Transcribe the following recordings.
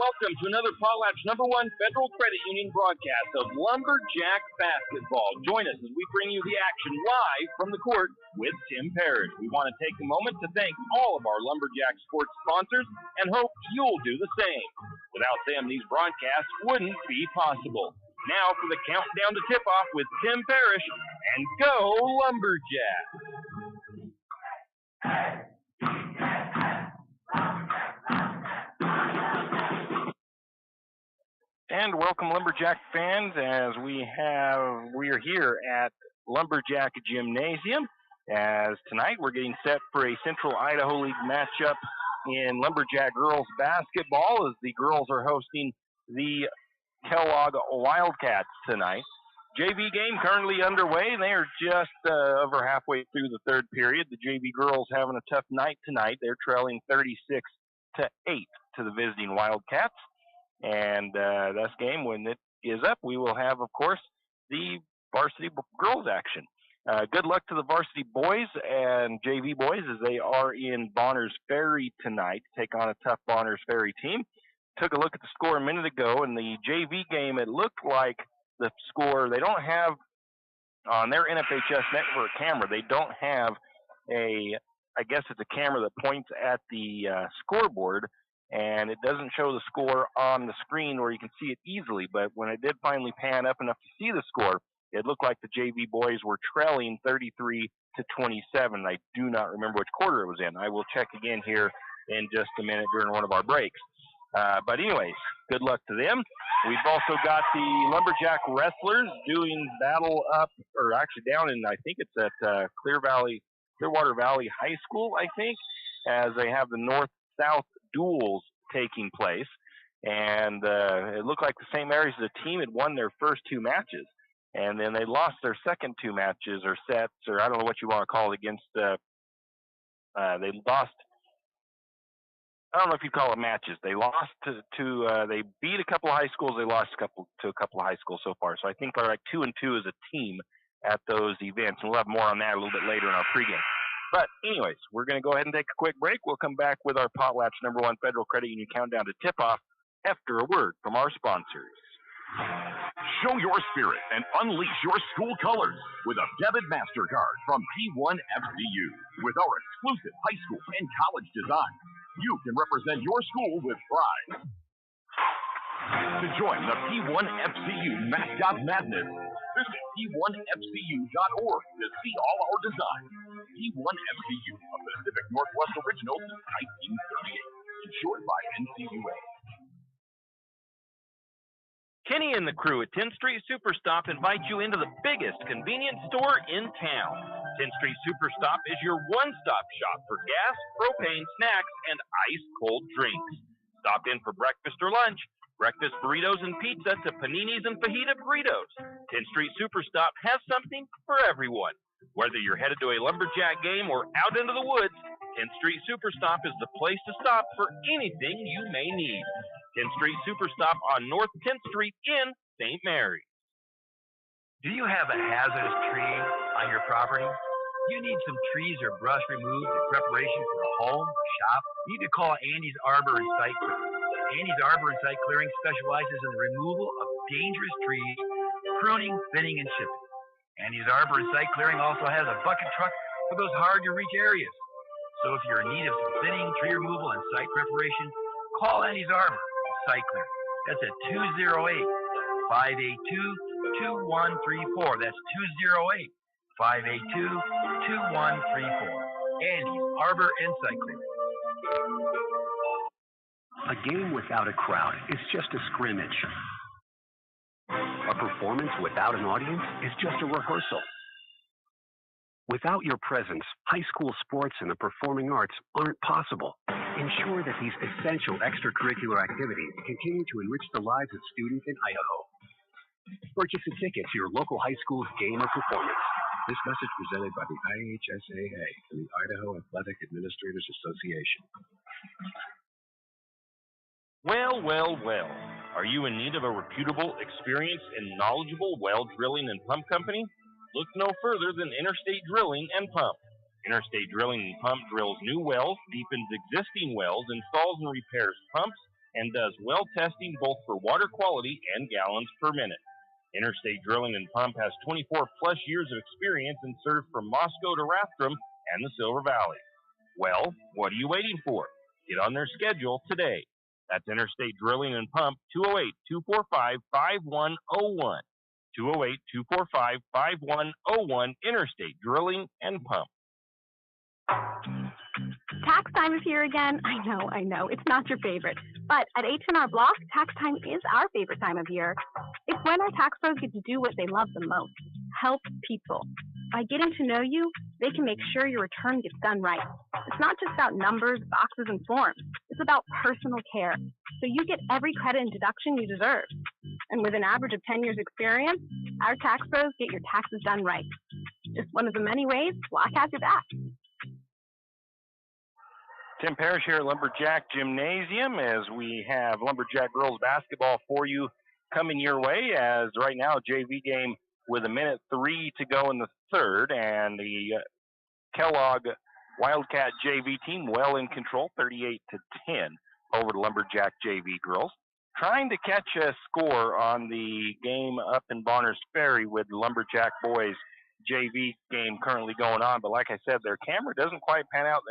welcome to another Potlatch #1 Federal Credit Union broadcast of Lumberjack basketball. Join us as we bring you the action live from the court with Tim Parrish. We want to take a moment to thank all of our Lumberjack sports sponsors and hope you'll do the same. Without them, these broadcasts wouldn't be possible. Now for the countdown to tip-off with Tim Parrish, and go Lumberjack! And welcome, Lumberjack fans, as we are here at Lumberjack Gymnasium, as tonight we're getting set for a Central Idaho League matchup in Lumberjack girls basketball, as the girls are hosting the Kellogg Wildcats tonight. JV game currently underway. They are just over halfway through the third period. The JV girls having a tough night tonight. They're trailing 36-8 to the visiting Wildcats. And this game, when it is up, we will have, of course, the varsity girls action. Good luck to the varsity boys and JV boys as they are in Bonners Ferry tonight to take on a tough Bonners Ferry team. Took a look at the score a minute ago. In the JV game, it looked like the score, they don't have, on their NFHS network camera, they don't have I guess it's a camera that points at the scoreboard, and it doesn't show the score on the screen where you can see it easily. But when it did finally pan up enough to see the score, it looked like the JV boys were trailing 33-27. I do not remember which quarter it was in. I will check again here in just a minute during one of our breaks. But anyways, good luck to them. We've also got the Lumberjack wrestlers doing battle up, or actually down in, I think it's at Clearwater Valley High School, I think, as they have the north-south duels taking place. And it looked like the St. Mary's as a team had won their first two matches. And then they lost their second two matches or sets, or I don't know what you want to call it, against, they lost, I don't know if you call it matches. They lost they beat a couple of high schools. They lost to a couple of high schools so far. So I think they're like 2-2 as a team at those events. And we'll have more on that a little bit later in our pregame. But anyways, we're going to go ahead and take a quick break. We'll come back with our Potlatch #1 Federal Credit Union countdown to tip-off after a word from our sponsors. Show your spirit and unleash your school colors with a debit MasterCard from P1FCU. With our exclusive high school and college design, you can represent your school with pride. To join the P1FCU Mascot Madness, visit P1FCU.org to see all our designs. P1FCU, a Pacific Northwest original since 1938, insured by NCUA. Kenny and the crew at 10th Street Superstop invite you into the biggest convenience store in town. 10th Street Superstop is your one-stop shop for gas, propane, snacks, and ice-cold drinks. Stop in for breakfast or lunch, breakfast burritos and pizza to paninis and fajita burritos. 10th Street Superstop has something for everyone. Whether you're headed to a Lumberjack game or out into the woods, 10th Street Superstop is the place to stop for anything you may need. 10th Street Superstop on North 10th Street in St. Mary's. Do you have a hazardous tree on your property? You need some trees or brush removed in preparation for a home or shop? You need to call Andy's Arbor and Site Clearing. Andy's Arbor and Site Clearing specializes in the removal of dangerous trees, pruning, thinning, and chipping. Andy's Arbor and Site Clearing also has a bucket truck for those hard-to-reach areas. So if you're in need of some thinning, tree removal, and site preparation, call Andy's Arbor and Site Clearing. That's at 208-582-2134. That's 208-582-2134. Andy's Arbor and Site Clearing. A game without a crowd is just a scrimmage. A performance without an audience is just a rehearsal. Without your presence, high school sports and the performing arts aren't possible. Ensure that these essential extracurricular activities continue to enrich the lives of students in Idaho. Purchase a ticket to your local high school's game or performance. This message presented by the IHSAA and the Idaho Athletic Administrators Association. Well, well, well. Are you in need of a reputable, experienced, and knowledgeable well drilling and pump company? Look no further than Interstate Drilling and Pump. Interstate Drilling and Pump drills new wells, deepens existing wells, installs and repairs pumps, and does well testing both for water quality and gallons per minute. Interstate Drilling and Pump has 24 plus years of experience and serves from Moscow to Rathdrum and the Silver Valley. Well, what are you waiting for? Get on their schedule today. That's Interstate Drilling and Pump, 208-245-5101. 208-245-5101, Interstate Drilling and Pump. Tax time is here again. I know. It's not your favorite. But at H&R Block, tax time is our favorite time of year. It's when our tax pros get to do what they love the most, help people. By getting to know you, they can make sure your return gets done right. It's not just about numbers, boxes, and forms. It's about personal care. So you get every credit and deduction you deserve. And with an average of 10 years experience, our tax pros get your taxes done right. Just one of the many ways Block has your back. Tim Parrish here at Lumberjack Gymnasium as we have Lumberjack girls basketball for you coming your way, as right now JV game with 1:03 to go in the third, and the Kellogg Wildcat JV team well in control, 38-10 over the Lumberjack JV girls. Trying to catch a score on the game up in Bonners Ferry with the Lumberjack boys JV game currently going on, but like I said, their camera doesn't quite pan out.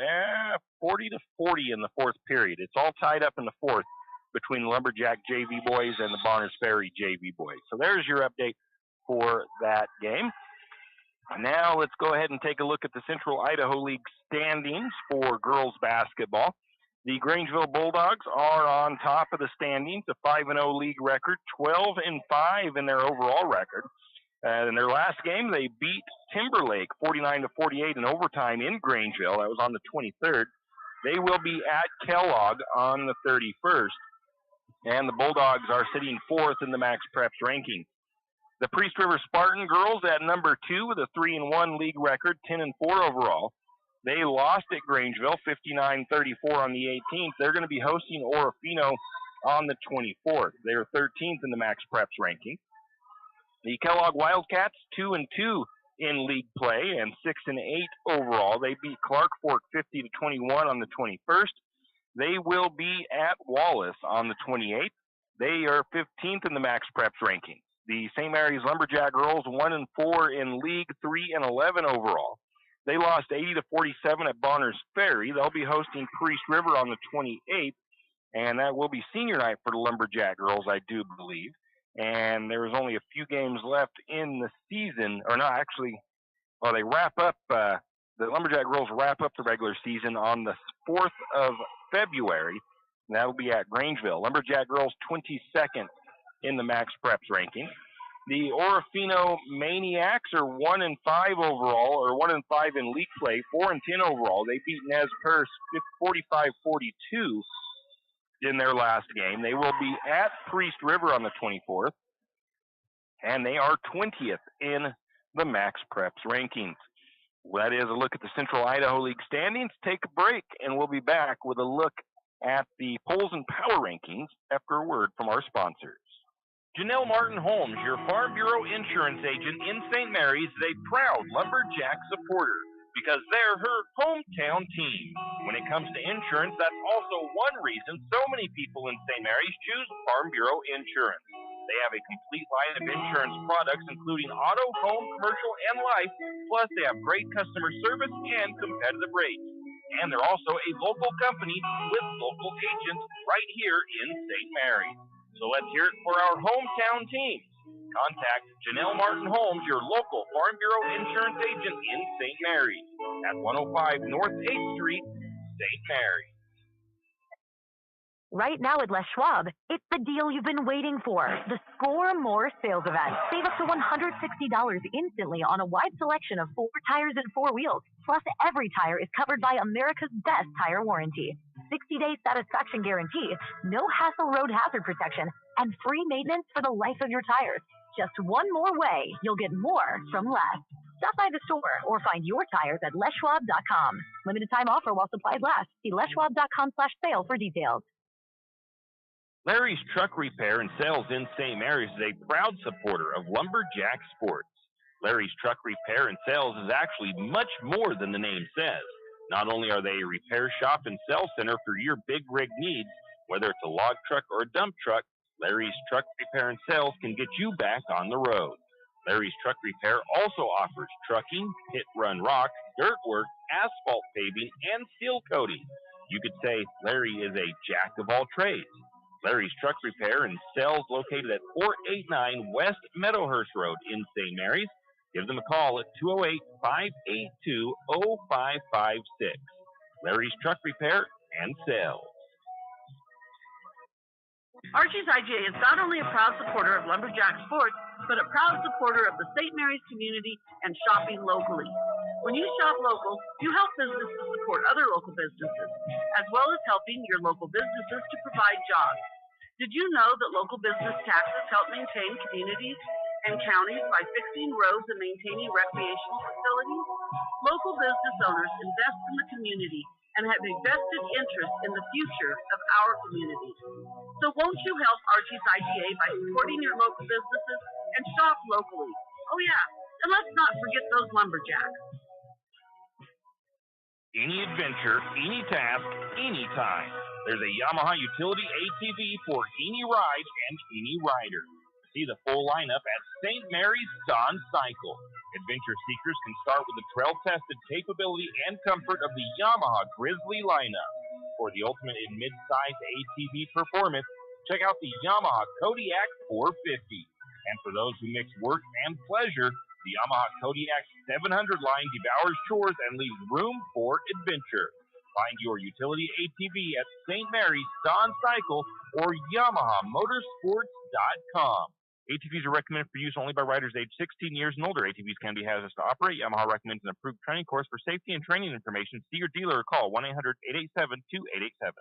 40-40 in the fourth period. It's all tied up in the fourth between the Lumberjack JV boys and the Bonners Ferry JV boys. So there's your update for that game. Now let's go ahead and take a look at the Central Idaho League standings for girls basketball. The Grangeville Bulldogs are on top of the standings, a 5-0 league record, 12-5 in their overall record. In their last game, they beat Timberlake 49-48 in overtime in Grangeville. That was on the 23rd. They will be at Kellogg on the 31st. And the Bulldogs are sitting fourth in the Max Preps ranking. The Priest River Spartan girls at number 2 with a 3-1 league record, 10-4 overall. They lost at Grangeville 59-34 on the 18th. They're going to be hosting Orofino on the 24th. They are 13th in the Max Preps ranking. The Kellogg Wildcats, 2-2 in league play and 6-8 overall. They beat Clark Fork 50-21 on the 21st. They will be at Wallace on the 28th. They are 15th in the Max Preps rankings. The St. Mary's Lumberjack girls, 1-4 in league, 3-11 overall. They lost 80-47 at Bonners Ferry. They'll be hosting Priest River on the 28th, and that will be senior night for the Lumberjack girls, I do believe. And there's only a few games left in the season, or no, actually, well, they wrap up, the Lumberjack girls wrap up the regular season on the 4th of February, and that'll be at Grangeville. Lumberjack girls 22nd in the Max Preps ranking. The Orofino Maniacs are 1-5 overall, or 1-5 in league play, 4-10 overall. They beat Nez Perce 45-42 in their last game. They will be at Priest River on the 24th, and they are 20th in the Max Preps rankings. Well, that is a look at the Central Idaho League standings. Take a break, and we'll be back with a look at the polls and power rankings after a word from our sponsors. Janelle Martin Holmes, your Farm Bureau insurance agent in St. Mary's, is a proud Lumberjack supporter because they're her hometown team. When it comes to insurance, that's also one reason so many people in St. Mary's choose Farm Bureau insurance. They have a complete line of insurance products, including auto, home, commercial, and life, plus they have great customer service and competitive rates. And they're also a local company with local agents right here in St. Mary's. So let's hear it for our hometown teams. Contact Janelle Martin Holmes, your local Farm Bureau insurance agent in St. Mary's at 105 North 8th Street, St. Mary's. Right now at Les Schwab, it's the deal you've been waiting for. The Score More sales event. Save up to $160 instantly on a wide selection of 4 tires and 4 wheels. Plus, every tire is covered by America's best tire warranty. 60-day satisfaction guarantee, no hassle road hazard protection, and free maintenance for the life of your tires. Just one more way you'll get more from less. Stop by the store or find your tires at leschwab.com. Limited time offer while supplies last. See leschwab.com/sale for details. Larry's Truck Repair and Sales in St. Mary's is a proud supporter of Lumberjack sports. Larry's Truck Repair and Sales is actually much more than the name says. Not only are they a repair shop and sales center for your big rig needs, Whether it's a log truck or a dump truck, Larry's Truck Repair and Sales can get you back on the road. Larry's Truck Repair also offers trucking, pit run rock, dirt work, asphalt paving, and seal coating. You could say Larry is a jack of all trades. Larry's Truck Repair and Sales located at 489 West Meadowhurst Road in St. Mary's. Give them a call at 208-582-0556. Larry's Truck Repair and Sales. Archie's IGA is not only a proud supporter of Lumberjack sports, but a proud supporter of the St. Mary's community and shopping locally. When you shop local, you help businesses support other local businesses, as well as helping your local businesses to provide jobs. Did you know that local business taxes help maintain communities and counties by fixing roads and maintaining recreational facilities? Local business owners invest in the community and have a vested interest in the future of our community. So won't you help Archie's IGA by supporting your local businesses and shop locally? Oh yeah, and let's not forget those lumberjacks. Any adventure, any task, anytime. There's a Yamaha utility ATV for any ride and any rider. See the full lineup at St. Mary's Dawn Cycle. Adventure seekers can start with the trail-tested capability and comfort of the Yamaha Grizzly lineup. For the ultimate in mid-size ATV performance, check out the Yamaha Kodiak 450. And for those who mix work and pleasure, the Yamaha Kodiak 700 line devours chores and leaves room for adventure. Find your utility ATV at St. Mary's Dawn Cycle or YamahaMotorsports.com. ATVs are recommended for use only by riders aged 16 years and older. ATVs can be hazardous to operate. Yamaha recommends an approved training course. For safety and training information, see your dealer or call 1-800-887-2887.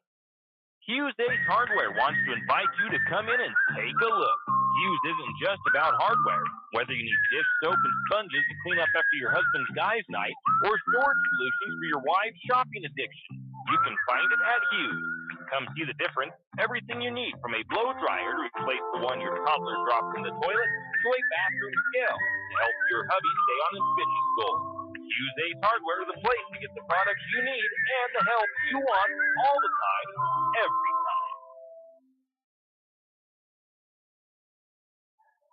Hughes Ace Hardware wants to invite you to come in and take a look. Hughes isn't just about hardware. Whether you need dish soap and sponges to clean up after your husband's guys' night or storage solutions for your wife's shopping addiction, you can find it at Hughes. Come see the difference. Everything you need, from a blow dryer to replace the one your toddler dropped in the toilet to a bathroom scale to help your hubby stay on his fitness goals. Hughes Ace Hardware is the place to get the products you need and the help you want all the time, every time.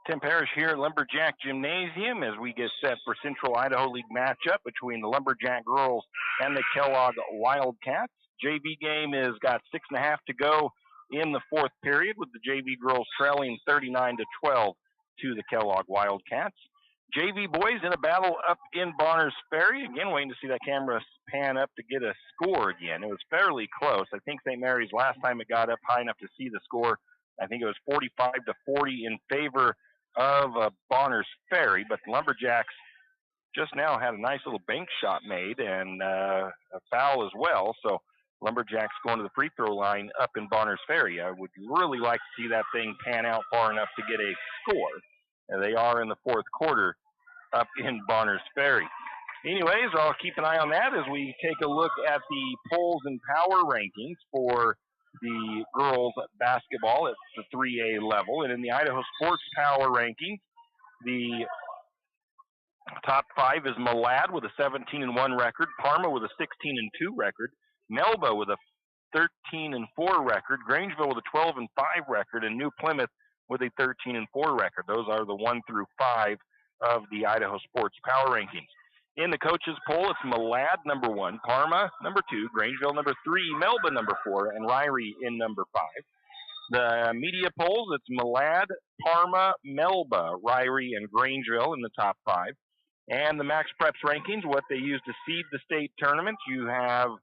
Tim Parrish here at Lumberjack Gymnasium as we get set for Central Idaho League matchup between the Lumberjack girls and the Kellogg Wildcats. JV game has got 6.5 to go in the fourth period, with the JV girls trailing 39-12 to the Kellogg Wildcats. JV boys in a battle up in Bonners Ferry. Again, waiting to see that camera pan up to get a score again. It was fairly close. I think St. Mary's last time it got up high enough to see the score, I think it was 45-40 in favor of Bonners Ferry, but the Lumberjacks just now had a nice little bank shot made and a foul as well. So Lumberjacks going to the free throw line up in Bonners Ferry. I would really like to see that thing pan out far enough to get a score. And they are in the fourth quarter up in Bonners Ferry. Anyways, I'll keep an eye on that as we take a look at the polls and power rankings for the girls basketball at the 3A level. And in the Idaho Sports Power rankings, the top 5 is Malad with a 17-1 record, Parma with a 16-2 record, Melba with a 13-4 record, Grangeville with a 12-5 record, and New Plymouth with a 13-4 record. Those are the 1 through 5 of the Idaho Sports Power rankings. In the coaches poll, it's Malad number 1, Parma number 2, Grangeville number 3, Melba number 4, and Ryrie in number 5. The media polls, it's Malad, Parma, Melba, Ryrie, and Grangeville in the top 5. And the Max Preps rankings, what they use to seed the state tournaments, you have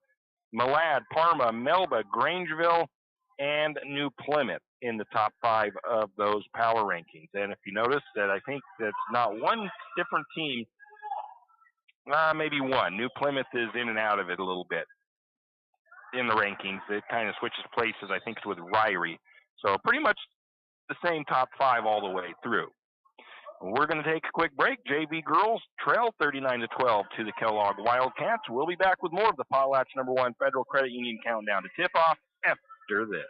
Malad, Parma, Melba, Grangeville, and New Plymouth in the top 5 of those power rankings. And if you notice that I think that's not one different team, maybe one. New Plymouth is in and out of it a little bit in the rankings. It kind of switches places, I think, with Ryrie. So pretty much the same top 5 all the way through. We're going to take a quick break. JV girls trail 39-12 to the Kellogg Wildcats. We'll be back with more of the Potlatch number 1 Federal Credit Union countdown to tip-off after this.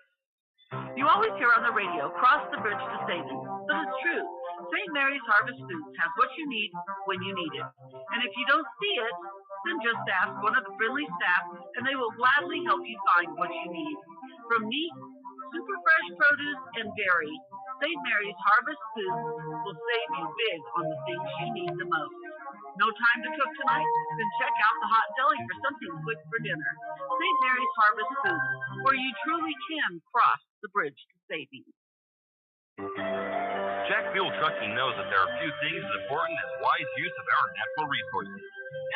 You always hear on the radio, cross the bridge to savings. But it's true. St. Mary's Harvest Foods has what you need when you need it. And if you don't see it, then just ask one of the friendly staff, and they will gladly help you find what you need. From meat, super fresh produce and dairy, St. Mary's Harvest Foods will save you big on the things you need the most. No time to cook tonight? Then check out the hot deli for something quick for dinner. St. Mary's Harvest Foods, where you truly can cross the bridge to savings. Jack Fuel Trucking knows that there are few things as important as wise use of our natural resources.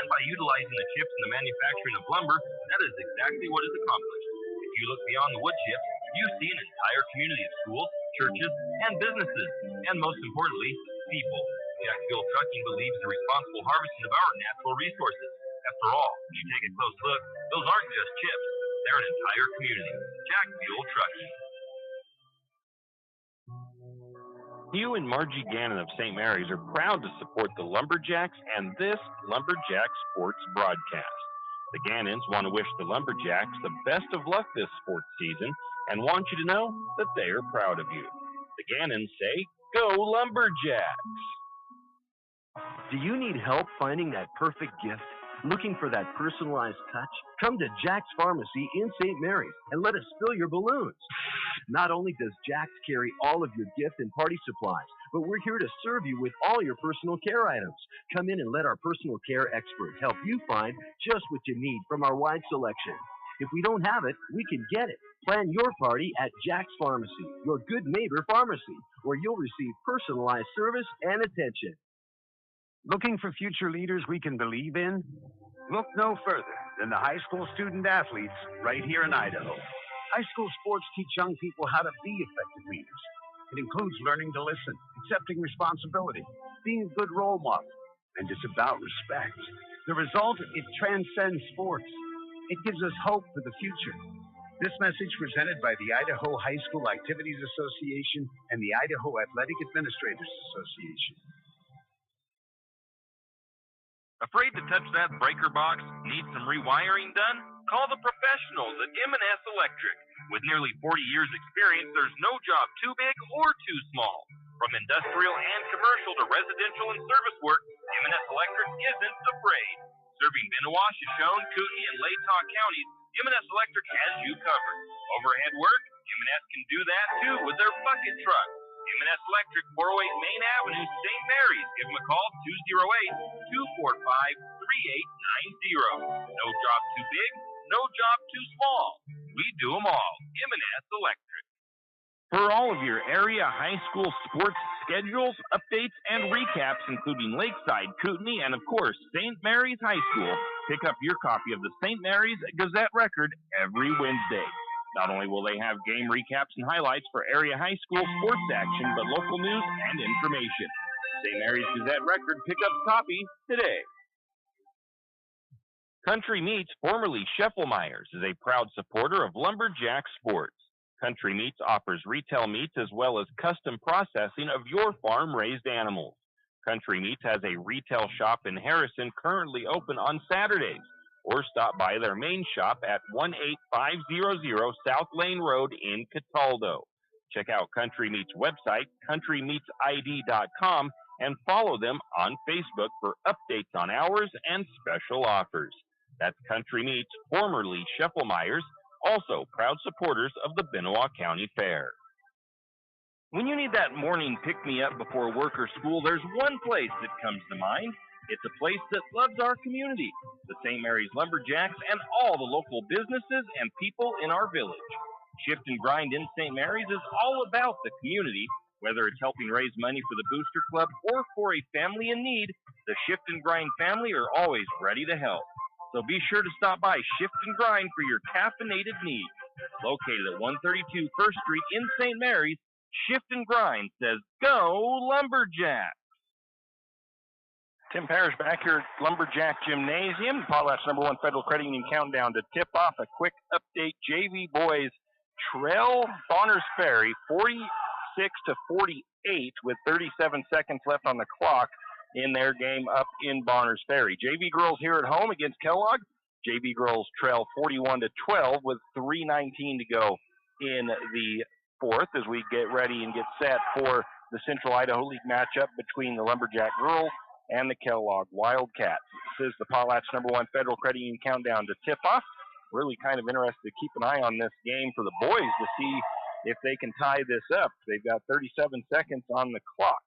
And by utilizing the chips in the manufacturing of lumber, that is exactly what is accomplished. If you look beyond the wood chips, you see an entire community of schools, churches, and businesses, and most importantly, people. Jack Fuel Trucking believes in the responsible harvesting of our natural resources. After all, when you take a close look, those aren't just chips, they're an entire community. Jack Fuel Trucking. Hugh and Margie Gannon of St. Mary's are proud to support the Lumberjacks and this Lumberjack Sports broadcast. The Gannons want to wish the Lumberjacks the best of luck this sports season and want you to know that they are proud of you. The Gannons say, "Go Lumberjacks!" Do you need help finding that perfect gift? Looking for that personalized touch? Come to Jack's Pharmacy in St. Mary's and let us fill your balloons. Not only does Jack's carry all of your gift and party supplies, but we're here to serve you with all your personal care items. Come in and let our personal care expert help you find just what you need from our wide selection. If we don't have it, we can get it. Plan your party at Jack's Pharmacy, your good neighbor pharmacy, where you'll receive personalized service and attention. Looking for future leaders we can believe in? Look no further than the high school student athletes right here in Idaho. High school sports teach young people how to be effective leaders. It includes learning to listen, accepting responsibility, being a good role model, and it's about respect. The result, it transcends sports. It gives us hope for the future. This message presented by the Idaho High School Activities Association and the Idaho Athletic Administrators Association. Afraid to touch that breaker box? Need some rewiring done? Call the professionals at M&S Electric. With nearly 40 years' experience, there's no job too big or too small. From industrial and commercial to residential and service work, M&S Electric isn't afraid. Serving Benoit, Shoshone, Kootenai, and Latah counties, M&S Electric has you covered. Overhead work? M&S can do that too with their bucket truck. M&S Electric, 408 Main Avenue, St. Mary's. Give them a call, 208-245-3890. No job too big, no job too small. We do them all. M&S Electric. For all of your area high school sports schedules, updates, and recaps, including Lakeside, Kootenai, and of course, St. Mary's High School, pick up your copy of the St. Mary's Gazette Record every Wednesday. Not only will they have game recaps and highlights for area high school sports action, but local news and information. St. Mary's Gazette Record pickup copy today. Country Meats, formerly Scheffelmeyer's, is a proud supporter of Lumberjack Sports. Country Meats offers retail meats as well as custom processing of your farm-raised animals. Country Meats has a retail shop in Harrison currently open on Saturdays, or stop by their main shop at 18500 South Lane Road in Cataldo. Check out Country Meats' website, countrymeatsid.com, and follow them on Facebook for updates on hours and special offers. That's Country Meats, formerly Scheffelmeyer's, also proud supporters of the Benoit County Fair. When you need that morning pick-me-up before work or school, there's one place that comes to mind. It's a place that loves our community, the St. Mary's Lumberjacks, and all the local businesses and people in our village. Shift and Grind in St. Mary's is all about the community. Whether it's helping raise money for the Booster Club or for a family in need, the Shift and Grind family are always ready to help. So be sure to stop by Shift and Grind for your caffeinated needs. Located at 132 First Street in St. Mary's, Shift and Grind says, "Go Lumberjack!" Tim Parrish back here at Lumberjack Gymnasium. Potlatch #1 Federal Credit Union countdown to tip off. A quick update. JV boys trail Bonners Ferry 46-48 with 37 seconds left on the clock in their game up in Bonners Ferry. JV girls here at home against Kellogg. JV girls trail 41-12 with 3:19 to go in the fourth as we get ready and get set for the Central Idaho League matchup between the Lumberjack girls and the Kellogg Wildcats. This is the Potlatch #1 Federal Credit Union countdown to tip-off. Really kind of interested to keep an eye on this game for the boys to see if they can tie this up. They've got 37 seconds on the clock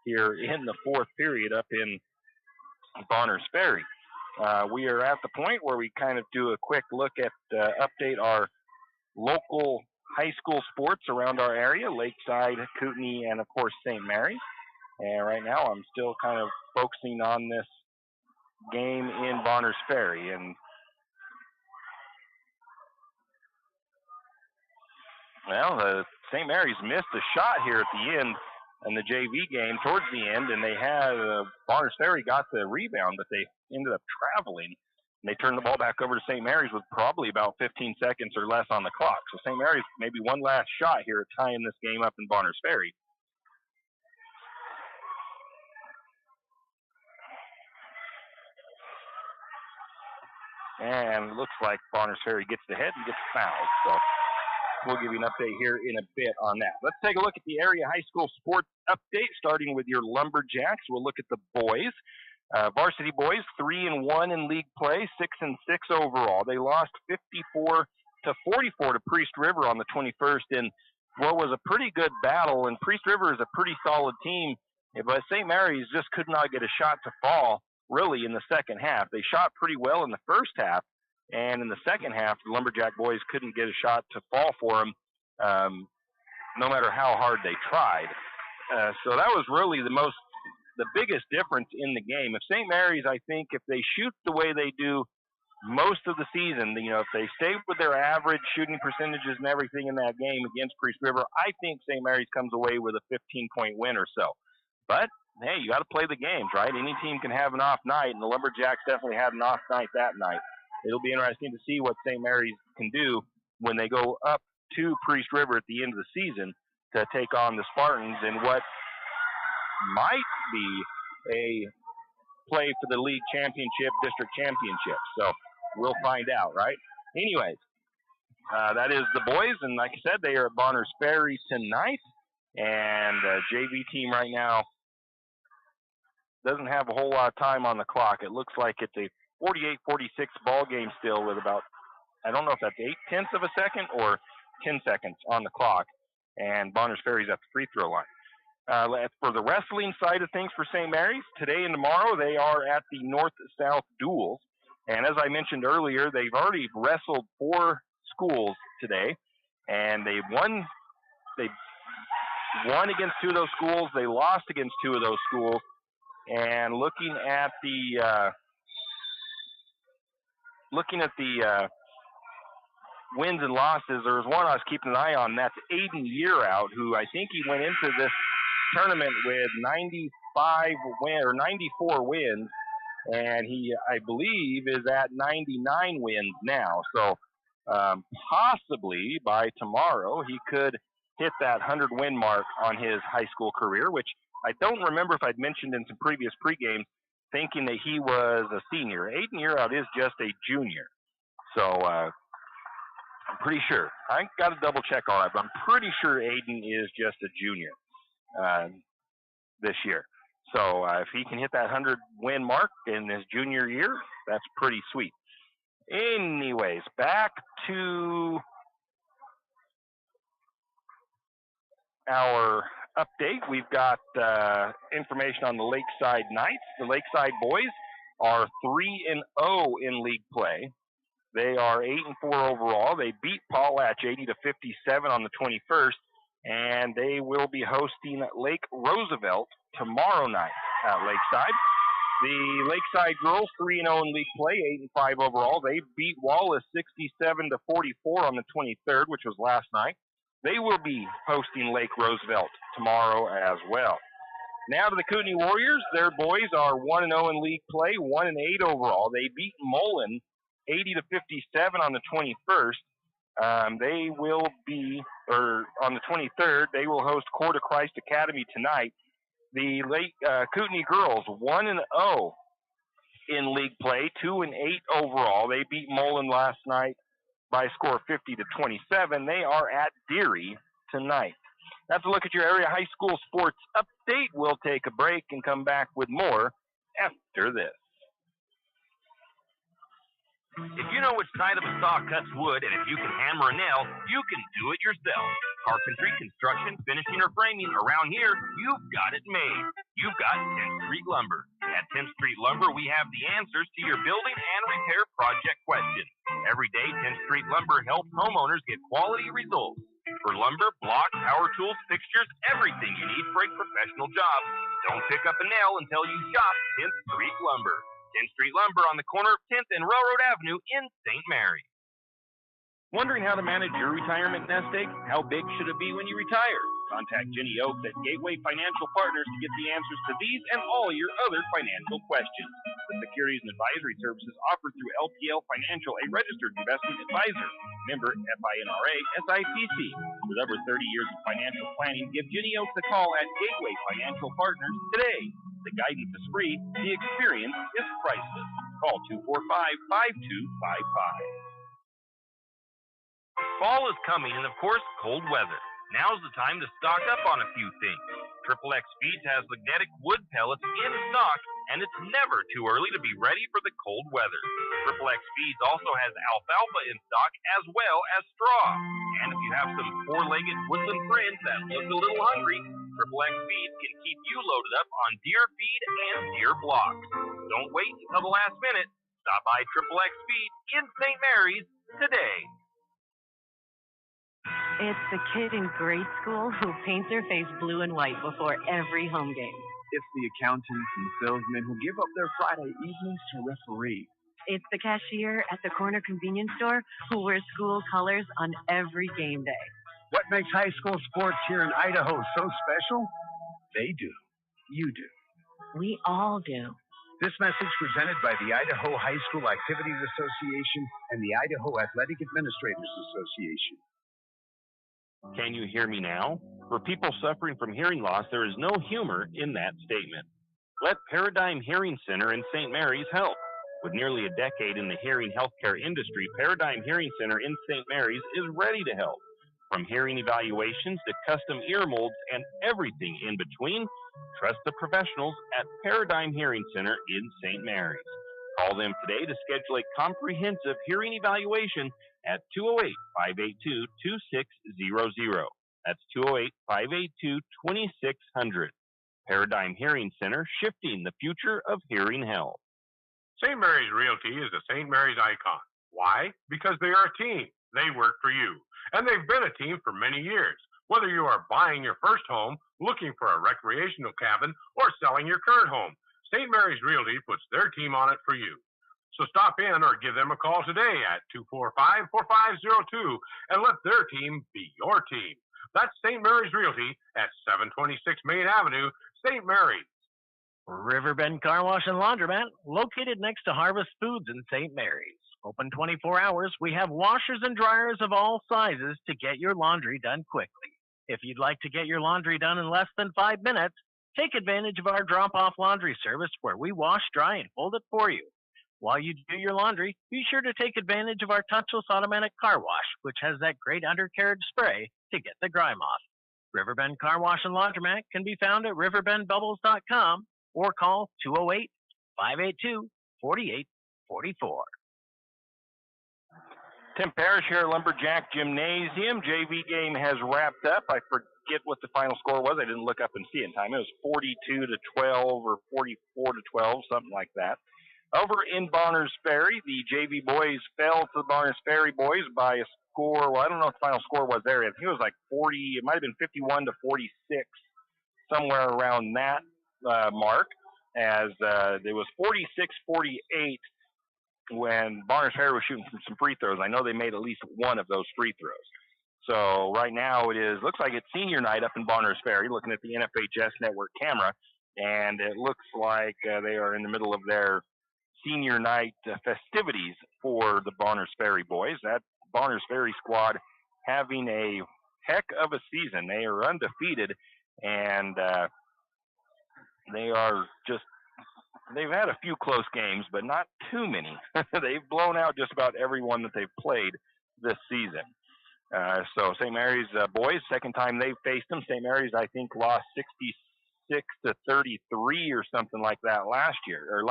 here in the fourth period up in Bonners Ferry. We are at the point where we kind of do a quick look at, update our local high school sports around our area, Lakeside, Kootenai, and of course St. Mary's. And right now I'm still kind of focusing on this game in Bonners Ferry. And well, St. Mary's missed a shot here at the end in the JV game towards the end, and they had Bonners Ferry got the rebound, but they ended up traveling. And they turned the ball back over to St. Mary's with probably about 15 seconds or less on the clock. So St. Mary's maybe one last shot here at tying this game up in Bonners Ferry. And it looks like Bonners Ferry gets the head and gets fouled. So we'll give you an update here in a bit on that. Let's take a look at the area high school sports update, starting with your Lumberjacks. We'll look at the boys. Varsity boys, 3-1 in league play, 6-6 overall. They lost 54-44 to Priest River on the 21st in what was a pretty good battle. And Priest River is a pretty solid team, but St. Mary's just could not get a shot to fall really in the second half. They shot pretty well in the first half, and in the second half, the Lumberjack boys couldn't get a shot to fall for them, no matter how hard they tried. So that was really the biggest difference in the game. If St. Mary's, I think, if they shoot the way they do most of the season, if they stay with their average shooting percentages and everything in that game against Priest River, I think St. Mary's comes away with a 15-point win or so. But, hey, you got to play the games, right? Any team can have an off night, and the Lumberjacks definitely had an off night that night. It'll be interesting to see what St. Mary's can do when they go up to Priest River at the end of the season to take on the Spartans in what might be a play for the league championship, district championship. So we'll find out, right? Anyways, that is the boys, and like I said, they are at Bonners Ferry tonight, and JV team right now doesn't have a whole lot of time on the clock. It looks like it's a 48-46 ball game still with about, I don't know if that's 0.8 of a second or 10 seconds on the clock, and Bonners Ferry's at the free throw line. For the wrestling side of things for St. Mary's, today and tomorrow they are at the North-South duels. And as I mentioned earlier, they've already wrestled 4 schools today, and they won against 2 of those schools. They lost against 2 of those schools. And looking at the wins and losses, there was one I was keeping an eye on, and that's Aiden Yearout, who I think he went into this tournament with 94 wins, and he, I believe, is at 99 wins now. So possibly by tomorrow he could hit that 100-win mark on his high school career, which I don't remember if I'd mentioned in some previous pregames, thinking that he was a senior. Aiden Yearout is just a junior. So I'm pretty sure. I got to double check on it, but I'm pretty sure Aiden is just a junior this year. So if he can hit that 100-win mark in his junior year, that's pretty sweet. Anyways, back to our update. We've got information on the Lakeside Knights. The Lakeside boys are 3-0 in league play. They are 8-4 overall. They beat Potlatch 80-57 on the 21st, and they will be hosting Lake Roosevelt tomorrow night at Lakeside. The Lakeside girls, 3-0 in league play, 8-5 overall. They beat Wallace 67-44 on the 23rd, which was last night. They will be hosting Lake Roosevelt tomorrow as well. Now to the Kootenai Warriors. Their boys are 1-0 in league play, 1-8 overall. They beat Mullen 80-57 on the 21st. They will be, or on the 23rd, they will host Court of Christ Academy tonight. The Kootenai girls, 1-0 in league play, 2-8 overall. They beat Mullen last night by a score of 50-27. They are at Deary tonight. That's a look at your area high school sports update. We'll take a break and come back with more after this. If you know which side of a saw cuts wood, and if you can hammer a nail, you can do it yourself. Carpentry, construction, finishing, or framing, around here, you've got it made. You've got 10th Street Lumber. At 10th Street Lumber, we have the answers to your building and repair project questions. Every day, 10th Street Lumber helps homeowners get quality results. For lumber, block, power tools, fixtures, everything you need for a professional job. Don't pick up a nail until you shop 10th Street Lumber. 10th Street Lumber on the corner of 10th and Railroad Avenue in St. Mary. Wondering how to manage your retirement nest egg? How big should it be when you retire? Contact Jenny Oaks at Gateway Financial Partners to get the answers to these and all your other financial questions. The securities and advisory services offered through LPL Financial, a registered investment advisor. Member FINRA SIPC. With over 30 years of financial planning, give Jenny Oaks a call at Gateway Financial Partners today. The guidance is free. The experience is priceless. Call 245-5255. Fall is coming and, of course, cold weather. Now's the time to stock up on a few things. Triple X Feeds has magnetic wood pellets in stock, and it's never too early to be ready for the cold weather. Triple X Feeds also has alfalfa in stock as well as straw. And if you have some four-legged woodland friends that look a little hungry, Triple X Feeds can keep you loaded up on deer feed and deer blocks. Don't wait until the last minute. Stop by Triple X Feed in St. Mary's today. It's the kid in grade school who paints her face blue and white before every home game. It's the accountants and salesmen who give up their Friday evenings to referee. It's the cashier at the corner convenience store who wears school colors on every game day. What makes high school sports here in Idaho so special? They do. You do. We all do. This message presented by the Idaho High School Activities Association and the Idaho Athletic Administrators Association. Can you hear me now? For people suffering from hearing loss, there is no humor in that statement. Let Paradigm Hearing Center in St. Mary's help. With nearly a decade in the hearing healthcare industry, Paradigm Hearing Center in St. Mary's is ready to help. From hearing evaluations to custom ear molds and everything in between, trust the professionals at Paradigm Hearing Center in St. Mary's. Call them today to schedule a comprehensive hearing evaluation at 208-582-2600. That's 208-582-2600. Paradigm Hearing Center, shifting the future of hearing health. St. Mary's Realty is a St. Mary's icon. Why? Because they are a team. They work for you. And they've been a team for many years. Whether you are buying your first home, looking for a recreational cabin, or selling your current home, St. Mary's Realty puts their team on it for you. So stop in or give them a call today at 245-4502 and let their team be your team. That's St. Mary's Realty at 726 Main Avenue, St. Mary's. Riverbend Car Wash and Laundromat, located next to Harvest Foods in St. Mary's. Open 24 hours, we have washers and dryers of all sizes to get your laundry done quickly. If you'd like to get your laundry done in less than 5 minutes, take advantage of our drop-off laundry service where we wash, dry, and fold it for you. While you do your laundry, be sure to take advantage of our touchless automatic car wash, which has that great undercarriage spray to get the grime off. Riverbend Car Wash and Laundromat can be found at riverbendbubbles.com or call 208-582-4844. Tim Parrish here at Lumberjack Gymnasium. JV game has wrapped up. I forget what the final score was. I didn't look up and see it in time. It was 42-12 or 44-12, something like that. Over in Bonners Ferry, the JV boys fell to the Bonners Ferry boys by a score. Well, I don't know what the final score was there. I think it was like 40. It might have been 51-46, somewhere around that mark, as it was 46-48 when Bonners Ferry was shooting from some free throws. I know they made at least one of those free throws. So right now looks like it's senior night up in Bonners Ferry, looking at the NFHS network camera, and it looks like they are in the middle of their senior night festivities for the Bonners Ferry boys. That Bonners Ferry squad having a heck of a season. They are undefeated, and they've had a few close games, but not too many. They've blown out just about everyone that they've played this season. So St. Mary's boys, second time they've faced them. St. Mary's, I think, lost 66-33 or something like that last year, or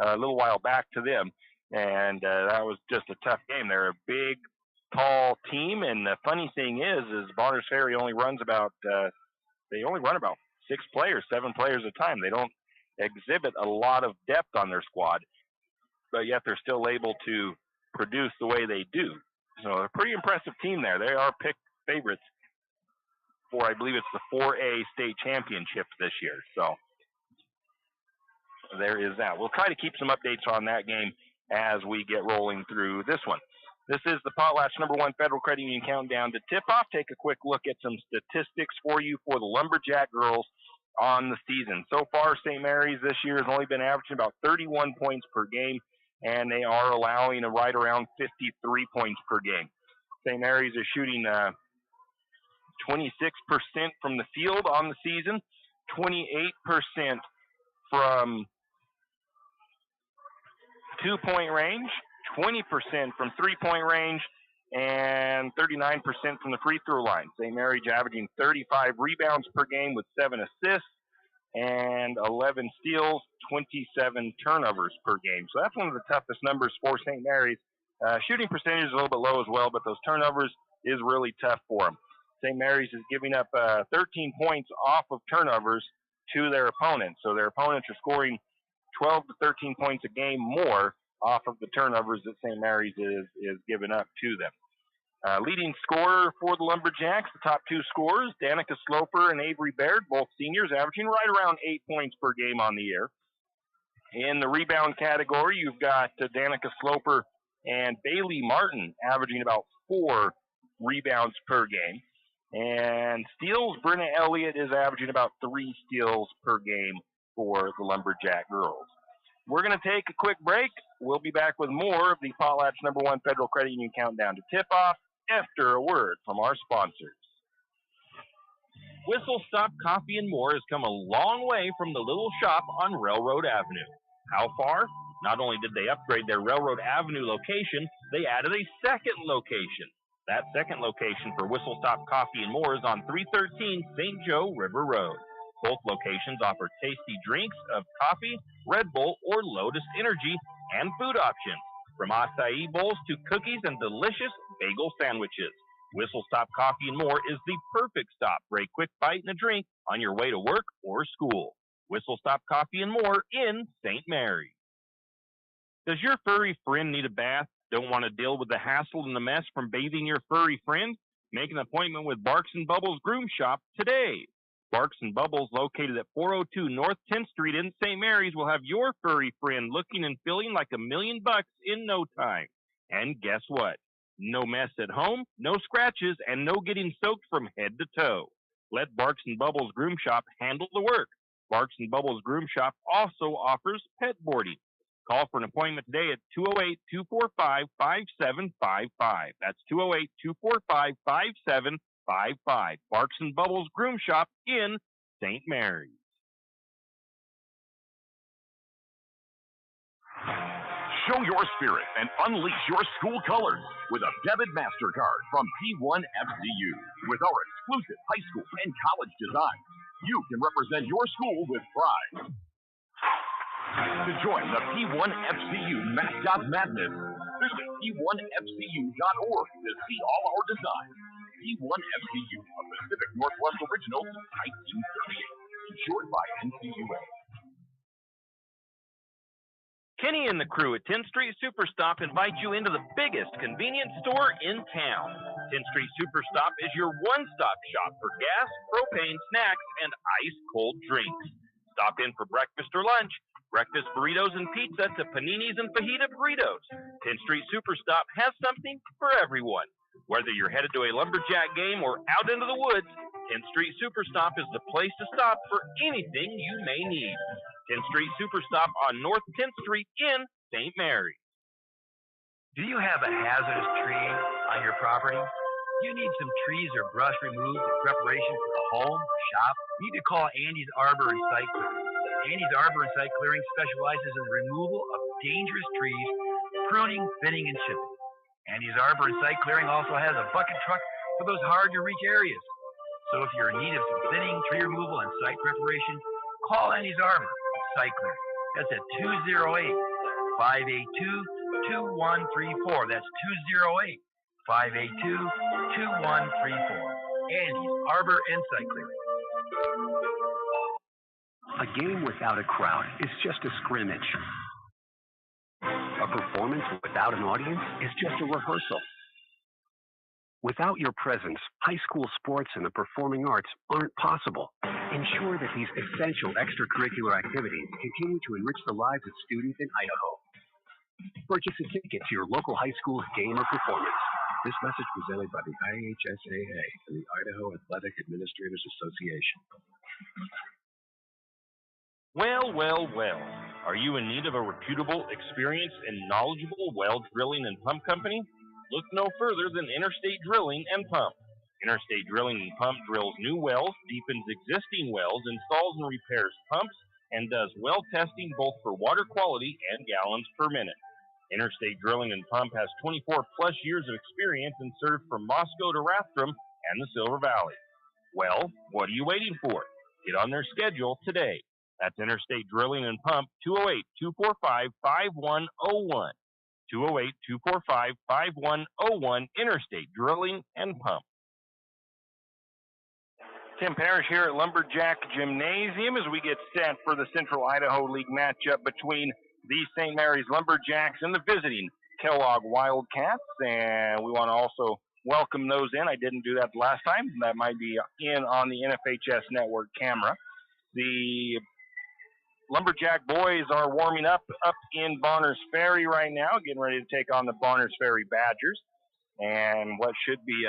a little while back to them. And that was just a tough game. They're a big, tall team, and the funny thing is Bonners Ferry only runs about they only run about 6 players, 7 players at a time. They don't exhibit a lot of depth on their squad, but yet they're still able to produce the way they do. So a pretty impressive team there. They are picked favorites for, I believe it's the 4A state championship this year. So there is that. We'll try to keep some updates on that game as we get rolling through this one. This is the Potlatch #1 Federal Credit Union Countdown to Tip-Off. Take a quick look at some statistics for you for the Lumberjack girls on the season. So far, St. Mary's this year has only been averaging about 31 points per game, and they are allowing right around 53 points per game. St. Mary's is shooting 26% from the field on the season, 28% from 2-point range, 20% from 3-point range, and 39% from the free throw line. St. Mary's averaging 35 rebounds per game with 7 assists and 11 steals, 27 turnovers per game. So that's one of the toughest numbers for St. Mary's. Shooting percentage is a little bit low as well, but those turnovers is really tough for them. St. Mary's is giving up 13 points off of turnovers to their opponents. So their opponents are scoring 12 to 13 points a game more off of the turnovers that St. Mary's is giving up to them. Leading scorer for the Lumberjacks, the top 2 scorers, Danica Sloper and Avery Baird, both seniors, averaging right around 8 points per game on the year. In the rebound category, you've got Danica Sloper and Bailey Martin averaging about 4 rebounds per game. And steals, Brenna Elliott is averaging about 3 steals per game for the Lumberjack girls. We're going to take a quick break. We'll be back with more of the Potlatch #1 Federal Credit Union Countdown to Tip-Off after a word from our sponsors. Whistle Stop Coffee and More has come a long way from the little shop on Railroad Avenue. How far? Not only did they upgrade their Railroad Avenue location, they added a second location. That second location for Whistle Stop Coffee and More is on 313 St. Joe River Road. Both locations offer tasty drinks of coffee, Red Bull, or Lotus Energy, and food options, from acai bowls to cookies and delicious bagel sandwiches. Whistle Stop Coffee and More is the perfect stop for a quick bite and a drink on your way to work or school. Whistle Stop Coffee and More in St. Mary's. Does your furry friend need a bath? Don't want to deal with the hassle and the mess from bathing your furry friend? Make an appointment with Barks and Bubbles Groom Shop today. Barks and Bubbles, located at 402 North 10th Street in St. Mary's, will have your furry friend looking and feeling like $1 million in no time. And guess what? No mess at home, no scratches, and no getting soaked from head to toe. Let Barks and Bubbles Groom Shop handle the work. Barks and Bubbles Groom Shop also offers pet boarding. Call for an appointment today at 208-245-5755. That's 208-245-5755. Barks and Bubbles Groom Shop in St. Mary's. Show your spirit and unleash your school colors with a debit MasterCard from P1FCU. With our exclusive high school and college design, you can represent your school with pride. To join the P1FCU Mascot Madness, visit P1FCU.org to see all our designs. P1FCU, a Pacific Northwest original since 1938. Insured by NCUA. Kenny and the crew at 10th Street Superstop invite you into the biggest convenience store in town. 10th Street Superstop is your one-stop shop for gas, propane, snacks, and ice-cold drinks. Stop in for breakfast or lunch. Breakfast burritos and pizza to paninis and fajita burritos. 10th Street Superstop has something for everyone. Whether you're headed to a Lumberjack game or out into the woods, 10th Street Superstop is the place to stop for anything you may need. 10th Street Superstop on North 10th Street in St. Mary's. Do you have a hazardous tree on your property? You need some trees or brush removed in preparation for a home or shop? You need to call Andy's Arbor and Site Clearing. Andy's Arbor and Site Clearing specializes in the removal of dangerous trees, pruning, thinning, and chipping. Andy's Arbor and Site Clearing also has a bucket truck for those hard-to-reach areas. So if you're in need of some thinning, tree removal, and site preparation, call Andy's Arbor and Site Clearing. That's at 208-582-2134. That's 582-2134. Andy's Arbor and Site Clearing. A game without a crowd is just a scrimmage. A performance without an audience is just a rehearsal. Without your presence, high school sports and the performing arts aren't possible. Ensure that these essential extracurricular activities continue to enrich the lives of students in Idaho. Purchase a ticket to your local high school's game or performance. This message presented by the IHSAA and the Idaho Athletic Administrators Association. Well, well, well. Are you in need of a reputable, experienced, and knowledgeable well drilling and pump company? Look no further than Interstate Drilling and Pump. Interstate Drilling and Pump drills new wells, deepens existing wells, installs and repairs pumps, and does well testing both for water quality and gallons per minute. Interstate Drilling and Pump has 24 plus years of experience and served from Moscow to Rathdrum and the Silver Valley. Well, what are you waiting for? Get on their schedule today. That's Interstate Drilling and Pump, 208-245-5101. 208-245-5101, Interstate Drilling and Pump. Tim Parrish here at Lumberjack Gymnasium as we get set for the Central Idaho League matchup between the St. Mary's Lumberjacks and the visiting Kellogg Wildcats. And we want to also welcome those in. I didn't do that the last time. That might be in on the NFHS network camera. The Lumberjack boys are warming up in Bonners Ferry right now, getting ready to take on the Bonners Ferry Badgers. And what could be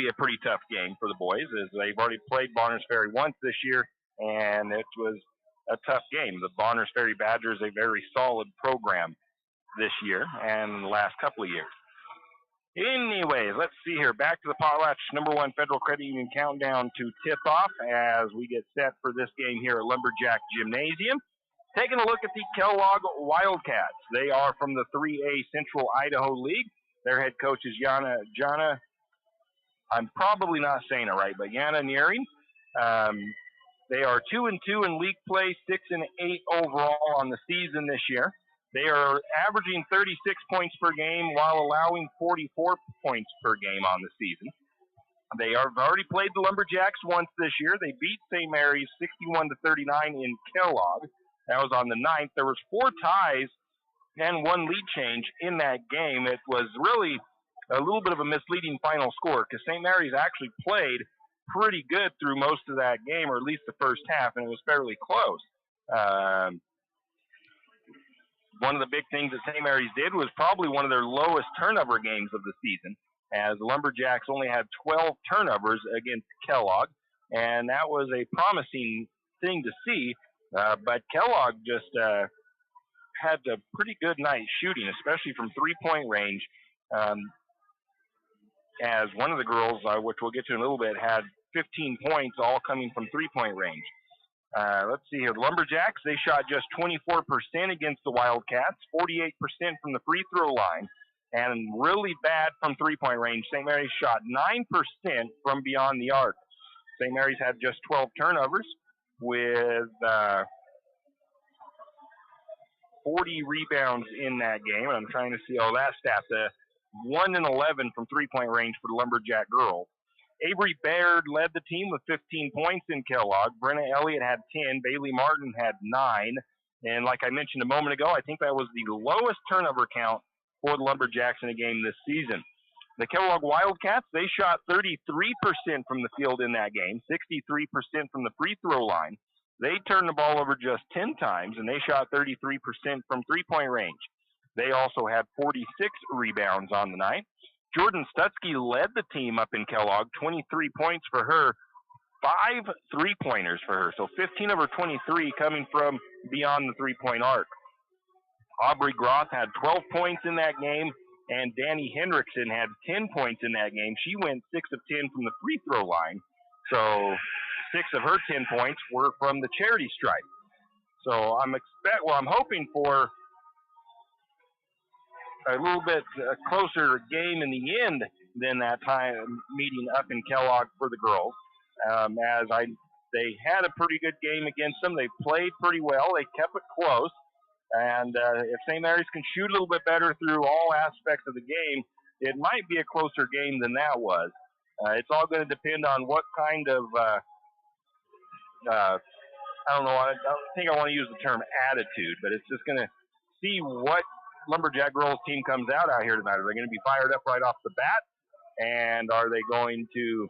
a pretty tough game for the boys, is they've already played Bonners Ferry once this year, and it was a tough game. The Bonners Ferry Badgers, a very solid program this year and the last couple of years. Anyways, let's see here. Back to the Potlatch #1 Federal Credit Union countdown to tip-off as we get set for this game here at Lumberjack Gymnasium. Taking a look at the Kellogg Wildcats. They are from the 3A Central Idaho League. Their head coach is Jana, I'm probably not saying it right, but Yana Nearing. They are 2-2 in league play, 6-8 overall on the season this year. They are averaging 36 points per game while allowing 44 points per game on the season. They have already played the Lumberjacks once this year. They beat St. Mary's 61-39 in Kellogg. That was on the 9th. There was 4 ties and 1 lead change in that game. It was really a little bit of a misleading final score because St. Mary's actually played pretty good through most of that game, or at least the first half, and it was fairly close. One of the big things that St. Mary's did was probably one of their lowest turnover games of the season, as the Lumberjacks only had 12 turnovers against Kellogg, and that was a promising thing to see. But Kellogg just had a pretty good night shooting, especially from three-point range, as one of the girls, which we'll get to in a little bit, had 15 points all coming from three-point range. Let's see here. The Lumberjacks, they shot just 24% against the Wildcats, 48% from the free throw line, and really bad from three-point range. St. Mary's shot 9% from beyond the arc. St. Mary's had just 12 turnovers with 40 rebounds in that game. I'm trying to see all that stat. 1-11 from three-point range for the Lumberjack girls. Avery Baird led the team with 15 points in Kellogg. Brenna Elliott had 10. Bailey Martin had 9. And like I mentioned a moment ago, I think that was the lowest turnover count for the Lumberjacks in a game this season. The Kellogg Wildcats, they shot 33% from the field in that game, 63% from the free throw line. They turned the ball over just 10 times, and they shot 33% from three-point range. They also had 46 rebounds on the night. Jordan Stutzky led the team up in Kellogg, 23 points for her, 5 three-pointers for her. So 15 of her 23 coming from beyond the three-point arc. Aubrey Groth had 12 points in that game, and Danny Hendrickson had 10 points in that game. She went 6 of 10 from the free throw line. So 6 of her 10 points were from the charity stripe. So I'm hoping for a little bit closer game in the end than that time meeting up in Kellogg for the girls. They had a pretty good game against them. They played pretty well. They kept it close. And if St. Mary's can shoot a little bit better through all aspects of the game, it might be a closer game than that was. It's all going to depend on what kind of, I don't know, I don't think I want to use the term attitude, but it's just going to see what Lumberjack girls team comes out here tonight. Are they going to be fired up right off the bat? And are they going to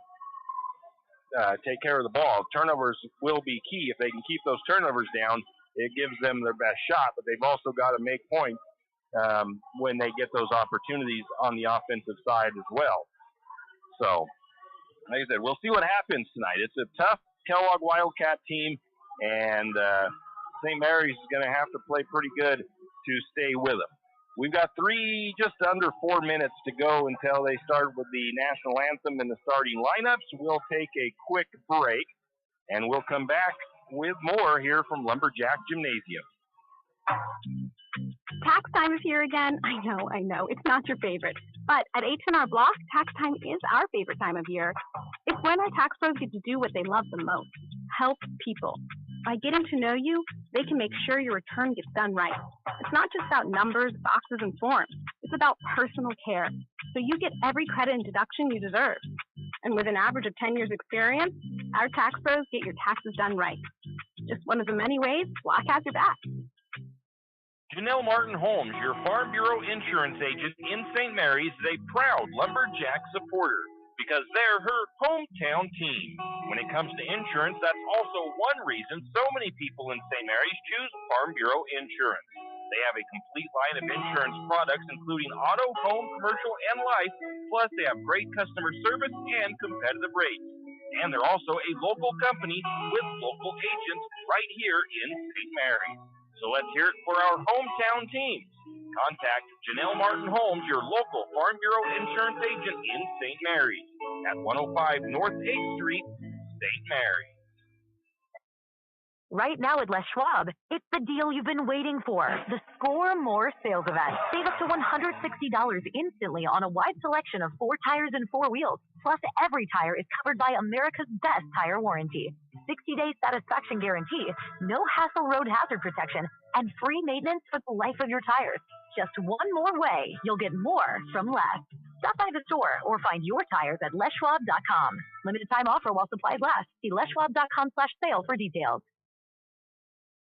take care of the ball? Turnovers will be key. If they can keep those turnovers down, it gives them their best shot, but they've also got to make points when they get those opportunities on the offensive side as well. So, like I said, we'll see what happens tonight. It's a tough Kellogg Wildcat team, and St. Mary's is going to have to play pretty good to stay with them. We've got just under 4 minutes to go until they start with the national anthem and the starting lineups. We'll take a quick break, and we'll come back with more here from Lumberjack Gymnasium. Tax time is here again. I know, it's not your favorite. But at H&R Block, tax time is our favorite time of year. It's when our tax pros get to do what they love the most, help people. By getting to know you, they can make sure your return gets done right. It's not just about numbers, boxes, and forms. It's about personal care. So you get every credit and deduction you deserve. And with an average of 10 years experience, our tax pros get your taxes done right. Just one of the many ways Block has your back. Janelle Martin Holmes, your Farm Bureau insurance agent in St. Mary's, is a proud Lumberjack supporter because they're her hometown team. When it comes to insurance, that's also one reason so many people in St. Mary's choose Farm Bureau insurance. They have a complete line of insurance products, including auto, home, commercial, and life, plus they have great customer service and competitive rates. And they're also a local company with local agents right here in St. Mary's. So let's hear it for our hometown teams. Contact Janelle Martin Holmes, your local Farm Bureau insurance agent in St. Mary's at 105 North 8th Street, St. Mary's. Right now at Les Schwab, it's the deal you've been waiting for. The Score More sales event. Save up to $160 instantly on a wide selection of 4 tires and 4 wheels. Plus, every tire is covered by America's best tire warranty. 60-day satisfaction guarantee, no hassle road hazard protection, and free maintenance for the life of your tires. Just one more way you'll get more from less. Stop by the store or find your tires at leschwab.com. Limited time offer while supplies last. See leschwab.com/sale for details.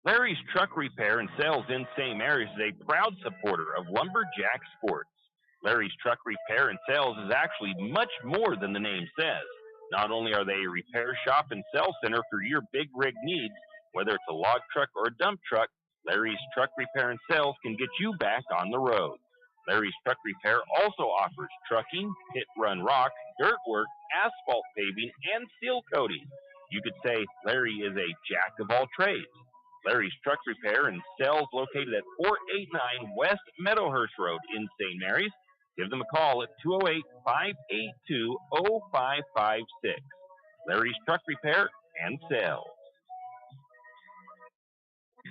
Larry's Truck Repair and Sales in St. Mary's is a proud supporter of Lumberjack sports. Larry's Truck Repair and Sales is actually much more than the name says. Not only are they a repair shop and sales center for your big rig needs, whether it's a log truck or a dump truck, Larry's Truck Repair and Sales can get you back on the road. Larry's Truck Repair also offers trucking, pit run rock, dirt work, asphalt paving, and seal coating. You could say Larry is a jack of all trades. Larry's Truck Repair and Sales located at 489 West Meadowhurst Road in St. Mary's. Give them a call at 208-582-0556. Larry's Truck Repair and Sales.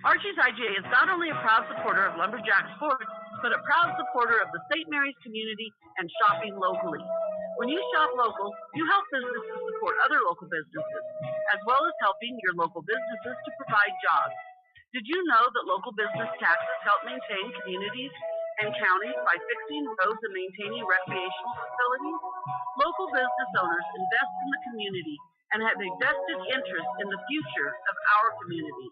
Archie's IGA is not only a proud supporter of Lumberjack sports, but a proud supporter of the St. Mary's community and shopping locally. When you shop local, you help businesses support other local businesses, as well as helping your local businesses to provide jobs. Did you know that local business taxes help maintain communities and counties by fixing roads and maintaining recreational facilities? Local business owners invest in the community and have a vested interest in the future of our community.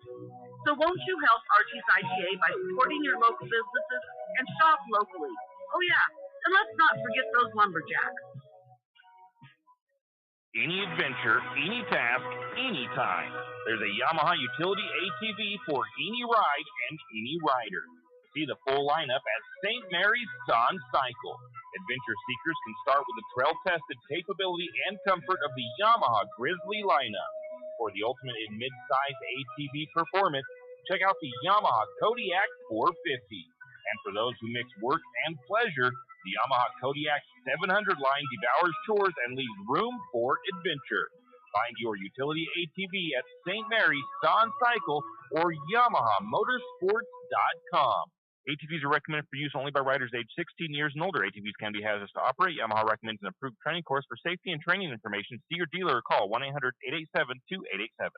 So won't you help Archie's IGA by supporting your local businesses and shop locally? Oh yeah, and let's not forget those Lumberjacks. Any adventure, any task, anytime. There's a Yamaha utility ATV for any ride and any rider. See the full lineup at St. Mary's Son Cycle. Adventure seekers can start with the trail-tested capability and comfort of the Yamaha Grizzly lineup. For the ultimate in mid-size ATV performance, check out the Yamaha Kodiak 450. And for those who mix work and pleasure, the Yamaha Kodiak 700 line devours chores and leaves room for adventure. Find your utility ATV at St. Mary's Son Cycle or YamahaMotorsports.com. ATVs are recommended for use only by riders aged 16 years and older. ATVs can be hazardous to operate. Yamaha recommends an approved training course. For safety and training information, see your dealer or call 1-800-887-2887.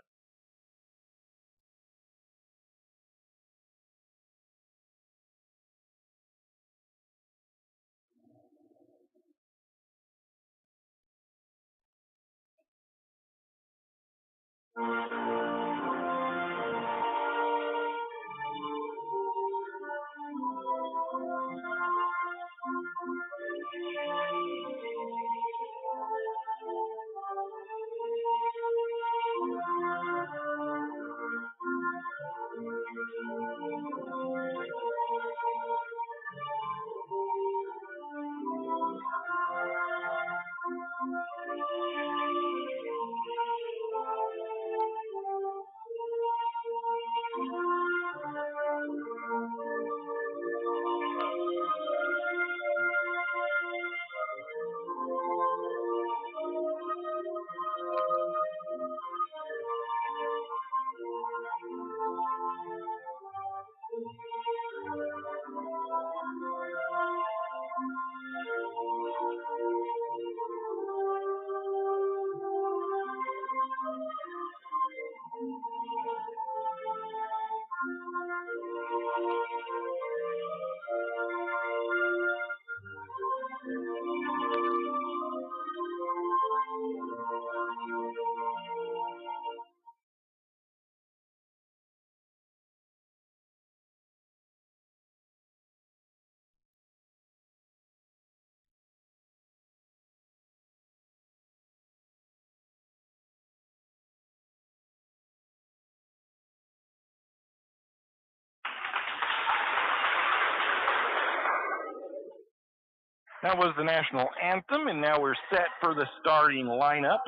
That was the national anthem, and now we're set for the starting lineup.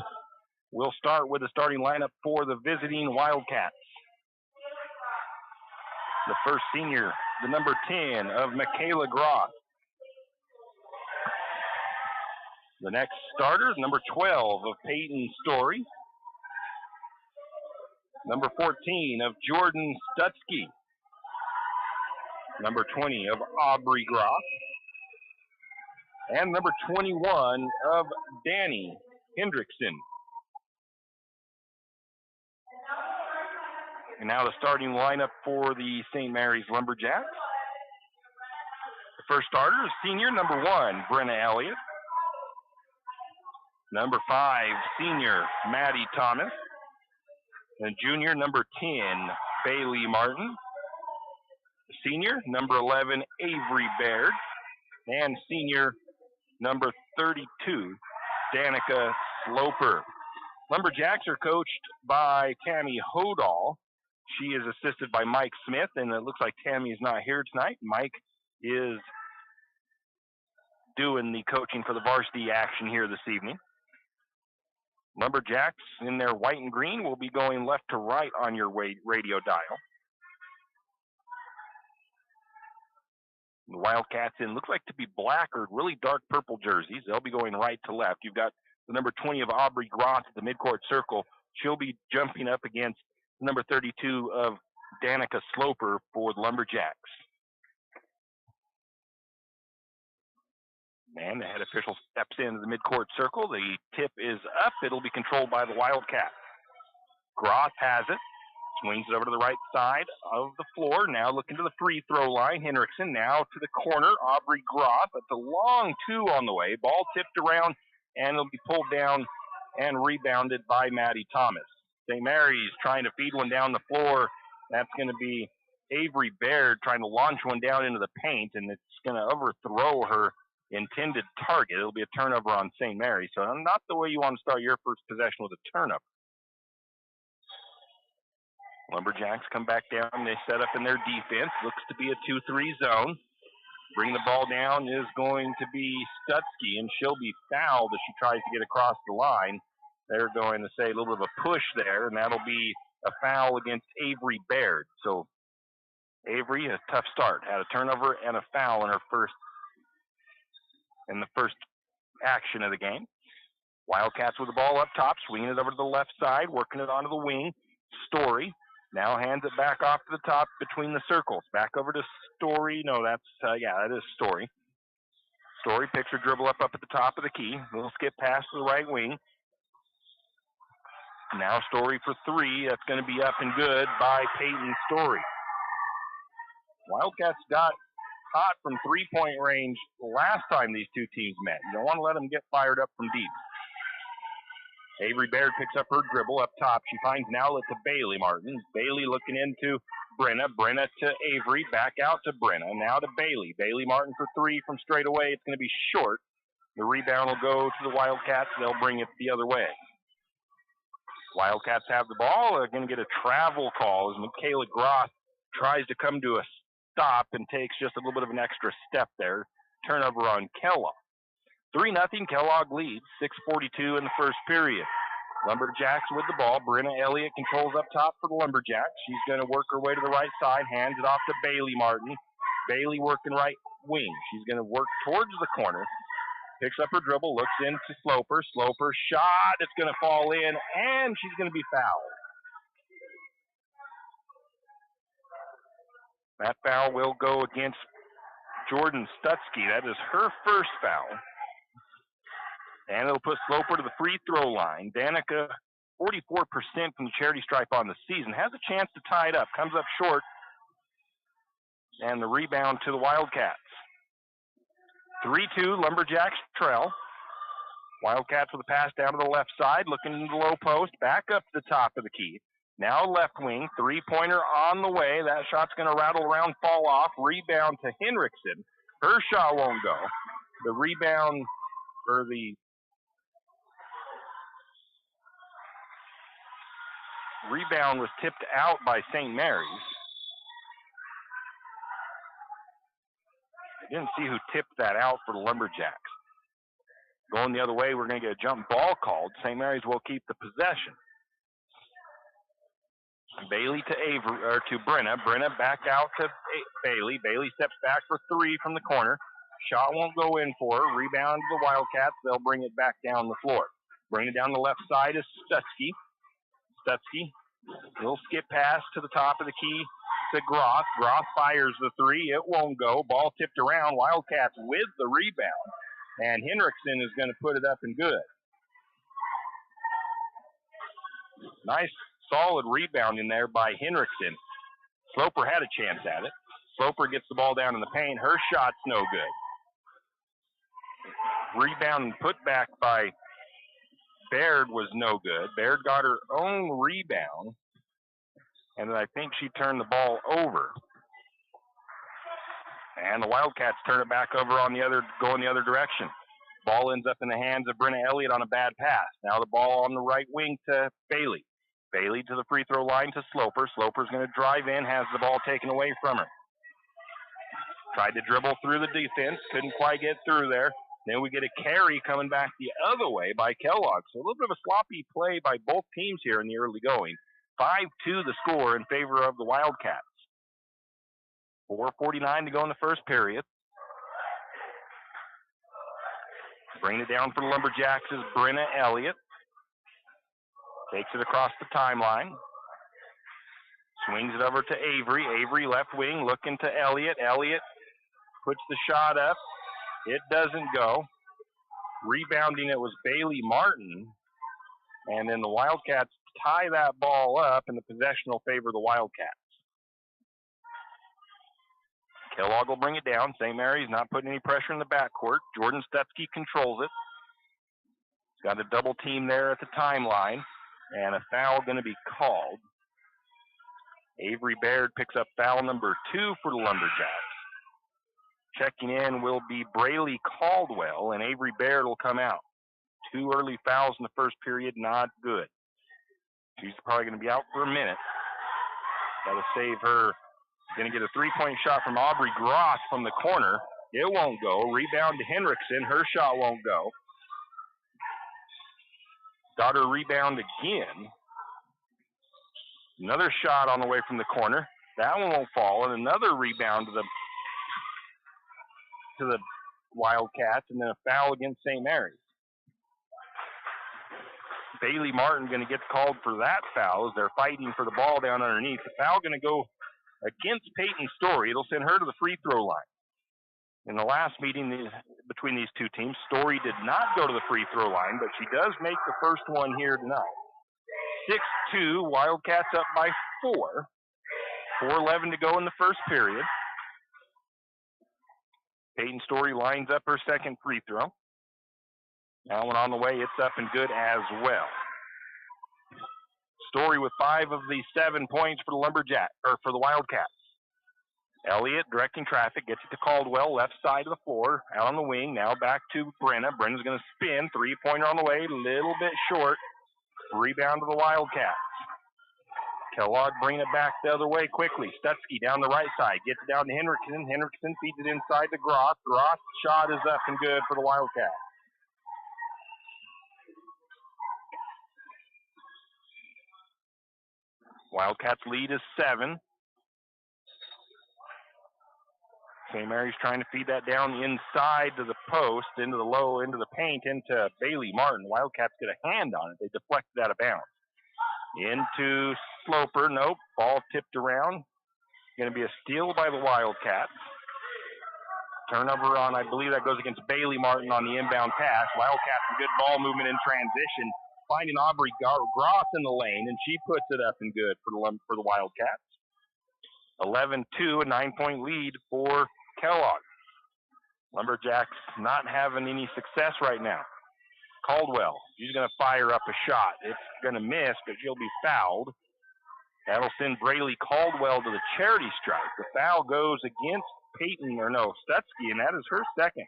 We'll start with the starting lineup for the visiting Wildcats. The first senior, the number 10 of Michaela Groth. The next starter is number 12 of Peyton Story. Number 14 of Jordan Stutsky. Number 20 of Aubrey Groth. And number 21 of Danny Hendrickson. And now the starting lineup for the St. Mary's Lumberjacks. The first starter is senior number 1, Brenna Elliott. Number 5, senior Maddie Thomas. And junior number 10, Bailey Martin. Senior number 11, Avery Baird. And senior number 32, Danica Sloper. Lumberjacks are coached by Tammy Hodall. She is assisted by Mike Smith, and it looks like Tammy is not here tonight. Mike is doing the coaching for the varsity action here this evening. Lumberjacks in their white and green will be going left to right on your radio dial. The Wildcats in looks like to be black or really dark purple jerseys. They'll be going right to left. You've got the number 20 of Aubrey Groth at the midcourt circle. She'll be jumping up against number 32 of Danica Sloper for the Lumberjacks. And the head official steps into the midcourt circle. The tip is up. It'll be controlled by the Wildcats. Groth has it. Swings it over to the right side of the floor. Now looking to the free throw line. Hendrickson now to the corner. Aubrey Groth. It's a long 2 on the way. Ball tipped around, and it'll be pulled down and rebounded by Maddie Thomas. St. Mary's trying to feed one down the floor. That's going to be Avery Baird trying to launch one down into the paint, and it's going to overthrow her intended target. It'll be a turnover on St. Mary's. So not the way you want to start your first possession with a turnover. Lumberjacks come back down. They set up in their defense. Looks to be a 2-3 zone. Bring the ball down is going to be Stutsky, and she'll be fouled as she tries to get across the line. They're going to say a little bit of a push there, and that'll be a foul against Avery Baird. So Avery, a tough start. Had a turnover and a foul in the first action of the game. Wildcats with the ball up top, swinging it over to the left side, working it onto the wing. Story now hands it back off to the top between the circles. Back over to Story. No, that is Story. Story picks her dribble up at the top of the key. Little skip pass to the right wing. Now Story for 3. That's going to be up and good by Peyton Story. Wildcats got hot from three-point range last time these two teams met. You don't want to let them get fired up from deep. Avery Baird picks up her dribble up top. She finds an outlet to Bailey Martin. Bailey looking into Brenna. Brenna to Avery. Back out to Brenna. Now to Bailey. Bailey Martin for three from straight away. It's going to be short. The rebound will go to the Wildcats. They'll bring it the other way. Wildcats have the ball. They're going to get a travel call as Michaela Groth tries to come to a stop and takes just a little bit of an extra step there. Turnover on Kellogg. 3-0, Kellogg leads, 6:42 in the first period. Lumberjacks with the ball. Brenna Elliott controls up top for the Lumberjacks. She's going to work her way to the right side, hands it off to Bailey Martin. Bailey working right wing. She's going to work towards the corner. Picks up her dribble, looks into Sloper. Sloper shot, it's going to fall in, and she's going to be fouled. That foul will go against Jordan Stutzky. That is her first foul. And it'll put Sloper to the free throw line. Danica, 44% from the charity stripe on the season, has a chance to tie it up. Comes up short. And the rebound to the Wildcats. 3-2, Lumberjacks trail. Wildcats with a pass down to the left side, looking into the low post, back up to the top of the key. Now left wing, three-pointer on the way. That shot's going to rattle around, fall off. Rebound to Henriksen. Her shot won't go. The rebound, or the rebound was tipped out by St. Mary's. I didn't see who tipped that out for the Lumberjacks. Going the other way, we're going to get a jump ball called. St. Mary's will keep the possession. Bailey to Avery, or to Brenna. Brenna back out to Bailey. Bailey steps back for three from the corner. Shot won't go in for her. Rebound to the Wildcats. They'll bring it back down the floor. Bring it down the left side is Stutzky. Stutzky, little skip pass to the top of the key to Groth. Groth fires the three. It won't go. Ball tipped around. Wildcats with the rebound. And Henriksen is going to put it up and good. Nice, solid rebound in there by Henriksen. Sloper had a chance at it. Sloper gets the ball down in the paint. Her shot's no good. Rebound and put back by Baird was no good. Baird got her own rebound. And then I think she turned the ball over. And the Wildcats turn it back over on the other, going the other direction. Ball ends up in the hands of Brenna Elliott on a bad pass. Now the ball on the right wing to Bailey. Bailey to the free throw line to Sloper. Sloper's going to drive in, has the ball taken away from her. Tried to dribble through the defense, couldn't quite get through there. Then we get a carry coming back the other way by Kellogg. So a little bit of a sloppy play by both teams here in the early going. 5-2 the score in favor of the Wildcats. 4:49 to go in the first period. Bringing it down for the Lumberjacks is Brenna Elliott. Takes it across the timeline. Swings it over to Avery. Avery left wing looking to Elliott. Elliott puts the shot up. It doesn't go. Rebounding it was Bailey Martin. And then the Wildcats tie that ball up, and the possession will favor the Wildcats. Kellogg will bring it down. St. Mary's not putting any pressure in the backcourt. Jordan Stutzky controls it. He's got a double team there at the timeline, and a foul going to be called. Avery Baird picks up foul number 2 for the Lumberjacks. Checking in will be Braylee Caldwell, and Avery Baird will come out. 2 early fouls in the first period, not good. She's probably going to be out for a minute. That'll save her. Going to get a three-point shot from Aubrey Gross from the corner. It won't go. Rebound to Henriksen. Her shot won't go. Got her rebound again. Another shot on the way from the corner. That one won't fall. And another rebound to the Wildcats. And then a foul against St. Mary's. Bailey Martin going to get called for that foul as they're fighting for the ball down underneath. The foul going to go against Peyton Story. It'll send her to the free throw line. In the last meeting between these two teams, Story did not go to the free throw line, but she does make the first one here tonight. 6-2, Wildcats up by 4. 4:11 to go in the first period. Peyton Story lines up her second free throw. That one on the way, it's up and good as well. Story with 5 of the 7 points for the Lumberjack, or for the Wildcats. Elliott directing traffic, gets it to Caldwell, left side of the floor, out on the wing, now back to Brenna. Brenna's going to spin, 3-pointer on the way, little bit short. Rebound to the Wildcats. Kellogg bringing it back the other way quickly. Stutzky down the right side, gets it down to Henriksen. Henriksen feeds it inside to Gross. Gross shot is up and good for the Wildcats. Wildcats lead is 7. St. Mary's trying to feed that down inside to the post, into the paint, into Bailey Martin. Wildcats get a hand on it. They deflect it out of bounds. Into Sloper. Nope. Ball tipped around. Going to be a steal by the Wildcats. Turnover on, I believe that goes against Bailey Martin on the inbound pass. Wildcats some good ball movement in transition. Finding Aubrey Gross in the lane, and she puts it up and good for the Wildcats. 11-2, a 9-point lead for Kellogg. Lumberjacks not having any success right now. Caldwell, she's going to fire up a shot. It's going to miss, but she'll be fouled. That'll send Braylee Caldwell to the charity stripe. The foul goes against Stutzky, and that is her second.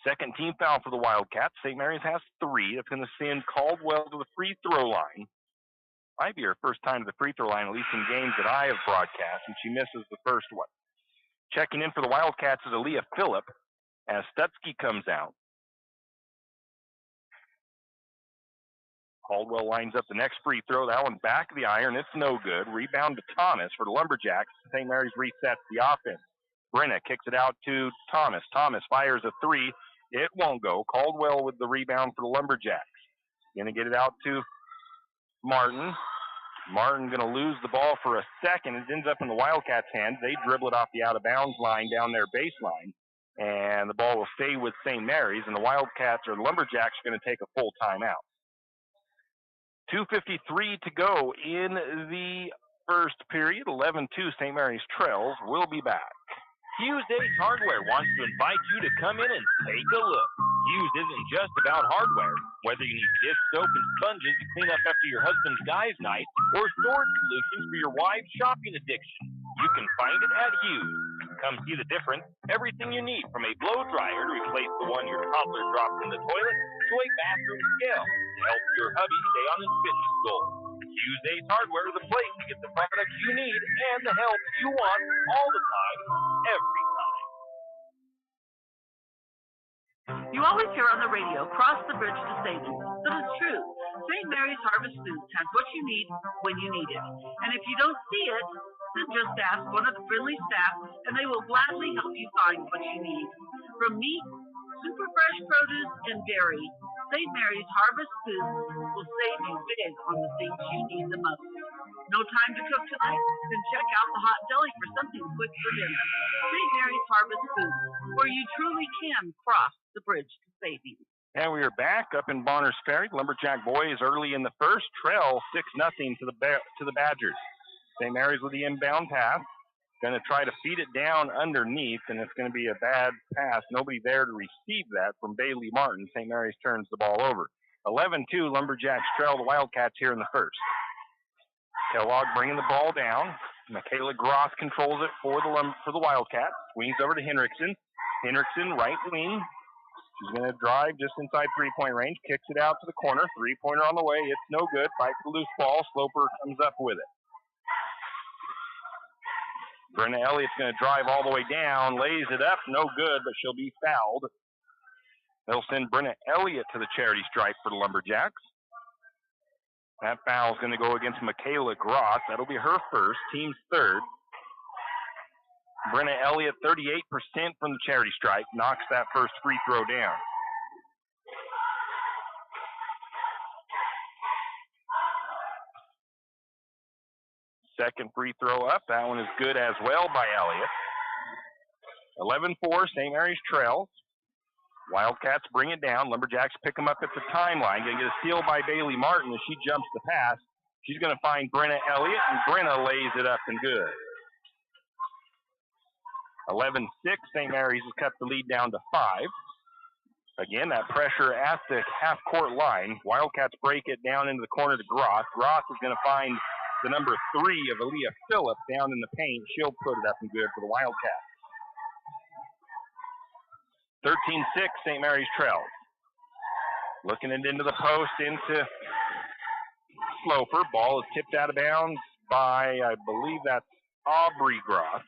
Second team foul for the Wildcats. St. Mary's has 3. That's going to send Caldwell to the free throw line. Might be her first time to the free throw line, at least in games that I have broadcast, and she misses the first one. Checking in for the Wildcats is Aaliyah Phillip as Stutzky comes out. Caldwell lines up the next free throw. That one back of the iron. It's no good. Rebound to Thomas for the Lumberjacks. St. Mary's resets the offense. Brenna kicks it out to Thomas. Thomas fires a 3. It won't go. Caldwell with the rebound for the Lumberjacks. Going to get it out to Martin. Martin going to lose the ball for a second. It ends up in the Wildcats' hands. They dribble it off the out-of-bounds line down their baseline. And the ball will stay with St. Mary's. And the Wildcats, or the Lumberjacks, are going to take a full timeout. 2:53 to go in the first period. 11-2, St. Mary's trails. We'll be back. Hughes Ace Hardware wants to invite you to come in and take a look. Hughes isn't just about hardware. Whether you need dish soap and sponges to clean up after your husband's guys' night, or storage solutions for your wife's shopping addiction, you can find it at Hughes. Come see the difference. Everything you need, from a blow dryer to replace the one your toddler dropped in the toilet, to a bathroom scale to help your hubby stay on his fitness goal. Hughes Ace Hardware is the place to get the products you need and the help you want all the time, every time. You always hear on the radio, cross the bridge to savings. But it's true. St. Mary's Harvest Foods has what you need when you need it. And if you don't see it, then just ask one of the friendly staff and they will gladly help you find what you need. From meat, super fresh produce, and dairy, St. Mary's Harvest Foods will save you big on the things you need the most. No time to cook tonight? Then check out the hot deli for something quick for dinner. St. Mary's Harvest Foods, where you truly can cross the bridge to savings. And we are back up in Bonners Ferry. Lumberjack boys early in the first trail 6-0 to the Badgers. St. Mary's with the inbound pass. Going to try to feed it down underneath, and it's going to be a bad pass. Nobody there to receive that from Bailey Martin. St. Mary's turns the ball over. 11-2, Lumberjacks trail the Wildcats here in the first. Kellogg bringing the ball down. Michaela Gross controls it for the Wildcats. Swings over to Henriksen. Henriksen, right wing. She's going to drive just inside three-point range. Kicks it out to the corner. Three-pointer on the way. It's no good. Fights the loose ball. Sloper comes up with it. Brenna Elliott's going to drive all the way down. Lays it up. No good, but she'll be fouled. They'll send Brenna Elliott to the charity stripe for the Lumberjacks. That foul is going to go against Michaela Gross. That'll be her first, team's third. Brenna Elliott, 38% from the charity stripe, knocks that first free throw down. Second free throw up. That one is good as well by Elliott. 11-4, St. Mary's trails. Wildcats bring it down. Lumberjacks pick them up at the timeline. Going to get a steal by Bailey Martin as she jumps the pass. She's going to find Brenna Elliott, and Brenna lays it up and good. 11-6, St. Mary's has cut the lead down to 5. Again, that pressure at the half-court line. Wildcats break it down into the corner to Gross. Gross is going to find the number 3 of Aaliyah Phillips down in the paint. She'll put it up and good for the Wildcats. 13-6, St. Mary's trails. Looking it into the post, into Sloper. Ball is tipped out of bounds by, I believe that's Aubrey Gross.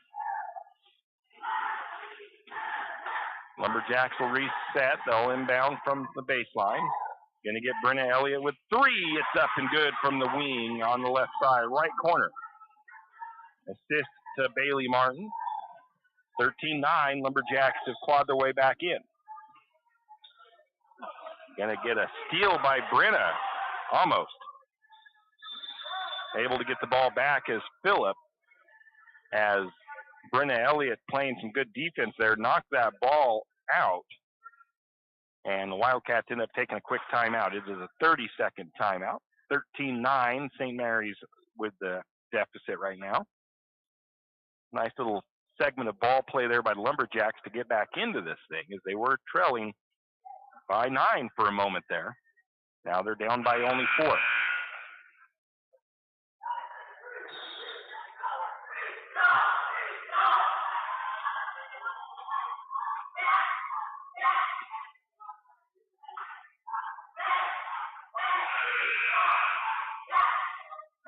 Lumberjacks will reset. They'll inbound from the baseline. Going to get Brenna Elliott with 3. It's up and good from the wing on the left side, right corner. Assist to Bailey Martin. 13-9. Lumberjacks have clawed their way back in. Going to get a steal by Brenna. Almost. Able to get the ball back as Phillip, as Brenna Elliott playing some good defense there, knocked that ball out. And the Wildcats end up taking a quick timeout. It is a 30-second timeout. 13-9, St. Mary's with the deficit right now. Nice little segment of ball play there by the Lumberjacks to get back into this thing, as they were trailing by 9 for a moment there. Now they're down by only 4.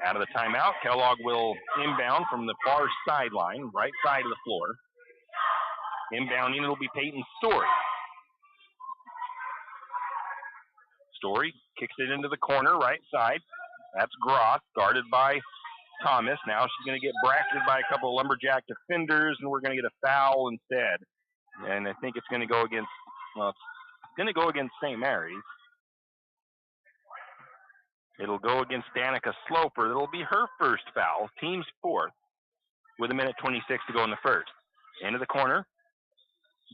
Out of the timeout, Kellogg will inbound from the far sideline, right side of the floor. Inbounding, it'll be Peyton Story. Story kicks it into the corner, right side. That's Gross, guarded by Thomas. Now she's going to get bracketed by a couple of Lumberjack defenders, and we're going to get a foul instead. And I think it's going to go against, well, it's going to go against St. Mary's. It'll go against Danica Sloper. It'll be her first foul, team's 4th, with 1:26 to go in the first. Into the corner.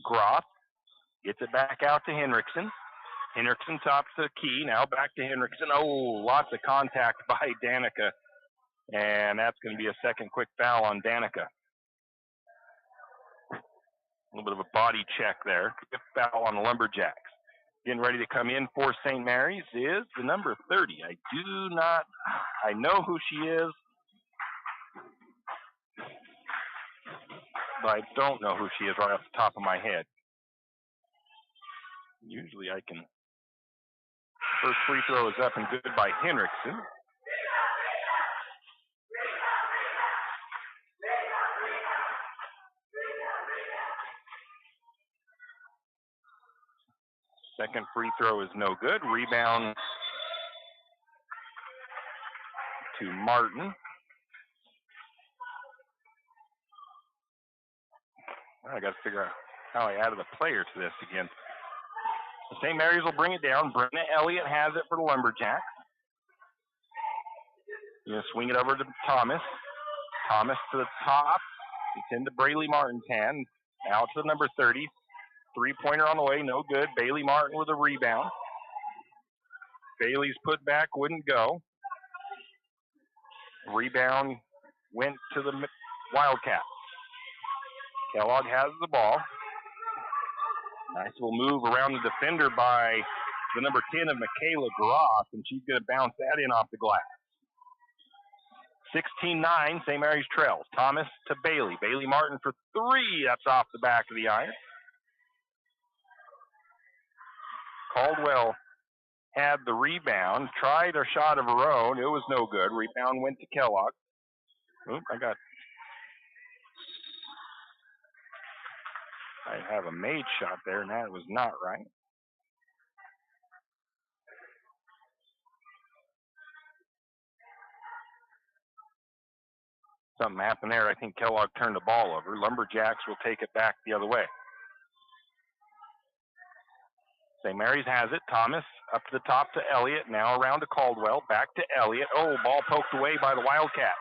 Groff gets it back out to Henriksen. Henriksen tops the key. Now back to Henriksen. Oh, lots of contact by Danica. And that's going to be a second quick foul on Danica. A little bit of a body check there. Quick foul on the Lumberjacks. Getting ready to come in for St. Mary's is the number 30. I know who she is, but I don't know who she is right off the top of my head. Usually I can. First free throw is up and good by Henriksen. Second free throw is no good. Rebound to Martin. I got to figure out how I added a player to this again. St. Mary's will bring it down. Brenna Elliott has it for the Lumberjacks. Going to swing it over to Thomas. Thomas to the top. It's into Braylee Martin's hand. Out to the number 30. Three-pointer on the way, no good. Bailey Martin with a rebound. Bailey's put back, wouldn't go. Rebound went to the Wildcats. Kellogg has the ball. Nice little move around the defender by the number 10 of Michaela Groff, and she's going to bounce that in off the glass. 16-9, St. Mary's trails. Thomas to Bailey. Bailey Martin for 3. That's off the back of the iron. Caldwell had the rebound, tried a shot of her own. It was no good. Rebound went to Kellogg. Oop, I have a made shot there, and that was not right. Something happened there. I think Kellogg turned the ball over. Lumberjacks will take it back the other way. St. Mary's has it. Thomas up to the top to Elliott. Now around to Caldwell. Back to Elliott. Oh, ball poked away by the Wildcat.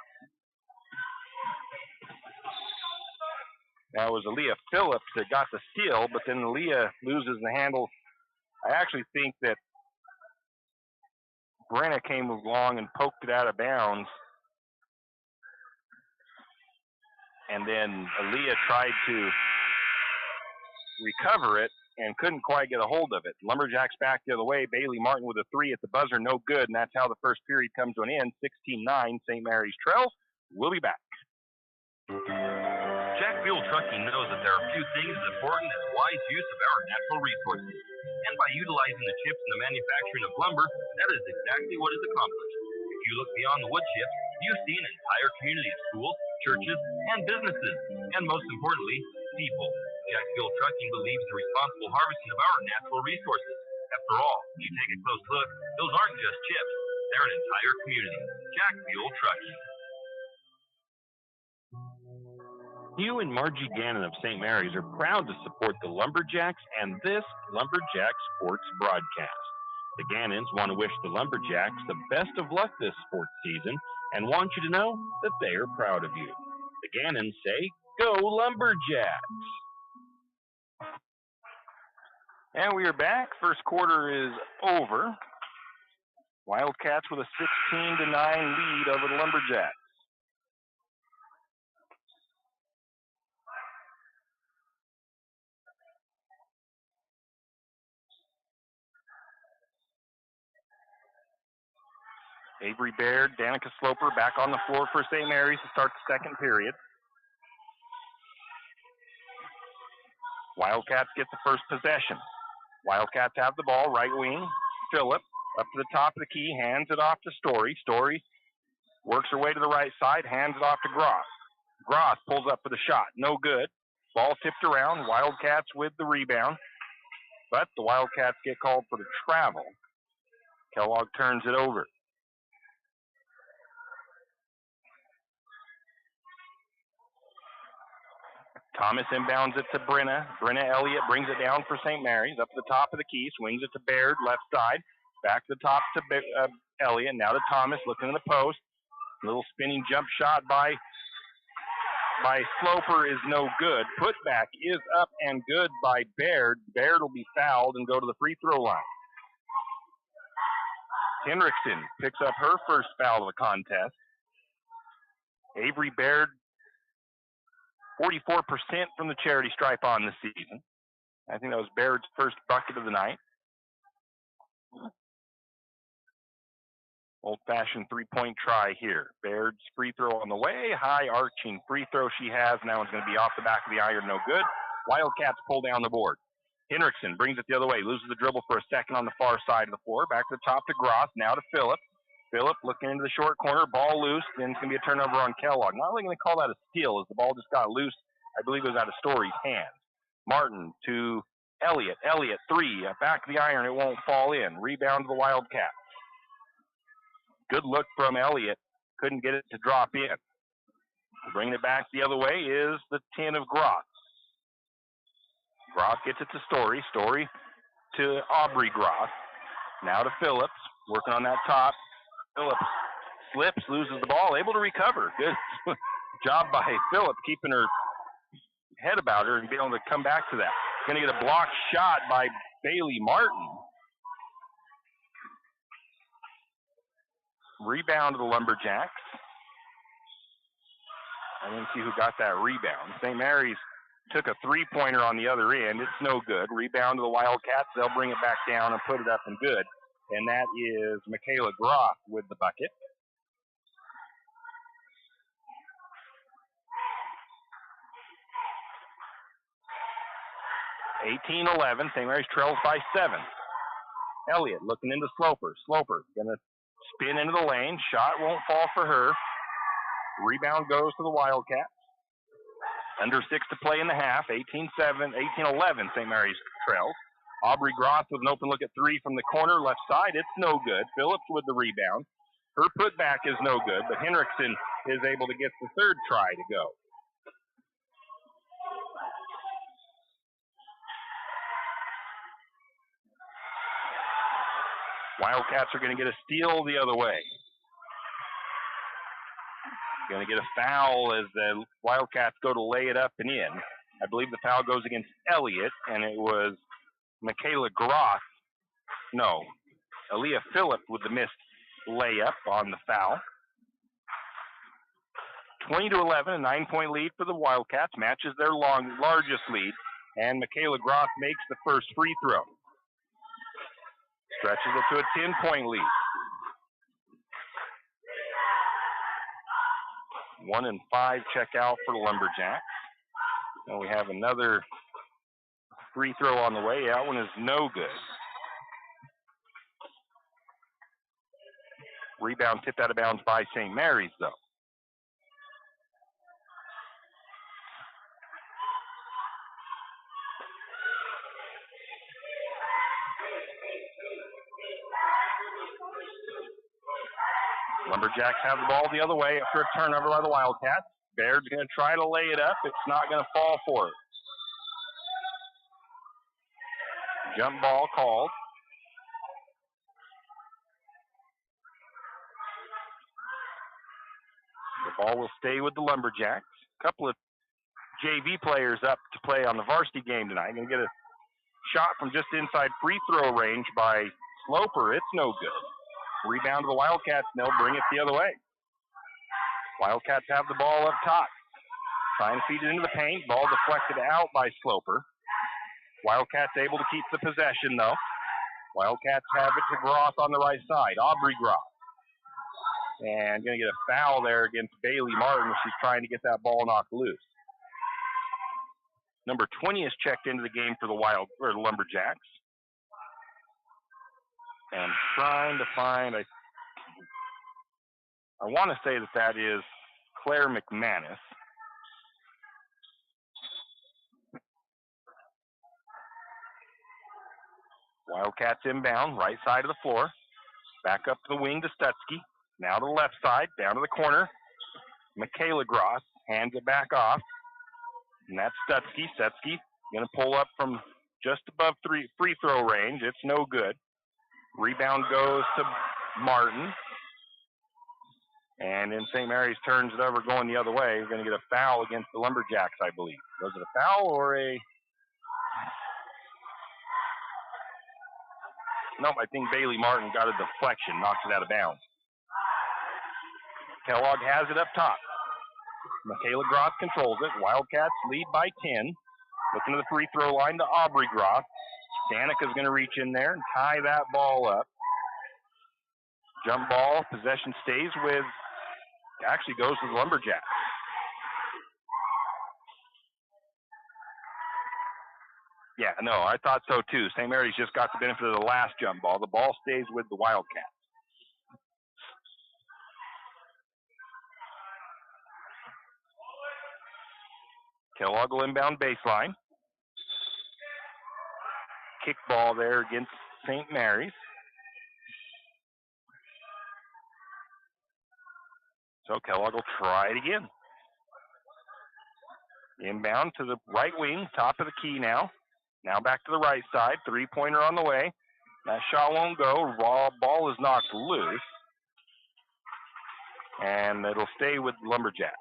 That was Aaliyah Phillips that got the steal, but then Aaliyah loses the handle. I actually think that Brenna came along and poked it out of bounds. And then Aaliyah tried to recover it, and couldn't quite get a hold of it. Lumberjacks back the other way. Bailey Martin with a 3 at the buzzer, no good, and that's how the first period comes to an end. 16-9, St. Mary's trails. We'll be back. Jack Fuel Trucking knows that there are few things as important as wise use of our natural resources. And by utilizing the chips in the manufacturing of lumber, that is exactly what is accomplished. If you look beyond the wood chips, you see an entire community of schools, churches, and businesses, and most importantly, people. Jack Fuel Trucking believes in responsible harvesting of our natural resources. After all, when you take a close look, those aren't just chips, they're an entire community. Jack Fuel Trucking. Hugh and Margie Gannon of St. Mary's are proud to support the Lumberjacks and this Lumberjack Sports broadcast. The Gannons want to wish the Lumberjacks the best of luck this sports season and want you to know that they are proud of you. The Gannons say, "Go Lumberjacks!" And we are back. First quarter is over. Wildcats with a 16-9 lead over the Lumberjacks. Avery Baird, Danica Sloper back on the floor for St. Mary's to start the second period. Wildcats get the first possession. Wildcats have the ball, right wing. Phillip up to the top of the key, hands it off to Story. Story works her way to the right side, hands it off to Gross. Gross pulls up for the shot, no good. Ball tipped around, Wildcats with the rebound. But the Wildcats get called for the travel. Kellogg turns it over. Thomas inbounds it to Brenna. Brenna Elliott brings it down for St. Mary's. Up to the top of the key, swings it to Baird, left side. Back to the top to Elliott. Now to Thomas, looking in the post. Little spinning jump shot by Sloper is no good. Putback is up and good by Baird. Baird will be fouled and go to the free throw line. Henriksen picks up her first foul of the contest. Avery Baird, 44% from the charity stripe on this season. I think that was Baird's first bucket of the night. Old-fashioned three-point try here. Baird's free throw on the way. High arching free throw she has. Now it's going to be off the back of the iron. No good. Wildcats pull down the board. Henriksen brings it the other way. Loses the dribble for a second on the far side of the floor. Back to the top to Gross. Now to Phillip. Phillip looking into the short corner. Ball loose. Then it's going to be a turnover on Kellogg. Not really going to call that a steal as the ball just got loose. I believe it was out of Story's hands. Martin to Elliott. Elliott, three. Back of the iron. It won't fall in. Rebound to the Wildcats. Good look from Elliott. Couldn't get it to drop in. Bringing it back the other way is the 10 of Gross. Gross gets it to Story. Story to Aubrey Gross. Now to Phillips. Working on that top. Phillips slips, loses the ball, able to recover. Good job by Phillips keeping her head about her and being able to come back to that. Going to get a blocked shot by Bailey Martin. Rebound to the Lumberjacks. I didn't see who got that rebound. St. Mary's took a three-pointer on the other end. It's no good. Rebound to the Wildcats. They'll bring it back down and put it up and good. And that is Michaela Groff with the bucket. (18-11). St. Mary's trails by 7. Elliott looking into Sloper. Sloper going to spin into the lane. Shot won't fall for her. Rebound goes to the Wildcats. Under 6 to play in the half. 18-11. St. Mary's trails. Aubrey Gross with an open look at three from the corner, left side. It's no good. Phillips with the rebound. Her putback is no good, but Henriksen is able to get the third try to go. Wildcats are going to get a steal the other way. Going to get a foul as the Wildcats go to lay it up and in. I believe the foul goes against Elliott, and it was Michaela Gross. No, Aaliyah Phillip with the missed layup on the foul. 20-11, a 9-point lead for the Wildcats. Matches their largest lead And Michaela Groff makes the first free throw. Stretches it to a 10-point lead. 1 and 5 check out for Lumberjack. And we have another free throw on the way. That one is no good. Rebound tipped out of bounds by St. Mary's, though. Lumberjacks have the ball the other way after a turnover by the Wildcats. Baird's going to try to lay it up. It's not going to fall for her. Jump ball called. The ball will stay with the Lumberjacks. A couple of JV players up to play on the varsity game tonight. Going to get a shot from just inside free throw range by Sloper. It's no good. Rebound to the Wildcats, and they'll bring it the other way. Wildcats have the ball up top. Trying to feed it into the paint. Ball deflected out by Sloper. Wildcats able to keep the possession, though. Wildcats have it to Groff on the right side. Aubrey Groff. And going to get a foul there against Bailey Martin. She's trying to get that ball knocked loose. Number 20 is checked into the game for the Lumberjacks. And trying to find, I want to say that is Claire McManus. Wildcats inbound, right side of the floor. Back up to the wing to Stutzky. Now to the left side, down to the corner. Michaela Gross hands it back off. And that's Stutzky. Stutzky going to pull up from just above free throw range. It's no good. Rebound goes to Martin. And then St. Mary's turns it over going the other way. We're going to get a foul against the Lumberjacks, I believe. Was it a foul or a... Nope, I think Bailey Martin got a deflection, knocked it out of bounds. Kellogg has it up top. Michaela Groff controls it. Wildcats lead by 10. Looking to the free throw line to Aubrey Groff. Danica's going to reach in there and tie that ball up. Jump ball, possession stays with, actually goes to the Lumberjacks. Yeah, no, I thought so too. St. Mary's just got the benefit of the last jump ball. The ball stays with the Wildcats. Kellogg will inbound baseline. Kick ball there against St. Mary's. So Kellogg will try it again. Inbound to the right wing, top of the key now. Now back to the right side. Three-pointer on the way. That shot won't go. Ball is knocked loose. And it'll stay with Lumberjacks.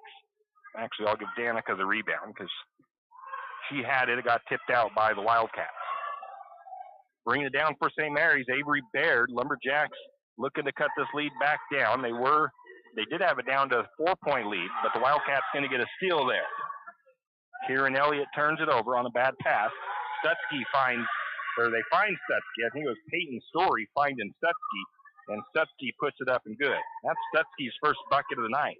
Actually, I'll give Danica the rebound because she had it. It got tipped out by the Wildcats. Bringing it down for St. Mary's, Avery Baird. Lumberjacks looking to cut this lead back down. They did have it down to a 4-point lead, but the Wildcats going to get a steal there. Kieran Elliott turns it over on a bad pass. Stutzky finds Stutzky. I think it was Peyton Story finding Stutzky, and Stutzky puts it up and good. That's Stutzky's first bucket of the night.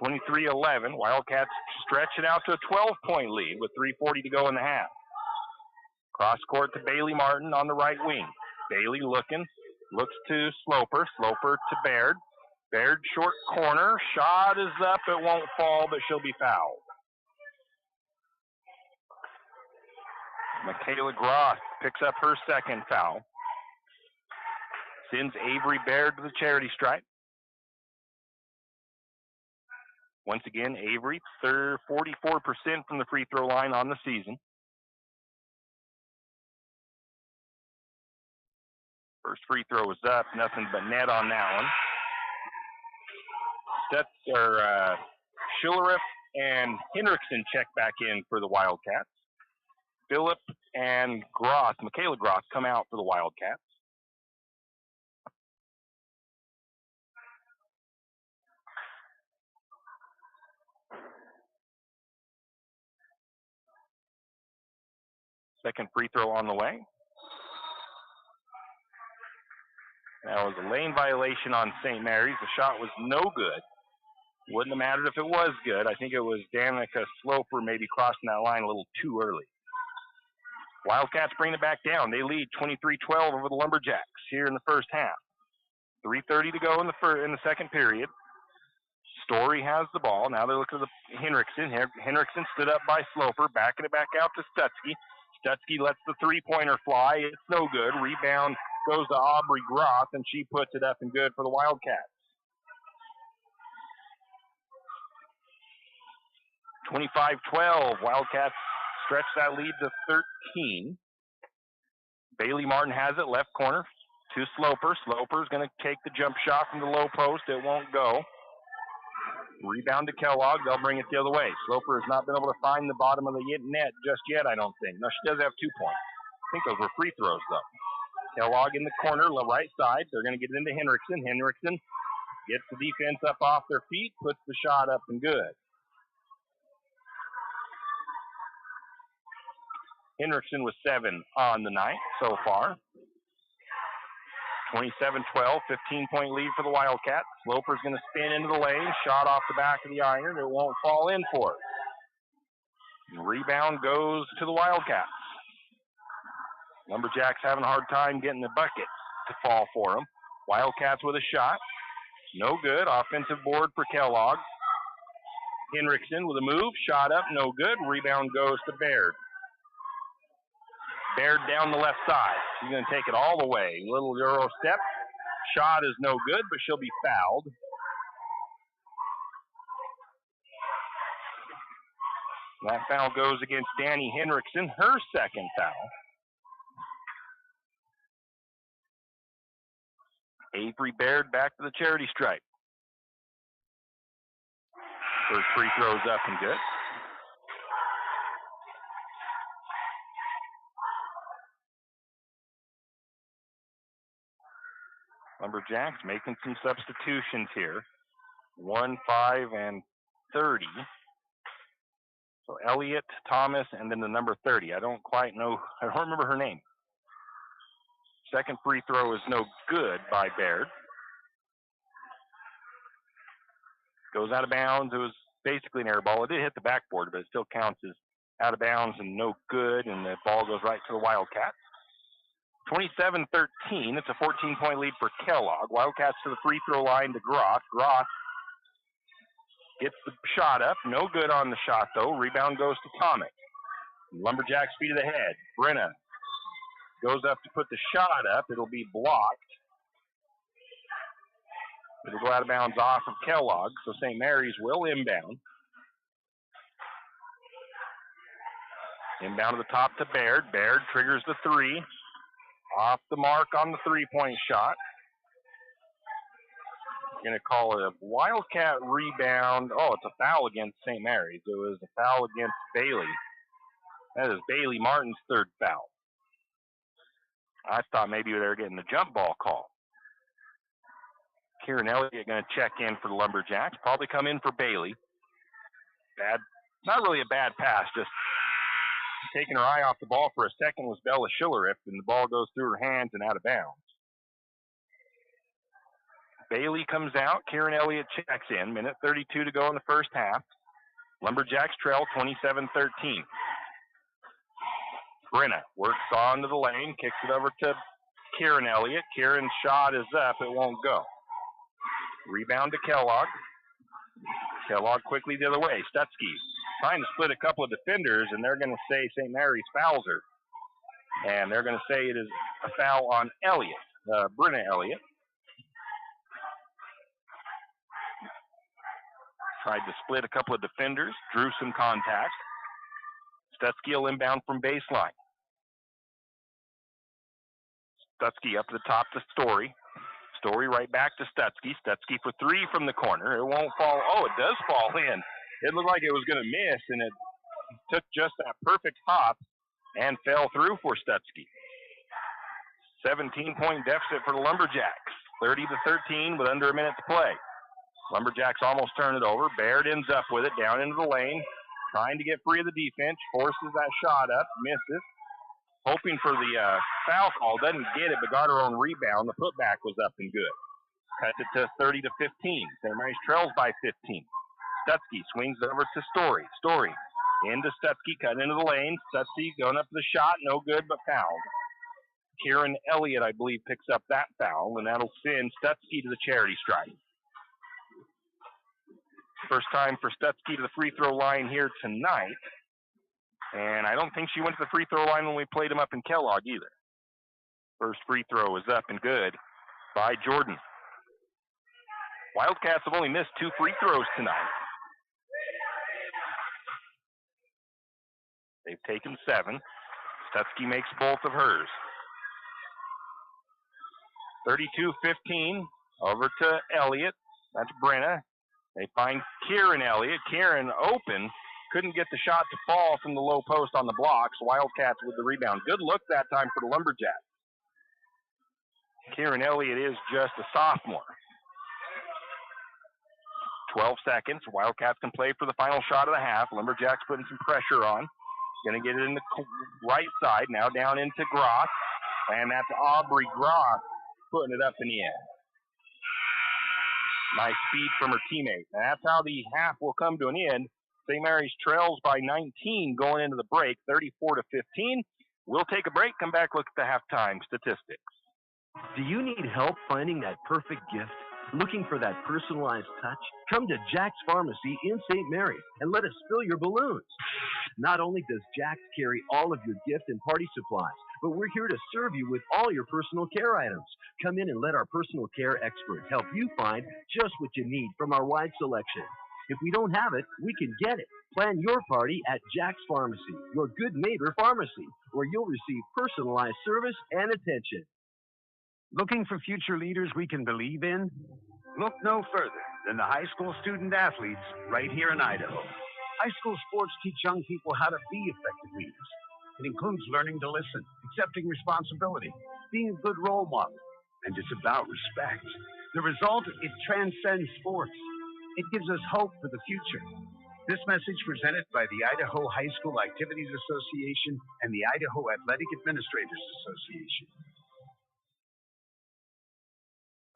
23-11. Wildcats stretch it out to a 12-point lead with 3:40 to go in the half. Cross court to Bailey Martin on the right wing. Bailey looks to Sloper. Sloper to Baird. Baird short corner. Shot is up. It won't fall, but she'll be fouled. Michaela Gross picks up her second foul. Sends Avery Baird to the charity stripe. Once again, Avery, 44% from the free throw line on the season. First free throw was up, nothing but net on that one. Schillerup and Hendrickson check back in for the Wildcats. Phillip and Michaela Gross come out for the Wildcats. Second free throw on the way. That was a lane violation on St. Mary's. The shot was no good. Wouldn't have mattered if it was good. I think it was Danica Sloper maybe crossing that line a little too early. Wildcats bring it back down. They lead 23-12 over the Lumberjacks here in the first half. 3:30 to go in the second period. Story has the ball. Now they look at the Henriksen. Henriksen stood up by Sloper, backing it back out to Stutzky. Stutzky lets the three-pointer fly. It's no good. Rebound goes to Aubrey Groth, and she puts it up and good for the Wildcats. 25-12. Wildcats stretch that lead to 13. Bailey Martin has it, left corner to Sloper. Sloper's going to take the jump shot from the low post. It won't go. Rebound to Kellogg. They'll bring it the other way. Sloper has not been able to find the bottom of the net just yet, I don't think. No, she does have 2 points. I think those were free throws, though. Kellogg in the corner, right side. They're going to get it into Henriksen. Henriksen gets the defense up off their feet, puts the shot up and good. Henriksen with 7 on the night so far. 27-12, 15-point lead for the Wildcats. Sloper's going to spin into the lane. Shot off the back of the iron. It won't fall in for it. Rebound goes to the Wildcats. Lumberjacks having a hard time getting the bucket to fall for them. Wildcats with a shot. No good. Offensive board for Kellogg. Henriksen with a move. Shot up. No good. Rebound goes to Baird. Baird down the left side. She's going to take it all the way. Little Euro step. Shot is no good, but she'll be fouled. That foul goes against Danny Henriksen, her second foul. Avery Baird back to the charity stripe. First free throw's up and good. Lumberjacks making some substitutions here. 1, 5, and 30. So Elliott, Thomas, and then the number 30. I don't remember her name. Second free throw is no good by Baird. Goes out of bounds. It was basically an air ball. It did hit the backboard, but it still counts as out of bounds and no good, and the ball goes right to the Wildcats. 27-13. It's a 14-point lead for Kellogg. Wildcats to the free throw line to Groth. Groth gets the shot up. No good on the shot, though. Rebound goes to Thomas. Lumberjacks feet of the head. Brenna goes up to put the shot up. It'll be blocked. It'll go out of bounds off of Kellogg, so St. Mary's will inbound. Inbound to the top to Baird. Baird triggers the three. Off the mark on the three-point shot. Going to call it a Wildcat rebound. Oh, it's a foul against St. Mary's. It was a foul against Bailey. That is Bailey Martin's third foul. I thought maybe they were getting the jump ball call. Kieran Elliott going to check in for the Lumberjacks. Probably come in for Bailey. Not really a bad pass, just taking her eye off the ball for a second was Bella Schillerith, and the ball goes through her hands and out of bounds. Bailey comes out. Kieran Elliott checks in. Minute 32 to go in the first half. Lumberjacks trail 27-13. Brenna works onto the lane, kicks it over to Kieran Elliott. Kieran's shot is up. It won't go. Rebound to Kellogg. Kellogg quickly the other way. Stutzky trying to split a couple of defenders, and they're going to say St. Mary's fouls her. And they're going to say it is a foul on Elliott, Brenna Elliott. Tried to split a couple of defenders, drew some contact. Stutzky will inbound from baseline. Stutzky up to the top to Story. Story right back to Stutzky. Stutzky for three from the corner. It won't fall. Oh, it does fall in. It looked like it was going to miss, and it took just that perfect hop and fell through for Stutzky. 17-point deficit for the Lumberjacks. 30-13 with under a minute to play. Lumberjacks almost turn it over. Baird ends up with it down into the lane, trying to get free of the defense, forces that shot up, misses. hoping for the foul call. Doesn't get it, but got her own rebound. The putback was up and good. Cuts it to 30-15. St. Mary's trails by 15. Stutzky swings over to Story. Story into Stutzky, cut into the lane. Stutzky going up for the shot, no good, but fouled. Kieran Elliott, I believe, picks up that foul, and that'll send Stutzky to the charity stripe. First time for Stutzky to the free throw line here tonight. And I don't think she went to the free throw line when we played him up in Kellogg either. First free throw is up and good by Jordan. Wildcats have only missed 2 free throws tonight. They've taken 7. Stutzky makes both of hers. 32-15 over to Elliott. That's Brenna. They find Kieran Elliott. Kieran open. Couldn't get the shot to fall from the low post on the blocks. Wildcats with the rebound. Good look that time for the Lumberjacks. Kieran Elliott is just a sophomore. 12 seconds. Wildcats can play for the final shot of the half. Lumberjacks putting some pressure on. Going to get it in the right side. Now down into Gross. And that's Aubrey Gross putting it up in the end. Nice speed from her teammate. And that's how the half will come to an end. St. Mary's trails by 19 going into the break, 34-15. We'll take a break, come back, look at the halftime statistics. Do you need help finding that perfect gift? Looking for that personalized touch? Come to Jack's Pharmacy in St. Mary's and let us fill your balloons. Not only does Jack's carry all of your gift and party supplies, but we're here to serve you with all your personal care items. Come in and let our personal care experts help you find just what you need from our wide selection. If we don't have it, we can get it. Plan your party at Jack's Pharmacy, your good neighbor pharmacy, where you'll receive personalized service and attention. Looking for future leaders we can believe in? Look no further than the high school student athletes right here in Idaho. High school sports teach young people how to be effective leaders. It includes learning to listen, accepting responsibility, being a good role model, and it's about respect. The result, it transcends sports. It gives us hope for the future. This message presented by the Idaho High School Activities Association and the Idaho Athletic Administrators Association.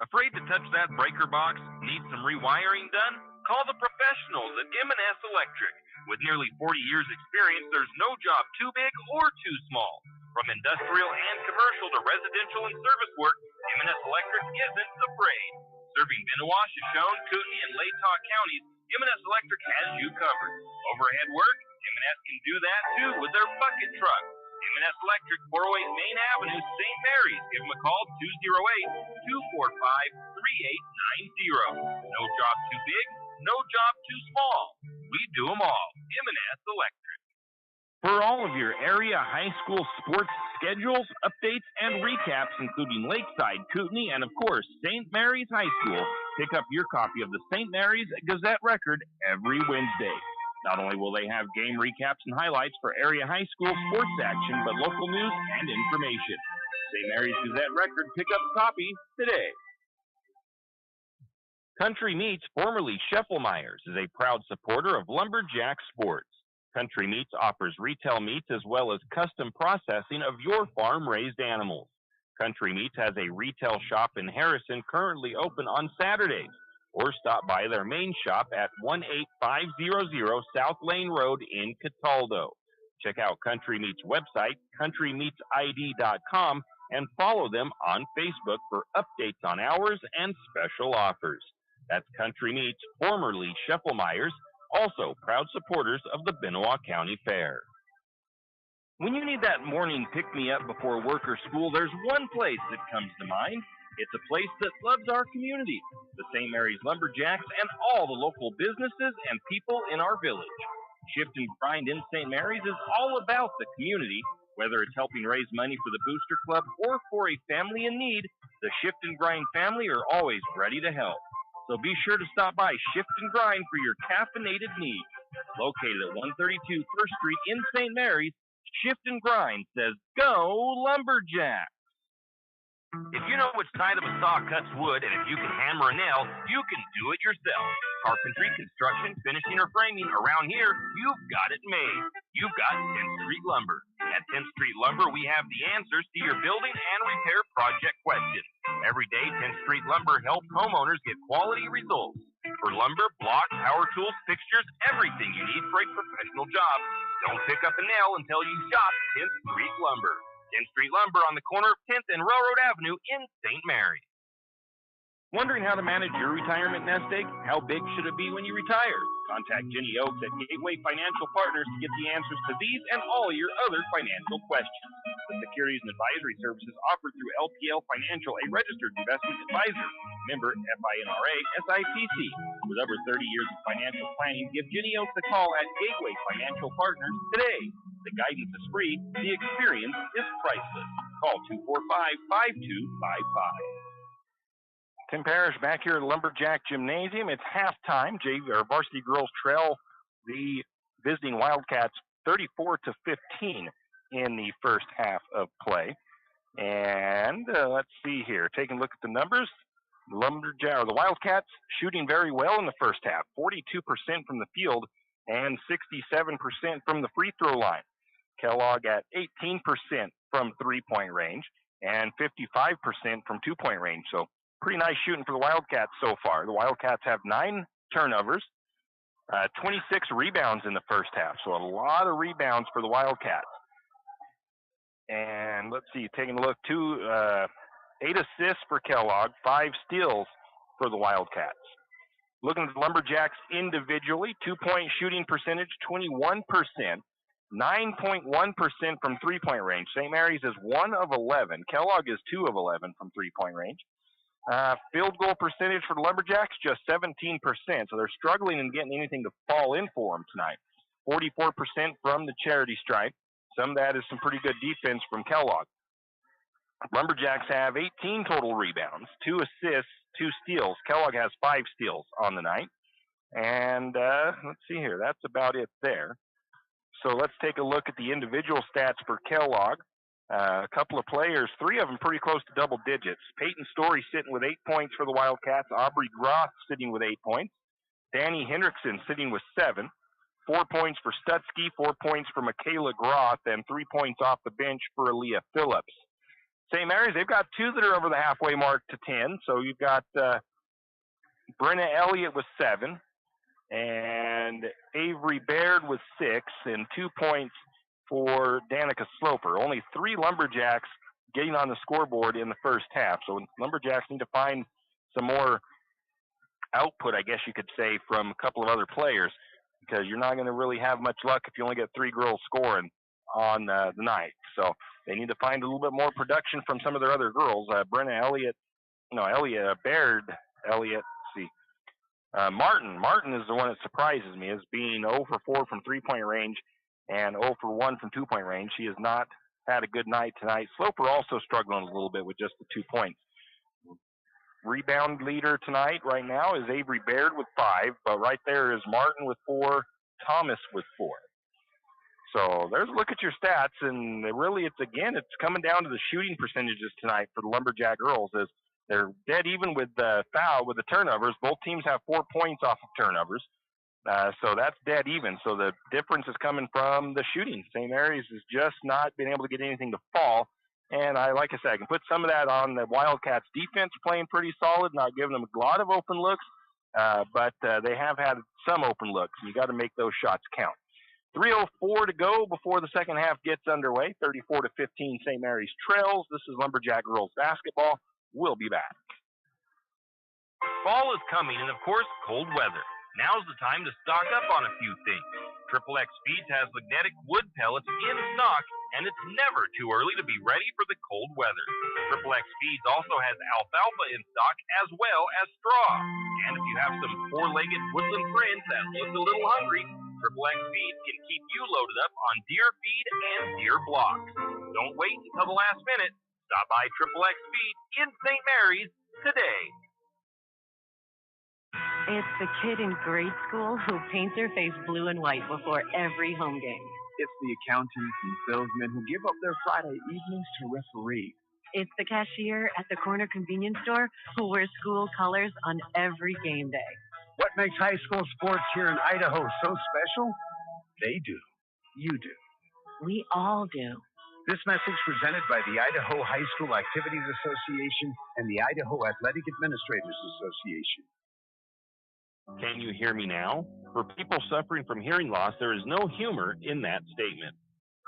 Afraid to touch that breaker box? Need some rewiring done? Call the professionals at M&S Electric. With nearly 40 years experience, there's no job too big or too small. From industrial and commercial to residential and service work, M&S Electric isn't afraid. Serving Benoit, Shoshone, Kootenai, and Latah counties, M&S Electric has you covered. Overhead work? M&S can do that too with their bucket truck. M&S Electric, 408 Main Avenue, St. Mary's. Give them a call, 208-245-3890. No job too big, no job too small. We do them all. M&S Electric. For all of your area high school sports schedules, updates, and recaps, including Lakeside, Kootenai, and of course, St. Mary's High School, pick up your copy of the St. Mary's Gazette Record every Wednesday. Not only will they have game recaps and highlights for area high school sports action, but local news and information. St. Mary's Gazette Record, pick up a copy today. Country Meats, formerly Scheffelmeyer's, is a proud supporter of Lumberjack Sports. Country Meats offers retail meats as well as custom processing of your farm-raised animals. Country Meats has a retail shop in Harrison currently open on Saturdays, or stop by their main shop at 18500 South Lane Road in Cataldo. Check out Country Meats' website, countrymeatsid.com, and follow them on Facebook for updates on hours and special offers. That's Country Meats, formerly Scheffelmeyer's, also proud supporters of the Benoit County Fair. When you need that morning pick-me-up before work or school, there's one place that comes to mind. It's a place that loves our community, the St. Mary's Lumberjacks, and all the local businesses and people in our village. Shift and Grind in St. Mary's is all about the community. Whether it's helping raise money for the Booster Club or for a family in need, the Shift and Grind family are always ready to help. So be sure to stop by Shift and Grind for your caffeinated needs. Located at 132 First Street in St. Mary's, Shift and Grind says, "Go Lumberjack!" If you know which side of a saw cuts wood, and if you can hammer a nail, you can do it yourself. Carpentry, construction, finishing, or framing, around here, you've got it made. You've got 10th Street Lumber. At 10th Street Lumber, we have the answers to your building and repair project questions. Every day, 10th Street Lumber helps homeowners get quality results. For lumber, blocks, power tools, fixtures, everything you need for a professional job. Don't pick up a nail until you shop 10th Street Lumber. 10th Street Lumber on the corner of 10th and Railroad Avenue in St. Mary. Wondering how to manage your retirement nest egg? How big should it be when you retire? Contact Jenny Oaks at Gateway Financial Partners to get the answers to these and all your other financial questions. The securities and advisory services offered through LPL Financial, a registered investment advisor. Member FINRA SIPC. With over 30 years of financial planning, give Jenny Oaks a call at Gateway Financial Partners today. The guidance is free. The experience is priceless. Call 245-5255. Tim Parrish back here at Lumberjack Gymnasium. It's halftime. Varsity girls trail the visiting Wildcats 34-15 in the first half of play. And let's see here. Taking a look at the numbers. The Wildcats shooting very well in the first half. 42% from the field and 67% from the free throw line. Kellogg at 18% from three-point range and 55% from two-point range. So pretty nice shooting for the Wildcats so far. The Wildcats have 9 turnovers, 26 rebounds in the first half. So a lot of rebounds for the Wildcats. And let's see, taking a look, 8 assists for Kellogg, 5 steals for the Wildcats. Looking at the Lumberjacks individually, 2-point shooting percentage, 21%, 9.1% from three-point range. St. Mary's is 1 of 11. Kellogg is 2 of 11 from three-point range. Field goal percentage for the Lumberjacks, just 17%. So they're struggling in getting anything to fall in for them tonight. 44% from the charity stripe. Some of that is some pretty good defense from Kellogg. Lumberjacks have 18 total rebounds, 2 assists, 2 steals. Kellogg has 5 steals on the night. And let's see here. That's about it there. So let's take a look at the individual stats for Kellogg. A couple of players, 3 of them pretty close to double digits. Peyton Story sitting with 8 points for the Wildcats. Aubrey Groth sitting with 8 points. Danny Hendrickson sitting with 7. 4 points for Stutzky, 4 points for Michaela Groth, and 3 points off the bench for Aaliyah Phillips. St. Mary's, they've got 2 that are over the halfway mark to 10. So you've got Brenna Elliott with 7, and Avery Baird with 6, and 2 points for Danica Sloper. Only 3 Lumberjacks getting on the scoreboard in the first half. So Lumberjacks need to find some more output, I guess you could say, from a couple of other players, because you're not going to really have much luck if you only get 3 girls scoring on the night. So they need to find a little bit more production from some of their other girls. Martin is the one that surprises me as being 0 for 4 from three-point range and 0 for 1 from two-point range. She has not had a good night tonight. Sloper also struggling a little bit with just the 2 points. Rebound leader tonight right now is Avery Baird with 5, but right there is Martin with 4, Thomas with 4. So there's a look at your stats, and really it's coming down to the shooting percentages tonight for the Lumberjack girls, as they're dead even with the turnovers. Both teams have 4 points off of turnovers. So that's dead even. So the difference is coming from the shooting. St. Mary's has just not been able to get anything to fall. And like I said, I can put some of that on the Wildcats defense playing pretty solid, not giving them a lot of open looks, but they have had some open looks. You got to make those shots count. 3:04 to go before the second half gets underway. 34-15 St. Mary's trails. This is Lumberjack girls basketball. We'll be back. Fall is coming, and of course, cold weather. Now's the time to stock up on a few things. XXX Feeds has magnetic wood pellets in stock, and it's never too early to be ready for the cold weather. XXX Feeds also has alfalfa in stock as well as straw. And if you have some four-legged woodland friends that look a little hungry, XXX Feeds can keep you loaded up on deer feed and deer blocks. Don't wait until the last minute. Stop by XXX Feeds in St. Mary's today. It's the kid in grade school who paints her face blue and white before every home game. It's the accountants and salesmen who give up their Friday evenings to referee. It's the cashier at the corner convenience store who wears school colors on every game day. What makes high school sports here in Idaho so special? They do. You do. We all do. This message presented by the Idaho High School Activities Association and the Idaho Athletic Administrators Association. Can you hear me now? For people suffering from hearing loss, there is no humor in that statement.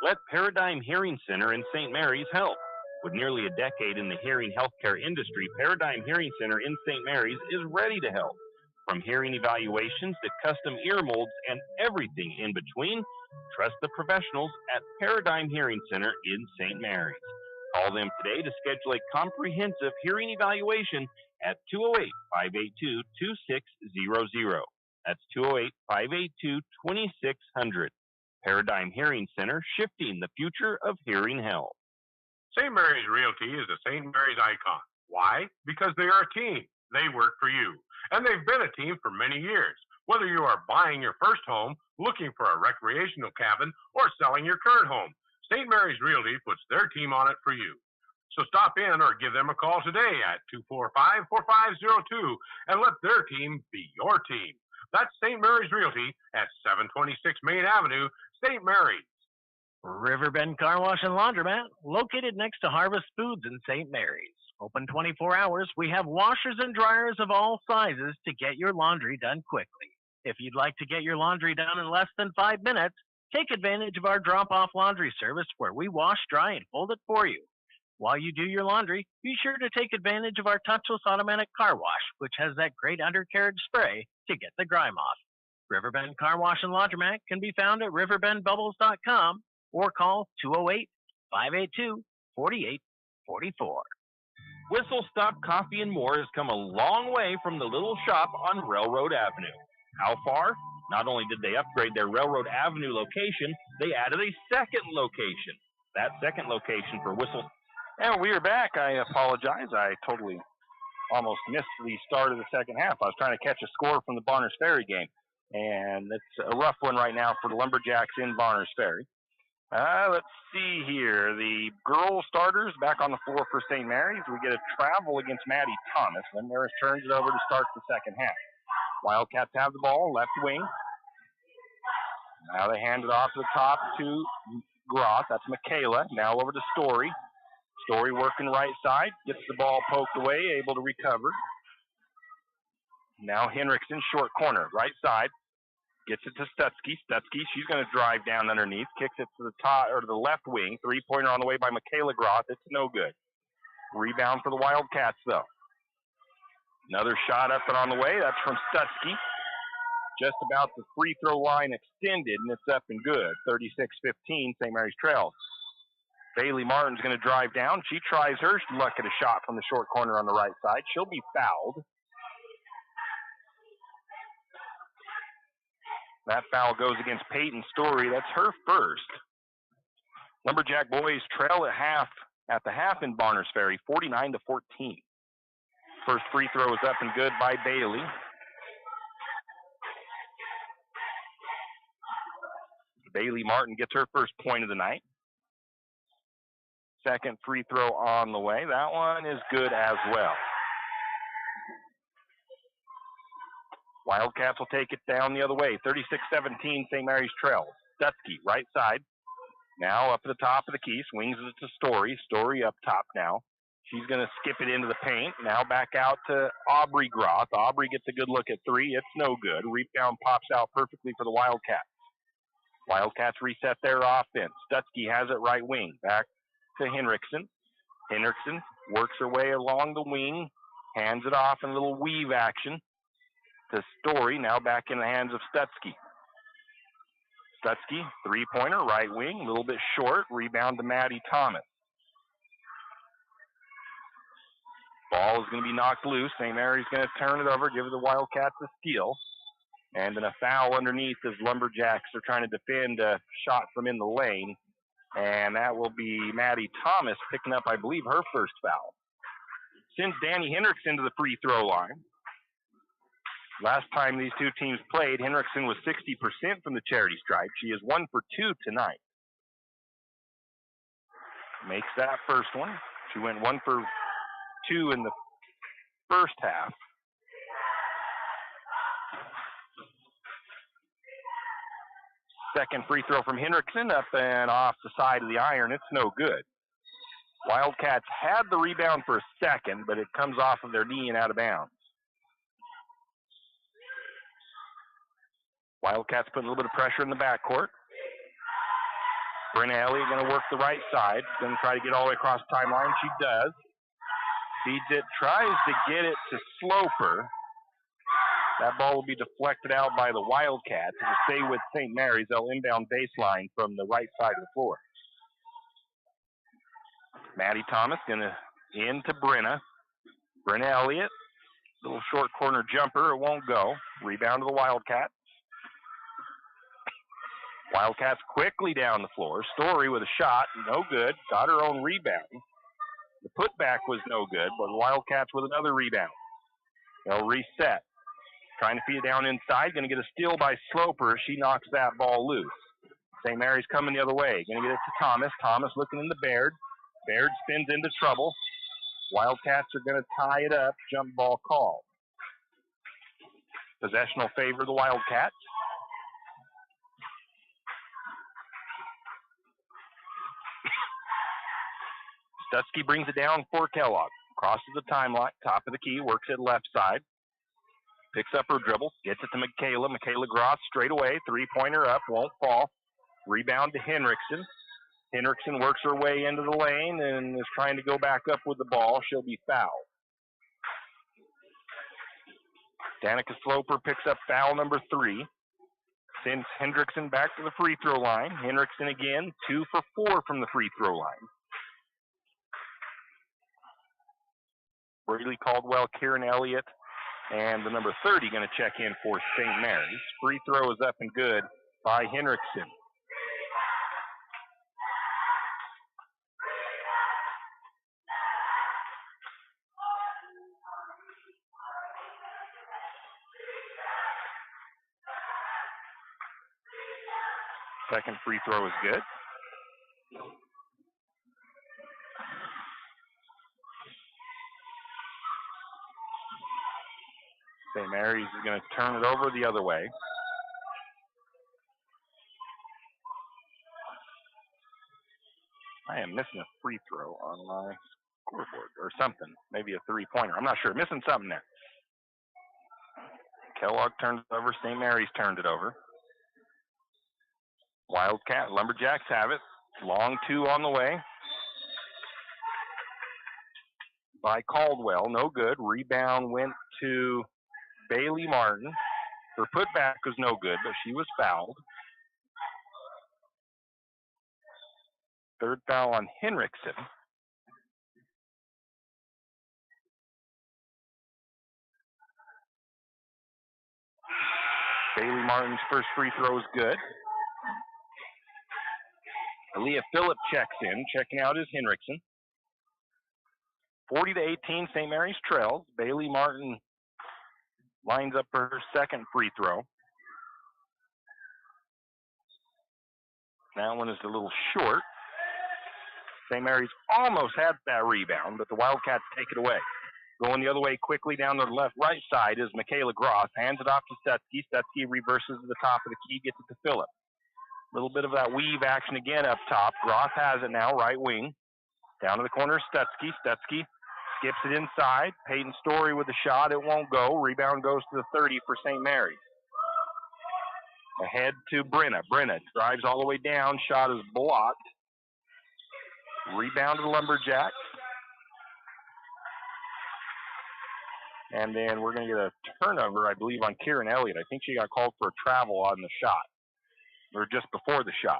Let Paradigm Hearing Center in St. Mary's help. With nearly a decade in the hearing healthcare industry, Paradigm Hearing Center in St. Mary's is ready to help. From hearing evaluations to custom ear molds and everything in between, trust the professionals at Paradigm Hearing Center in St. Mary's. Call them today to schedule a comprehensive hearing evaluation at 208-582-2600. That's 208-582-2600. Paradigm Hearing Center, shifting the future of hearing health. St. Mary's Realty is a St. Mary's icon. Why? Because they are a team. They work for you. And they've been a team for many years. Whether you are buying your first home, looking for a recreational cabin, or selling your current home, St. Mary's Realty puts their team on it for you. So stop in or give them a call today at 245-4502 and let their team be your team. That's St. Mary's Realty at 726 Main Avenue, St. Mary's. Riverbend Car Wash and Laundromat, located next to Harvest Foods in St. Mary's. Open 24 hours, we have washers and dryers of all sizes to get your laundry done quickly. If you'd like to get your laundry done in less than 5 minutes, take advantage of our drop-off laundry service where we wash, dry, and fold it for you. While you do your laundry, be sure to take advantage of our touchless automatic car wash, which has that great undercarriage spray to get the grime off. Riverbend Car Wash and Laundromat can be found at riverbendbubbles.com or call 208-582-4844. Whistle Stop Coffee and More has come a long way from the little shop on Railroad Avenue. How far? Not only did they upgrade their Railroad Avenue location, they added a second location. That second location for Whistle. And we are back. I apologize. I totally almost missed the start of the second half. I was trying to catch a score from the Barners Ferry game. And it's a rough one right now for the Lumberjacks in Barners Ferry. Let's see here. The girls starters back on the floor for St. Mary's. We get a travel against Maddie Thomas. Then Maris turns it over to start the second half. Wildcats have the ball, left wing. Now they hand it off to the top to Groth. That's Michaela. Now over to Story. Story working right side. Gets the ball poked away, able to recover. Now Henriksen, short corner, right side. Gets it to Stutsky. Stutsky, she's going to drive down underneath. Kicks it to the top or to the left wing. Three-pointer on the way by Michaela Groth. It's no good. Rebound for the Wildcats, though. Another shot up and on the way. That's from Stutsky. Just about the free throw line extended, and it's up and good. 36-15, St. Mary's trails. Bailey Martin's going to drive down. She tries her luck at a shot from the short corner on the right side. She'll be fouled. That foul goes against Peyton Story. That's her first. Lumberjack boys trail at the half in Barners Ferry, 49-14. First free throw is up and good by Bailey. Bailey Martin gets her first point of the night. Second free throw on the way. That one is good as well. Wildcats will take it down the other way. 36-17, St. Mary's trails. Stutsky, right side. Now up at the top of the key. Swings it to Story. Story up top now. She's going to skip it into the paint. Now back out to Aubrey Groth. Aubrey gets a good look at three. It's no good. Rebound pops out perfectly for the Wildcats. Wildcats reset their offense. Stutsky has it right wing. Back to Henriksen. Henriksen works her way along the wing. Hands it off in a little weave action to Story. Now back in the hands of Stutsky. Stutsky, three-pointer, right wing. A little bit short. Rebound to Maddie Thomas. Ball is going to be knocked loose. St. Mary's going to turn it over, give the Wildcats a steal. And then a foul underneath as Lumberjacks are trying to defend a shot from in the lane. And that will be Maddie Thomas picking up, I believe, her first foul. Sends Danny Henriksen to the free throw line. Last time these two teams played, Henriksen was 60% from the charity stripe. She is 1 for 2 tonight. Makes that first one. She went 1 for 2 in the first half. Second free throw from Henriksen, up and off the side of the iron. It's no good. Wildcats had the rebound for a second, but it comes off of their knee and out of bounds. Wildcats put a little bit of pressure in the backcourt. Brenna Elliott going to work the right side. Going to try to get all the way across the timeline. She does. Feeds it, tries to get it to Sloper. That ball will be deflected out by the Wildcats. It'll stay with St. Mary's. They'll inbound baseline from the right side of the floor. Maddie Thomas going to into Brenna. Brenna Elliott, little short corner jumper. It won't go. Rebound to the Wildcats. Wildcats quickly down the floor. Story with a shot, no good. Got her own rebound. The putback was no good, but the Wildcats with another rebound. They'll reset. Trying to feed it down inside. Going to get a steal by Sloper. She knocks that ball loose. St. Mary's coming the other way. Going to get it to Thomas. Thomas looking into Baird. Baird spins into trouble. Wildcats are going to tie it up. Jump ball call. Possession will favor the Wildcats. Stutsky brings it down for Kellogg. Crosses the timeline, top of the key, works it left side. Picks up her dribble, gets it to Michaela. Michaela Gross straight away, three-pointer up, won't fall. Rebound to Henriksen. Henriksen works her way into the lane and is trying to go back up with the ball. She'll be fouled. Danica Sloper picks up foul number 3. Sends Hendrickson back to the free throw line. Henriksen again, 2 for 4 from the free throw line. Braley Caldwell, Kieran Elliott, and the number 30 going to check in for St. Mary's. Free throw is up and good by Henriksen. Second free throw is good. St. Mary's is going to turn it over the other way. I am missing a free throw on my scoreboard or something. Maybe a three-pointer. I'm not sure. Missing something there. Kellogg turns it over. St. Mary's turned it over. Wildcat, Lumberjacks have it. Long 2 on the way. By Caldwell, no good. Rebound went to Bailey Martin. Her putback was no good, but she was fouled. Third foul on Henriksen. Bailey Martin's first free throw is good. Aaliyah Phillip checks in. Checking out is Henriksen. 40-18, St. Mary's trails. Bailey Martin lines up for her second free throw. That one is a little short. St. Mary's almost had that rebound, but the Wildcats take it away. Going the other way quickly down the right side is Michaela Gross. Hands it off to Stutsky. Stutsky reverses to the top of the key, gets it to Phillip. A little bit of that weave action again up top. Gross has it now, right wing. Down to the corner, Stutsky. Stutsky skips it inside. Peyton Story with the shot. It won't go. Rebound goes to the 30 for St. Mary's. Ahead to Brenna. Brenna drives all the way down. Shot is blocked. Rebound to the Lumberjacks. And then we're going to get a turnover, I believe, on Kieran Elliott. I think she got called for a travel on the shot, or just before the shot.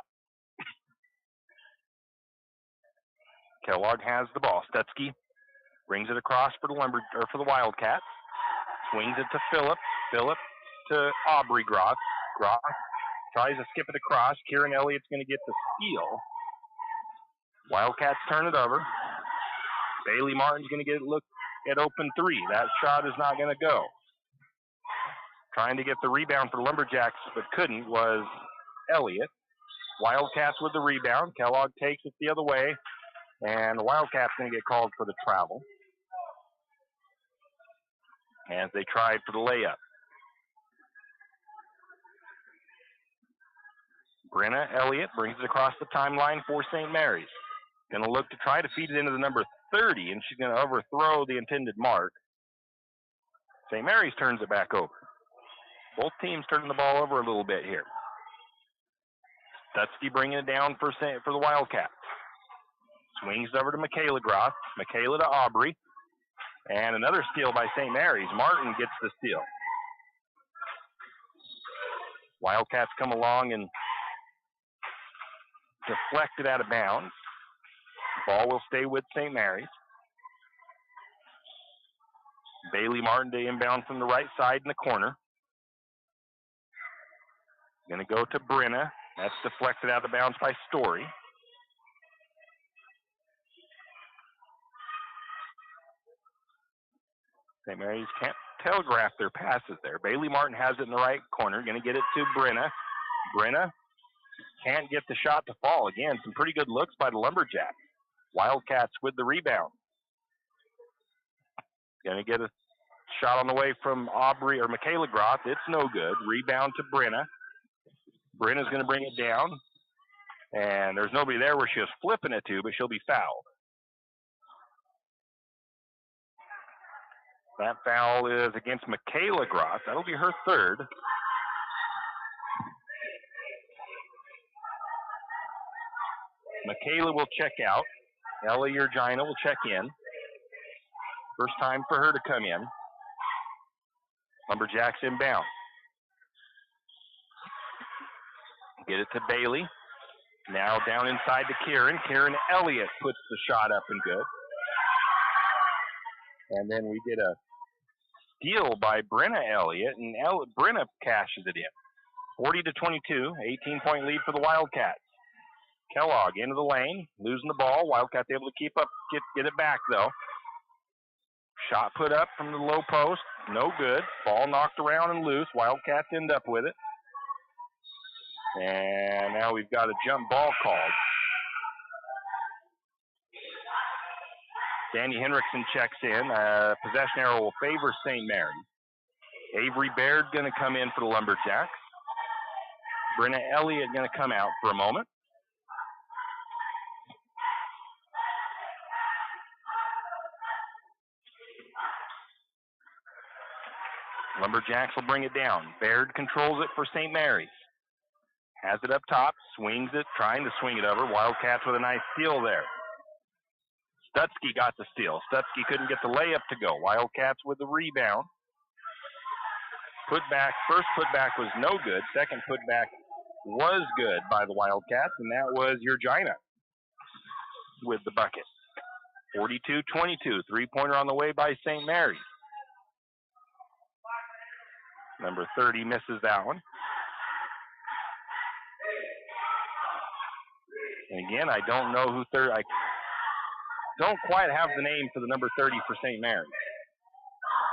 Kellogg has the ball. Stutsky brings it across for the Wildcats. Swings it to Phillip. Phillip to Aubrey Gross. Gross tries to skip it across. Kieran Elliott's going to get the steal. Wildcats turn it over. Bailey Martin's going to get a look at open 3. That shot is not going to go. Trying to get the rebound for Lumberjacks, but couldn't, was Elliott. Wildcats with the rebound. Kellogg takes it the other way, and the Wildcats going to get called for the travel as they tried for the layup. Brenna Elliott brings it across the timeline for St. Mary's. Going to look to try to feed it into the number 30, and she's going to overthrow the intended mark. St. Mary's turns it back over. Both teams turning the ball over a little bit here. Stutsky bringing it down for the Wildcats. Swings over to Michaela Groth. Michaela to Aubrey. And another steal by St. Mary's. Martin gets the steal. Wildcats come along and deflect it out of bounds. Ball will stay with St. Mary's. Bailey Martin to inbound from the right side in the corner. Going to go to Brenna. That's deflected out of bounds by Story. St. Mary's can't telegraph their passes there. Bailey Martin has it in the right corner. Going to get it to Brenna. Brenna can't get the shot to fall. Again, some pretty good looks by the Lumberjacks. Wildcats with the rebound. Going to get a shot on the way from Aubrey or Michaela Groth. It's no good. Rebound to Brenna. Brenna's going to bring it down. And there's nobody there where she was flipping it to, but she'll be fouled. That foul is against Michaela Groth. That'll be her third. Michaela will check out. Ella Urgina will check in. First time for her to come in. Lumberjacks inbound. Get it to Bailey. Now down inside to Kieran. Kieran Elliott puts the shot up and good. And then we get a steal by Brenna Elliott, and Brenna cashes it in. 40-22, 18-point lead for the Wildcats. Kellogg into the lane, losing the ball. Wildcats able to keep up, get it back though. Shot put up from the low post, no good. Ball knocked around and loose. Wildcats end up with it. And now we've got a jump ball called. Danny Henriksen checks in. Possession arrow will favor St. Mary's. Avery Baird going to come in for the Lumberjacks. Brenna Elliott going to come out for a moment. Lumberjacks will bring it down. Baird controls it for St. Mary's. Has it up top, swings it, trying to swing it over. Wildcats with a nice steal there. Stutsky got the steal. Stutsky couldn't get the layup to go. Wildcats with the rebound. Putback, first putback was no good. Second putback was good by the Wildcats, and that was Urgina with the bucket. 42-22, three-pointer on the way by St. Mary's. Number 30 misses that one. And again, I don't know who I don't quite have the name for the number 30 for St. Mary's.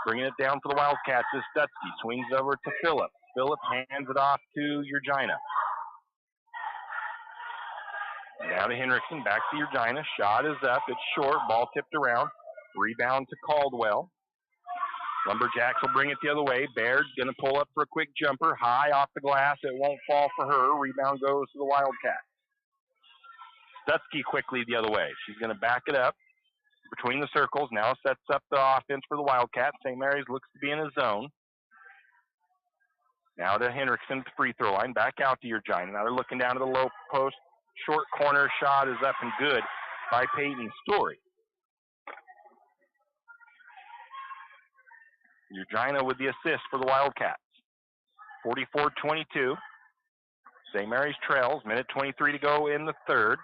Bringing it down for the Wildcats is Stutsky. Swings over to Phillip. Phillip hands it off to Urgina. Now to Henriksen. Back to Urgina. Shot is up. It's short. Ball tipped around. Rebound to Caldwell. Lumberjacks will bring it the other way. Baird's going to pull up for a quick jumper. High off the glass. It won't fall for her. Rebound goes to the Wildcats. Stutsky quickly the other way. She's going to back it up between the circles. Now sets up the offense for the Wildcats. St. Mary's looks to be in a zone. Now to Henriksen, free throw line. Back out to Urgina. Now they're looking down to the low post. Short corner shot is up and good by Peyton Story. Urgina with the assist for the Wildcats. 44-22. St. Mary's trails. Minute 23 to go in the third.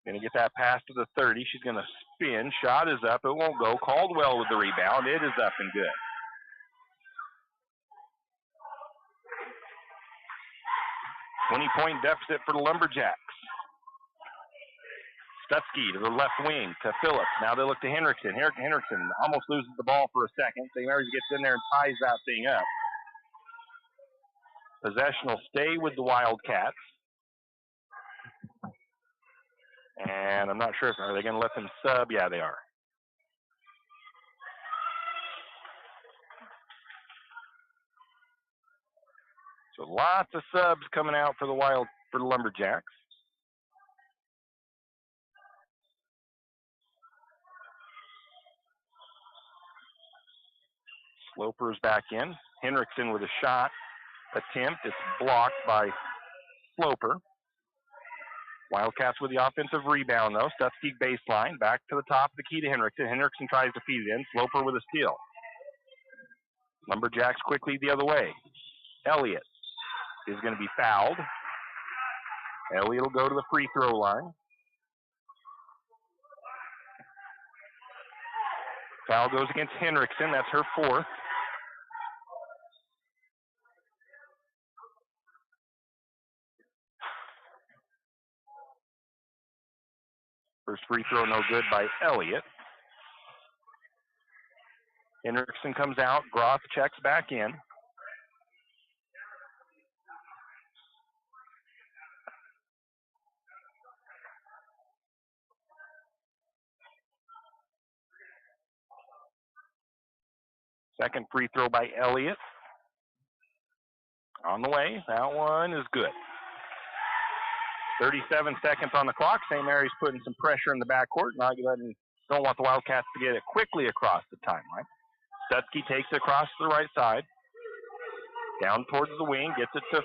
Going to get that pass to the 30. She's going to spin. Shot is up. It won't go. Caldwell with the rebound. It is up and good. .20-point deficit for the Lumberjacks. Stutsky to the left wing to Phillips. Now they look to Henriksen. Henriksen almost loses the ball for a second. St. Mary's gets in there and ties that thing up. Possession will stay with the Wildcats. And I'm not sure if are they going to let them sub. Yeah, they are. So lots of subs coming out for the Lumberjacks. Sloper's back in. Henriksen with a shot attempt. It's blocked by Sloper. Wildcats with the offensive rebound, though. Stutzke baseline. Back to the top of the key to Henriksen. Henriksen tries to feed it in. Sloper with a steal. Lumberjacks quickly the other way. Elliott is going to be fouled. Elliott will go to the free throw line. Foul goes against Henriksen. That's her fourth. First free throw no good by Elliott. Henriksen comes out. Groth checks back in. Second free throw by Elliott. On the way. That one is good. 37 seconds on the clock. St. Mary's putting some pressure in the backcourt. Don't want the Wildcats to get it quickly across the timeline. Stutzke takes it across to the right side. Down towards the wing. Gets it to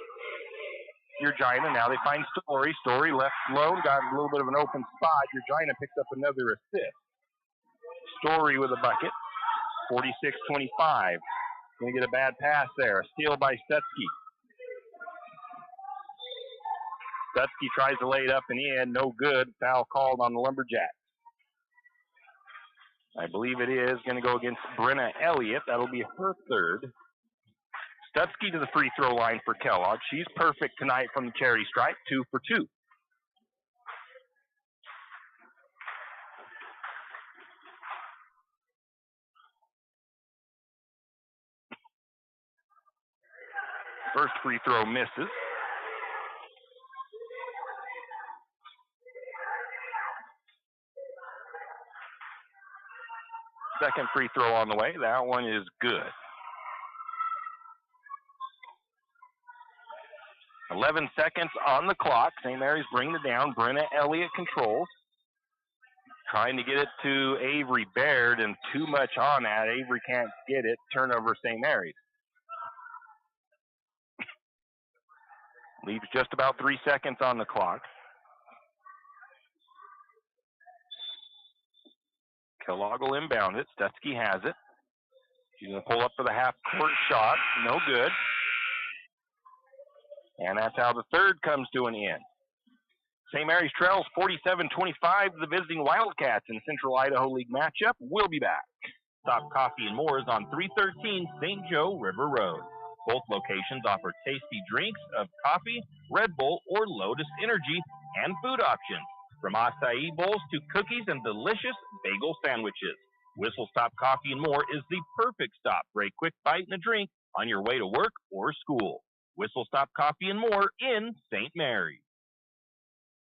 Urgina. Now they find Story. Story left alone. Got a little bit of an open spot. Urgina picks up another assist. Story with a bucket. 46-25. Going to get a bad pass there. A steal by Stutzke. Stutzke tries to lay it up and in. No good. Foul called on the Lumberjacks. I believe it is going to go against Brenna Elliott. That'll be her third. Stutzke to the free throw line for Kellogg. She's perfect tonight from the charity stripe. 2 for 2. First free throw misses. Second free throw on the way. That one is good. 11 seconds on the clock. St. Mary's bringing it down. Brenna Elliott controls. Trying to get it to Avery Baird, and too much on that. Avery can't get it. Turnover St. Mary's. Leaves just about 3 seconds on the clock. Kellogg will inbound it. Stutzke has it. She's going to pull up for the half-court shot. No good. And that's how the third comes to an end. St. Mary's trails 47-25 the visiting Wildcats in Central Idaho League matchup. We'll be back. Stop Coffee and More is on 313 St. Joe River Road. Both locations offer tasty drinks of coffee, Red Bull, or Lotus Energy, and food options. From acai bowls to cookies and delicious bagel sandwiches. Whistle Stop Coffee and More is the perfect stop for a quick bite and a drink on your way to work or school. Whistle Stop Coffee and More in St. Mary's.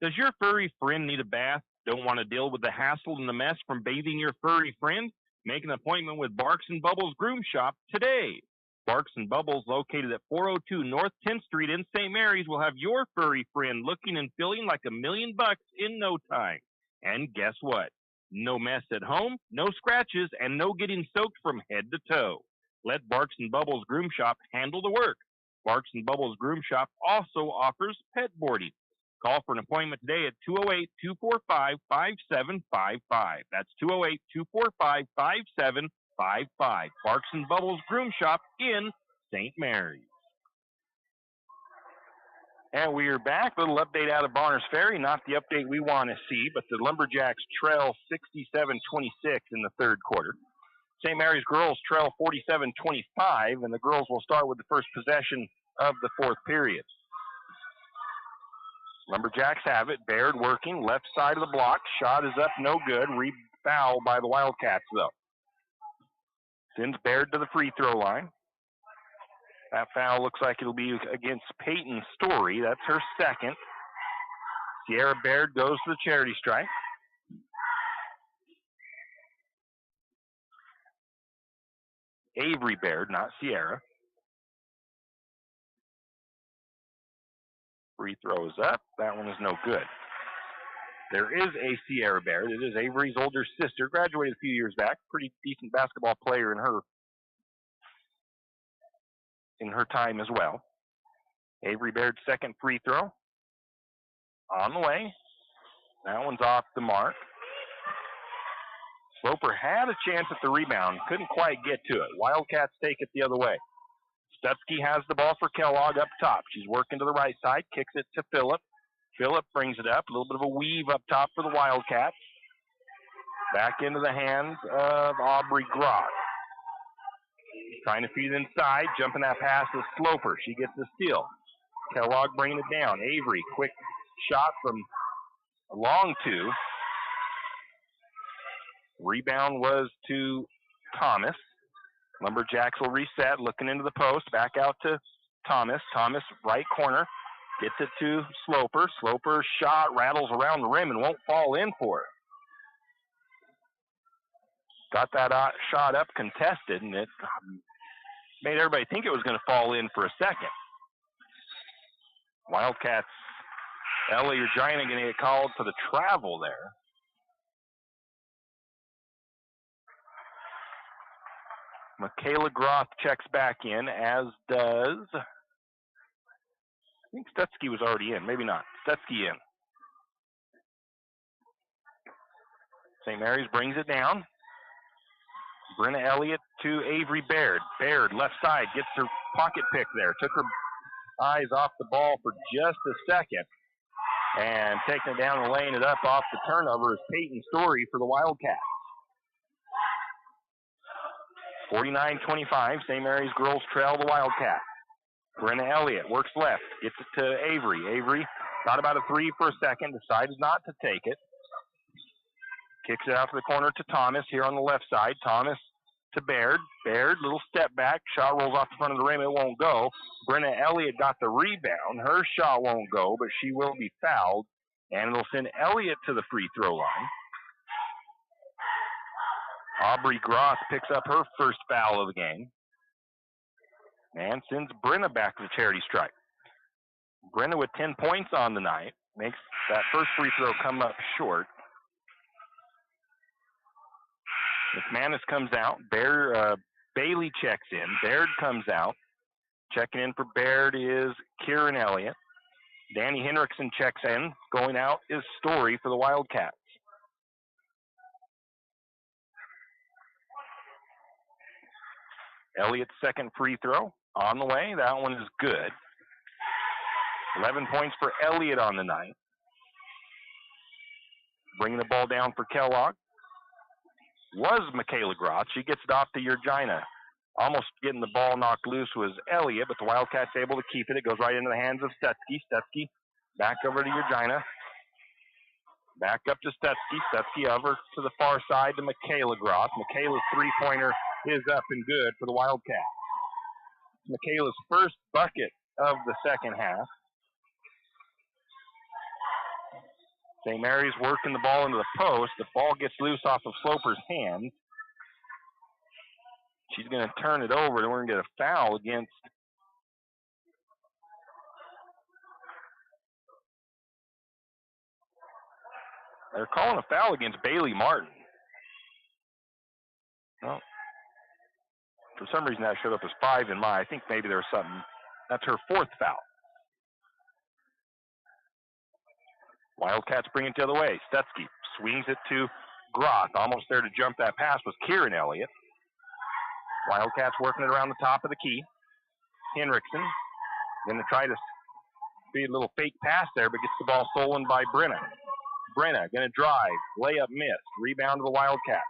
Does your furry friend need a bath? Don't want to deal with the hassle and the mess from bathing your furry friend? Make an appointment with Barks and Bubbles Groom Shop today. Barks and Bubbles, located at 402 North 10th Street in St. Mary's, will have your furry friend looking and feeling like $1 million in no time. And guess what? No mess at home, no scratches, and no getting soaked from head to toe. Let Barks and Bubbles Groom Shop handle the work. Barks and Bubbles Groom Shop also offers pet boarding. Call for an appointment today at 208-245-5755. That's 208-245-5755. Barks and Bubbles Groom Shop in St. Mary's. And we are back. A little update out of Bonners Ferry. Not the update we want to see, but the Lumberjacks trail 67-26 in the third quarter. St. Mary's girls trail 47-25, and the girls will start with the first possession of the fourth period. Lumberjacks have it. Baird working, left side of the block. Shot is up, no good. Foul by the Wildcats, though. Sends Baird to the free throw line. That foul looks like it'll be against Peyton Story. That's her second. Sierra Baird goes to the charity stripe. Avery Baird, not Sierra. Free throw is up. That one is no good. There is a Sierra Baird. It is Avery's older sister. Graduated a few years back. Pretty decent basketball player in her time as well. Avery Baird's second free throw. On the way. That one's off the mark. Sloper had a chance at the rebound. Couldn't quite get to it. Wildcats take it the other way. Stutzky has the ball for Kellogg up top. She's working to the right side. Kicks it to Phillip. Phillip brings it up. A little bit of a weave up top for the Wildcats. Back into the hands of Aubrey Groth. Trying to feed it inside. Jumping that pass to Sloper. She gets the steal. Kellogg bringing it down. Avery, quick shot from a long two. Rebound was to Thomas. Lumberjacks will reset. Looking into the post. Back out to Thomas. Thomas, right corner. Gets it to Sloper. Sloper's shot rattles around the rim and won't fall in for it. Got that shot up contested, and it made everybody think it was going to fall in for a second. Wildcats, Ellie Regina going to get called for the travel there. Michaela Groth checks back in, as does, I think Stutzky was already in. Maybe not. Stutzky in. St. Mary's brings it down. Brenna Elliott to Avery Baird. Baird, left side, gets her pocket pick there. Took her eyes off the ball for just a second. And taking it down and laying it up off the turnover is Peyton Story for the Wildcats. 49-25, St. Mary's girls trail the Wildcats. Brenna Elliott works left, gets it to Avery. Avery thought about a three for a second, decided not to take it. Kicks it out to the corner to Thomas here on the left side. Thomas to Baird. Baird, little step back. Shot rolls off the front of the rim. It won't go. Brenna Elliott got the rebound. Her shot won't go, but she will be fouled. And it'll send Elliott to the free throw line. Aubrey Groth picks up her first foul of the game. And sends Brenna back to the charity stripe. Brenna with 10 points on the night. Makes that first free throw come up short. McManus comes out. Bailey checks in. Baird comes out. Checking in for Baird is Kieran Elliott. Danny Henriksen checks in. Going out is Story for the Wildcats. Elliott's second free throw on the way. That one is good. 11 points for Elliott on the night. Bringing the ball down for Kellogg was Michaela Groth. She gets it off to Urgina. Almost getting the ball knocked loose was Elliott, but the Wildcats able to keep it. It goes right into the hands of Stutzky. Stutzky back over to Urgina. Back up to Stutzky. Stutzky over to the far side to Michaela Groth. Michaela's three-pointer is up and good for the Wildcats. Michaela's first bucket of the second half. St. Mary's working the ball into the post. The ball gets loose off of Sloper's hands. She's going to turn it over, and we're going to get a foul against they're calling a foul against Bailey Martin. Well, for some reason that showed up as 5 in my. I think maybe there's something. That's her fourth foul. Wildcats bring it the other way. Stutzky swings it to Groth. Almost there to jump that pass was Kieran Elliott. Wildcats working it around the top of the key. Henriksen going to try to feed a little fake pass there, but gets the ball stolen by Brenna. Brenna going to drive. Layup missed. Rebound to the Wildcats.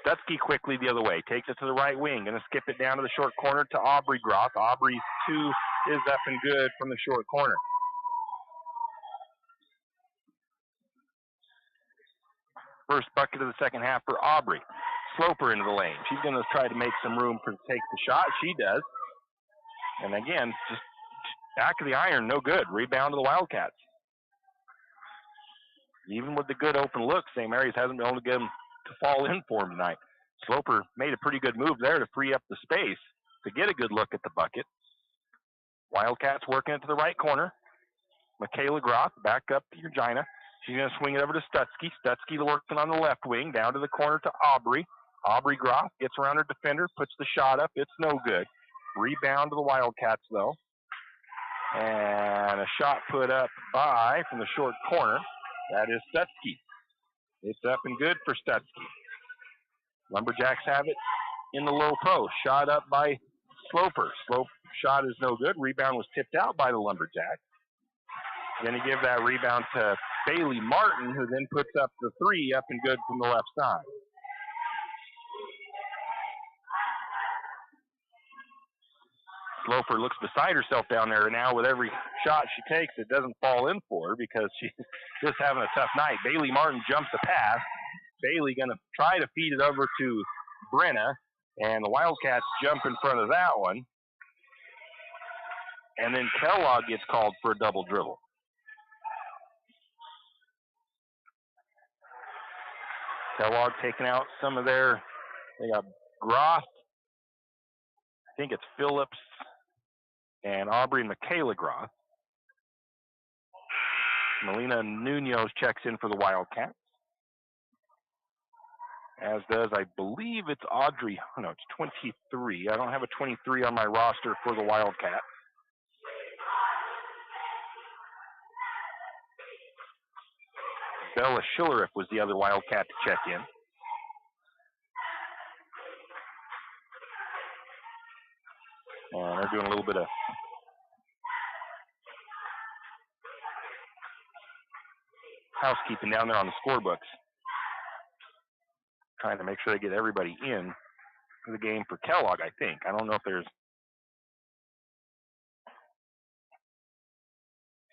Stutzky quickly the other way. Takes it to the right wing. Going to skip it down to the short corner to Aubrey Groth. Aubrey's two is up and good from the short corner. First bucket of the second half for Aubrey. Sloper into the lane. She's going to try to make some room to take the shot. She does. And again, just back of the iron, no good. Rebound to the Wildcats. Even with the good open look, St. Mary's hasn't been able to get them to fall in for him tonight. Sloper made a pretty good move there to free up the space to get a good look at the bucket. Wildcats working it to the right corner. Michaela Groff back up to Regina. She's going to swing it over to Stutzky. Stutzky working on the left wing, down to the corner to Aubrey. Aubrey Groff gets around her defender, puts the shot up. It's no good. Rebound to the Wildcats, though. And a shot put up from the short corner. That is Stutzky. It's up and good for Stutzky. Lumberjacks have it in the low post. Shot up by Sloper. Slope shot is no good. Rebound was tipped out by the Lumberjacks. Going to give that rebound to Bailey Martin, who then puts up the three, up and good from the left side. Sloper looks beside herself down there now. With every shot she takes, it doesn't fall in for her because she's just having a tough night. Bailey Martin jumps the pass. Bailey going to try to feed it over to Brenna, and the Wildcats jump in front of that one. And then Kellogg gets called for a double dribble. Kellogg taking out some of their, they got Groff, I think it's Phillips, and Aubrey and Michaela Groff. Melina Nunez checks in for the Wildcats. As does, I believe it's Audrey, no, it's 23. I don't have a 23 on my roster for the Wildcats. Bella Schilleriff was the other Wildcat to check in. And they're doing a little bit of housekeeping down there on the scorebooks. Trying to make sure they get everybody in for the game for Kellogg, I think. I don't know if there's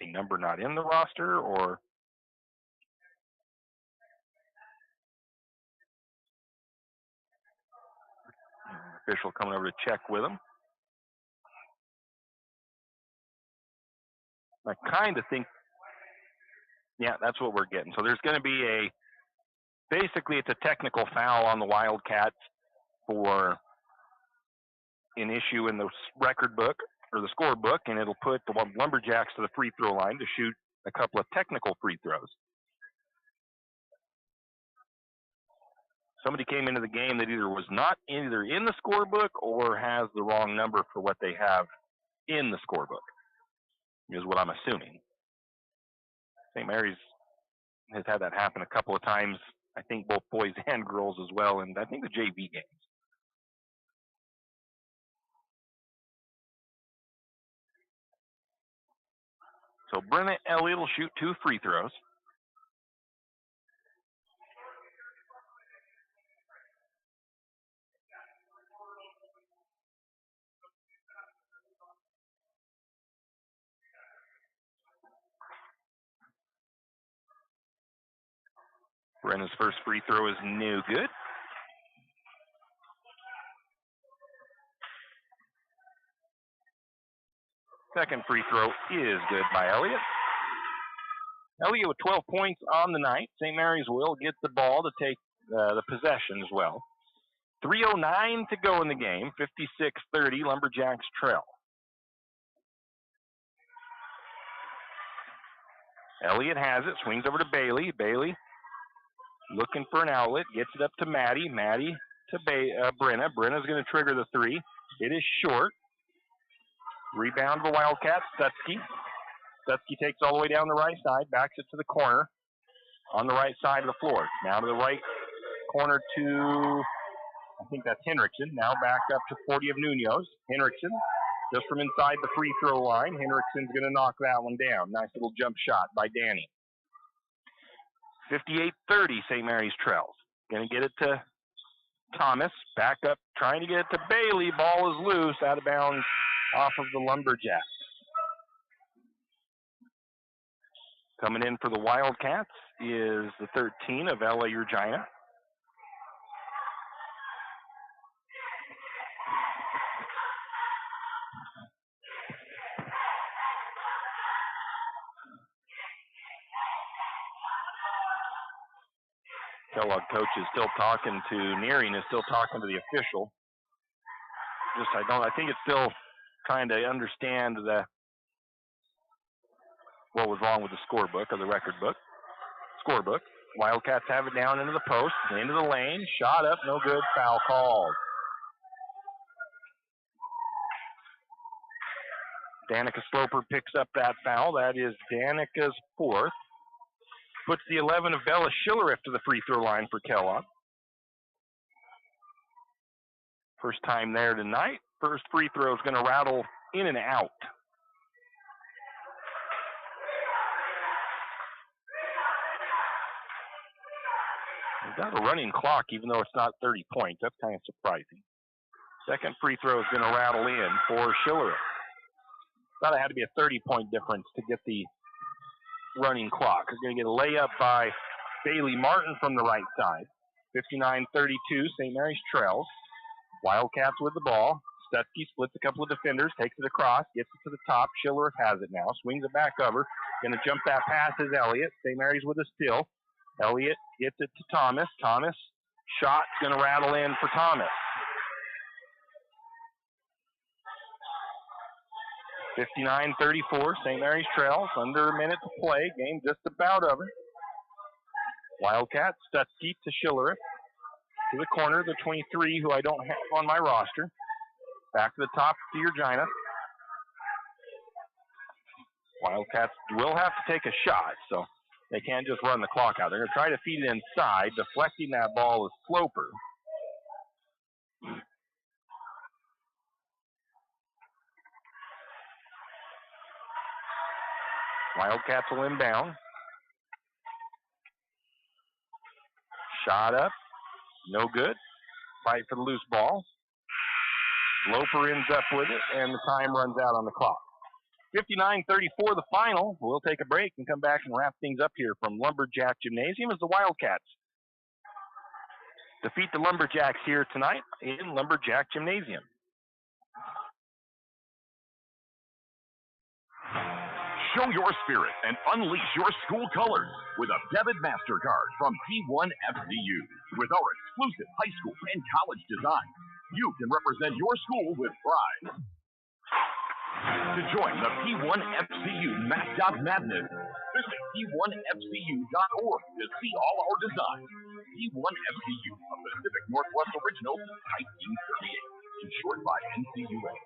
a number not in the roster or official coming over to check with them. I kind of think, yeah, that's what we're getting. So there's going to be basically it's a technical foul on the Wildcats for an issue in the record book or the scorebook, and it'll put the Lumberjacks to the free throw line to shoot a couple of technical free throws. Somebody came into the game that either was not either in the scorebook or has the wrong number for what they have in the scorebook, is what I'm assuming. St. Mary's has had that happen a couple of times, I think both boys and girls as well, and I think the JV games. So Brenna Elliott will shoot 2 free throws. Brenna's first free throw is no good. Second free throw is good by Elliott. Elliott with 12 points on the night. St. Mary's will get the ball to take the possession as well. 3:09 to go in the game. 56-30, Lumberjacks trail. Elliott has it, swings over to Bailey. Bailey looking for an outlet, gets it up to Maddie. Maddie to Brenna. Brenna's going to trigger the three. It is short. Rebound for Wildcats, Stutzky. Stutzky takes all the way down the right side, backs it to the corner on the right side of the floor. Now to the right corner to, I think that's Henriksen. Now back up to 40 of Nunez. Henriksen just from inside the free throw line. Henriksen's going to knock that one down. Nice little jump shot by Danny. 58-30, St. Mary's trails. Going to get it to Thomas. Back up, trying to get it to Bailey. Ball is loose, out of bounds off of the Lumberjacks. Coming in for the Wildcats is the 13 of Ella Regina. Kellogg coach is still talking to Nearing, is still talking to the official. I think it's still trying to understand what was wrong with the scorebook or the record book. Scorebook. Wildcats have it down into the post, into the lane, shot up, no good, foul called. Danica Sloper picks up that foul. That is Danica's fourth. Puts the 11 of Bella Schilleriff to the free throw line for Kellogg. First time there tonight. First free throw is going to rattle in and out. We've got a running clock, even though it's not 30 points. That's kind of surprising. Second free throw is going to rattle in for Schilleriff. Thought it had to be a 30-point difference to get the running clock. We're going to get a layup by Bailey Martin from the right side. 59-32, St. Mary's trails. Wildcats with the ball. Stutzke splits a couple of defenders, takes it across, gets it to the top. Schilleriff has it now, swings it back over. Going to jump that pass is Elliott. St. Mary's with a steal. Elliott gets it to Thomas. Thomas, shot's going to rattle in for Thomas. 59-34, St. Mary's trails. Under a minute to play. Game just about over. Wildcats, Stutzke to Schilleriff. To the corner, the 23, who I don't have on my roster. Back to the top to Urgina. Wildcats will have to take a shot, so they can't just run the clock out. They're going to try to feed it inside. Deflecting that ball is Sloper. Wildcats will inbound. Shot up. No good. Fight for the loose ball. Sloper ends up with it, and the time runs out on the clock. 59-34 the final. We'll take a break and come back and wrap things up here from Lumberjack Gymnasium as the Wildcats defeat the Lumberjacks here tonight in Lumberjack Gymnasium. Show your spirit and unleash your school colors with a debit MasterCard from P1 FCU. With our exclusive high school and college design, you can represent your school with pride. To join the P1 FCU Mascot Madness, visit P1FCU.org to see all our designs. P1 FCU, a Pacific Northwest original since 1938, insured by NCUA.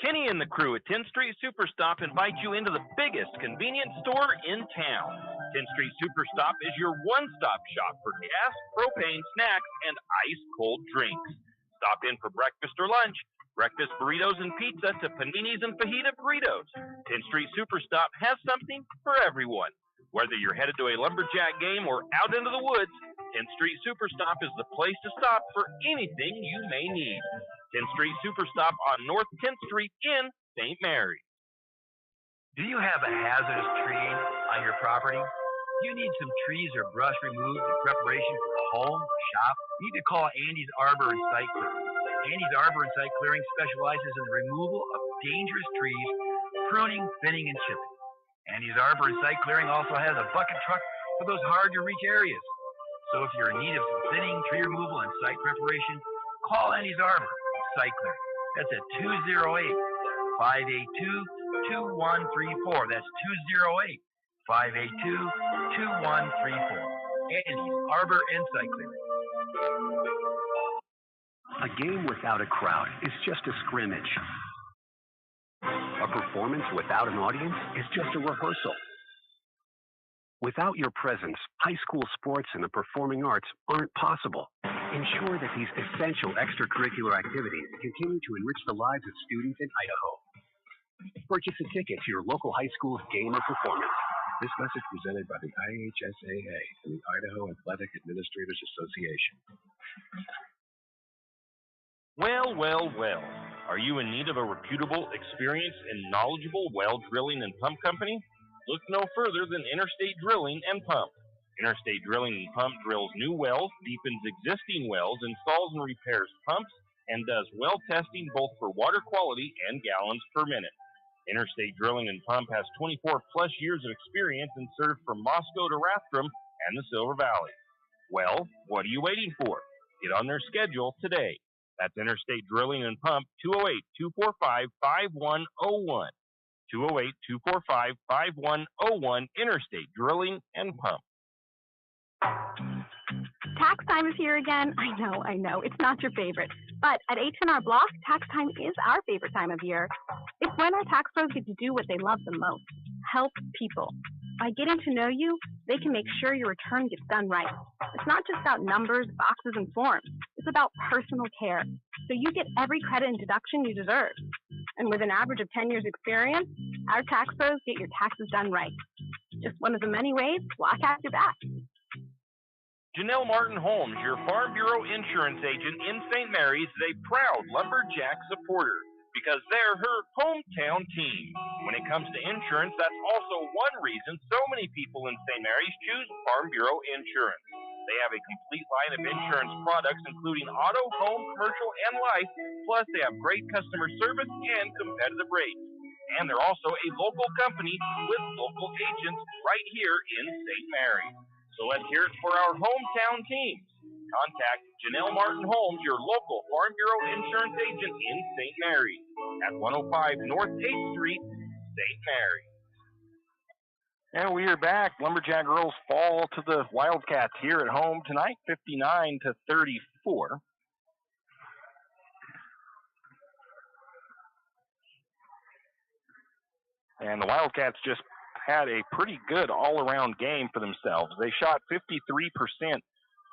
Kenny and the crew at 10th Street Superstop invite you into the biggest convenience store in town. 10th Street Superstop is your one-stop shop for gas, propane, snacks, and ice-cold drinks. Stop in for breakfast or lunch, breakfast burritos and pizza to paninis and fajita burritos. 10th Street Superstop has something for everyone. Whether you're headed to a Lumberjack game or out into the woods, 10th Street Superstop is the place to stop for anything you may need. 10th Street Superstop on North 10th Street in St. Mary's. Do you have a hazardous tree on your property? You need some trees or brush removed in preparation for a home or shop? You need to call Andy's Arbor and Site Clearing. Andy's Arbor and Site Clearing specializes in the removal of dangerous trees, pruning, thinning, and chipping. Andy's Arbor and Site Clearing also has a bucket truck for those hard-to-reach areas. So if you're in need of some thinning, tree removal, and site preparation, call Andy's Arbor and Site Clearing. That's at 208-582-2134. That's 208-582-2134. Andy's Arbor and Site Clearing. A game without a crowd is just a scrimmage. A performance without an audience is just a rehearsal. Without your presence, high school sports and the performing arts aren't possible. Ensure that these essential extracurricular activities continue to enrich the lives of students in Idaho. Purchase a ticket to your local high school's game or performance. This message presented by the IHSAA and the Idaho Athletic Administrators Association. Well, well, well. Are you in need of a reputable, experienced, and knowledgeable well drilling and pump company? Look no further than Interstate Drilling and Pump. Interstate Drilling and Pump drills new wells, deepens existing wells, installs and repairs pumps, and does well testing both for water quality and gallons per minute. Interstate Drilling and Pump has 24-plus years of experience and served from Moscow to Rathdrum and the Silver Valley. Well, what are you waiting for? Get on their schedule today. That's Interstate Drilling and Pump, 208-245-5101. 208-245-5101, Interstate Drilling and Pump. Tax time is here again. I know. It's not your favorite. But at H&R Block, tax time is our favorite time of year. It's when our tax pros get to do what they love the most, help people. By getting to know you, they can make sure your return gets done right. It's not just about numbers, boxes, and forms. It's about personal care. So you get every credit and deduction you deserve. And with an average of 10 years experience, our tax pros get your taxes done right. Just one of the many ways Block has your back. Janelle Martin Holmes, your Farm Bureau insurance agent in St. Mary's, is a proud Lumberjack supporter because they're her hometown team. When it comes to insurance, that's also one reason so many people in St. Mary's choose Farm Bureau insurance. They have a complete line of insurance products, including auto, home, commercial, and life, plus they have great customer service and competitive rates. And they're also a local company with local agents right here in St. Mary's. So let's hear it for our hometown teams. Contact Janelle Martin Holmes, your local Farm Bureau insurance agent in St. Mary's at 105 North 8th Street, St. Mary's. And we are back. Lumberjack girls fall to the Wildcats here at home tonight, 59-34. And the Wildcats just had a pretty good all-around game for themselves. They shot 53%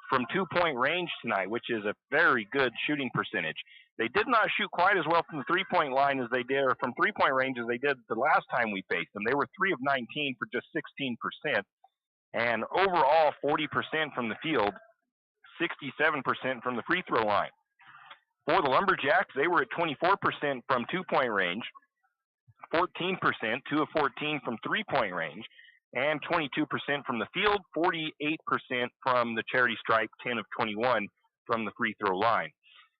from two-point range tonight, which is a very good shooting percentage. They did not shoot quite as well from the three-point line as they did, or from three-point range as they did the last time we faced them. They were 3 of 19 for just 16%, and overall 40% from the field, 67% from the free throw line. For the Lumberjacks, they were at 24% from two-point range, 14%, 2 of 14 from three-point range, and 22% from the field, 48% from the charity stripe, 10 of 21 from the free throw line.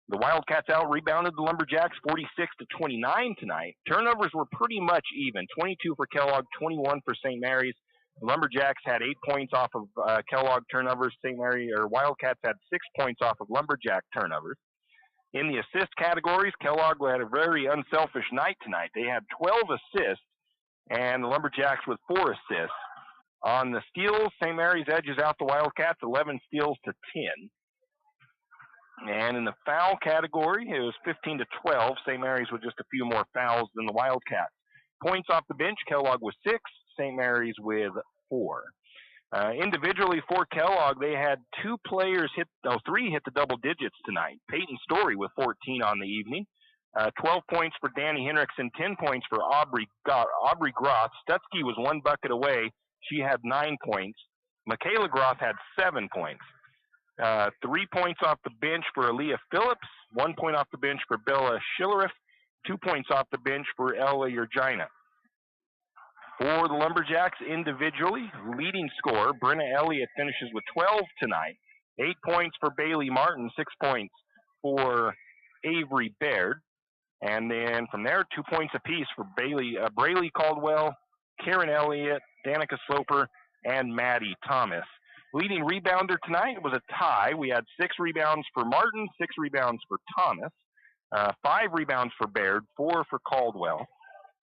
The Wildcats out-rebounded the Lumberjacks 46-29 tonight. Turnovers were pretty much even, 22 for Kellogg, 21 for St. Mary's. The Lumberjacks had 8 points off of Kellogg turnovers. Wildcats had 6 points off of Lumberjack turnovers. In the assist categories, Kellogg had a very unselfish night tonight. They had 12 assists, and the Lumberjacks with 4 assists. On the steals, St. Mary's edges out the Wildcats, 11 steals to 10. And in the foul category, it was 15-12. St. Mary's with just a few more fouls than the Wildcats. Points off the bench, Kellogg with 6, St. Mary's with 4. Individually for Kellogg, they had 3 hit the double digits tonight. Peyton Story with 14 on the evening. 12 points for Danny Henriksen, 10 points for Aubrey Groth. Stutzky was 1 bucket away. She had 9 points. Michaela Groth had 7 points. 3 points off the bench for Aaliyah Phillips. 1 point off the bench for Bella Schilleriff. 2 points off the bench for Ella Urgina. For the Lumberjacks individually, leading scorer, Brenna Elliott finishes with 12 tonight. 8 points for Bailey Martin, 6 points for Avery Baird. And then from there, 2 points apiece for Braylee Caldwell, Karen Elliott, Danica Sloper, and Maddie Thomas. Leading rebounder tonight was a tie. We had 6 rebounds for Martin, 6 rebounds for Thomas, 5 rebounds for Baird, 4 for Caldwell.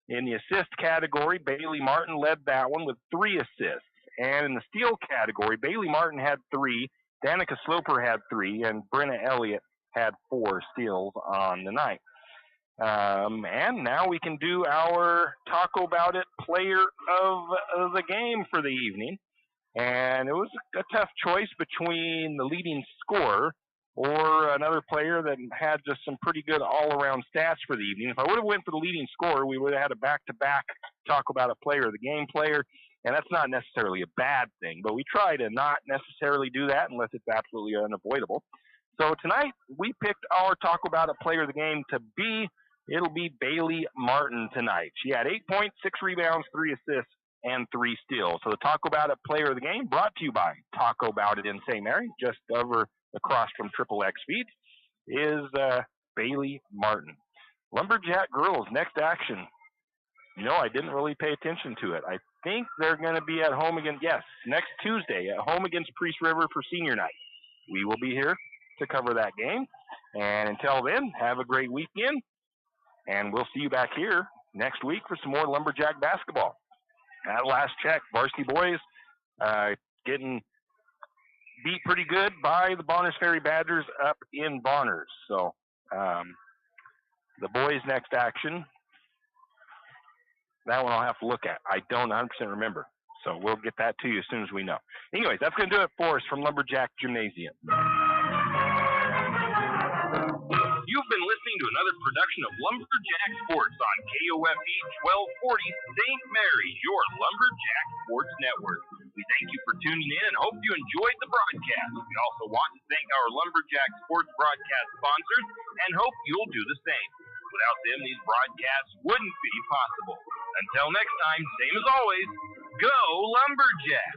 In the assist category, Bailey Martin led that one with 3 assists. And in the steal category, Bailey Martin had 3, Danica Sloper had 3, and Brenna Elliott had 4 steals on the night. And now we can do our Talk About It player of the game for the evening. And it was a tough choice between the leading scorer or another player that had just some pretty good all-around stats for the evening. If I would have went for the leading scorer, we would have had a back-to-back Talk About It player of the game player, and that's not necessarily a bad thing, but we try to not necessarily do that unless it's absolutely unavoidable. So tonight, we picked our Talk About It player of the game to be, it'll be Bailey Martin tonight. She had 8 points, 6 rebounds, 3 assists, and 3 steals. So the Talk About It player of the game brought to you by Talk About It in St. Mary, just across from Triple X Feeds, is Bailey Martin. Lumberjack girls, next action. I didn't really pay attention to it. I think they're going to be at home again. Yes, next Tuesday at home against Priest River for senior night. We will be here to cover that game. And until then, have a great weekend. And we'll see you back here next week for some more Lumberjack basketball. At last check, varsity boys getting beat pretty good by the Bonners Ferry Badgers up in Bonners. So the boys' next action, that one I'll have to look at. I don't 100% remember. So we'll get that to you as soon as we know. Anyways, that's going to do it for us from Lumberjack Gymnasium. You've been listening to another production of Lumberjack Sports on KOFE 1240 St. Mary's, your Lumberjack Sports Network. We thank you for tuning in and hope you enjoyed the broadcast. We also want to thank our Lumberjack Sports broadcast sponsors and hope you'll do the same. Without them, these broadcasts wouldn't be possible. Until next time, same as always, go Lumberjack!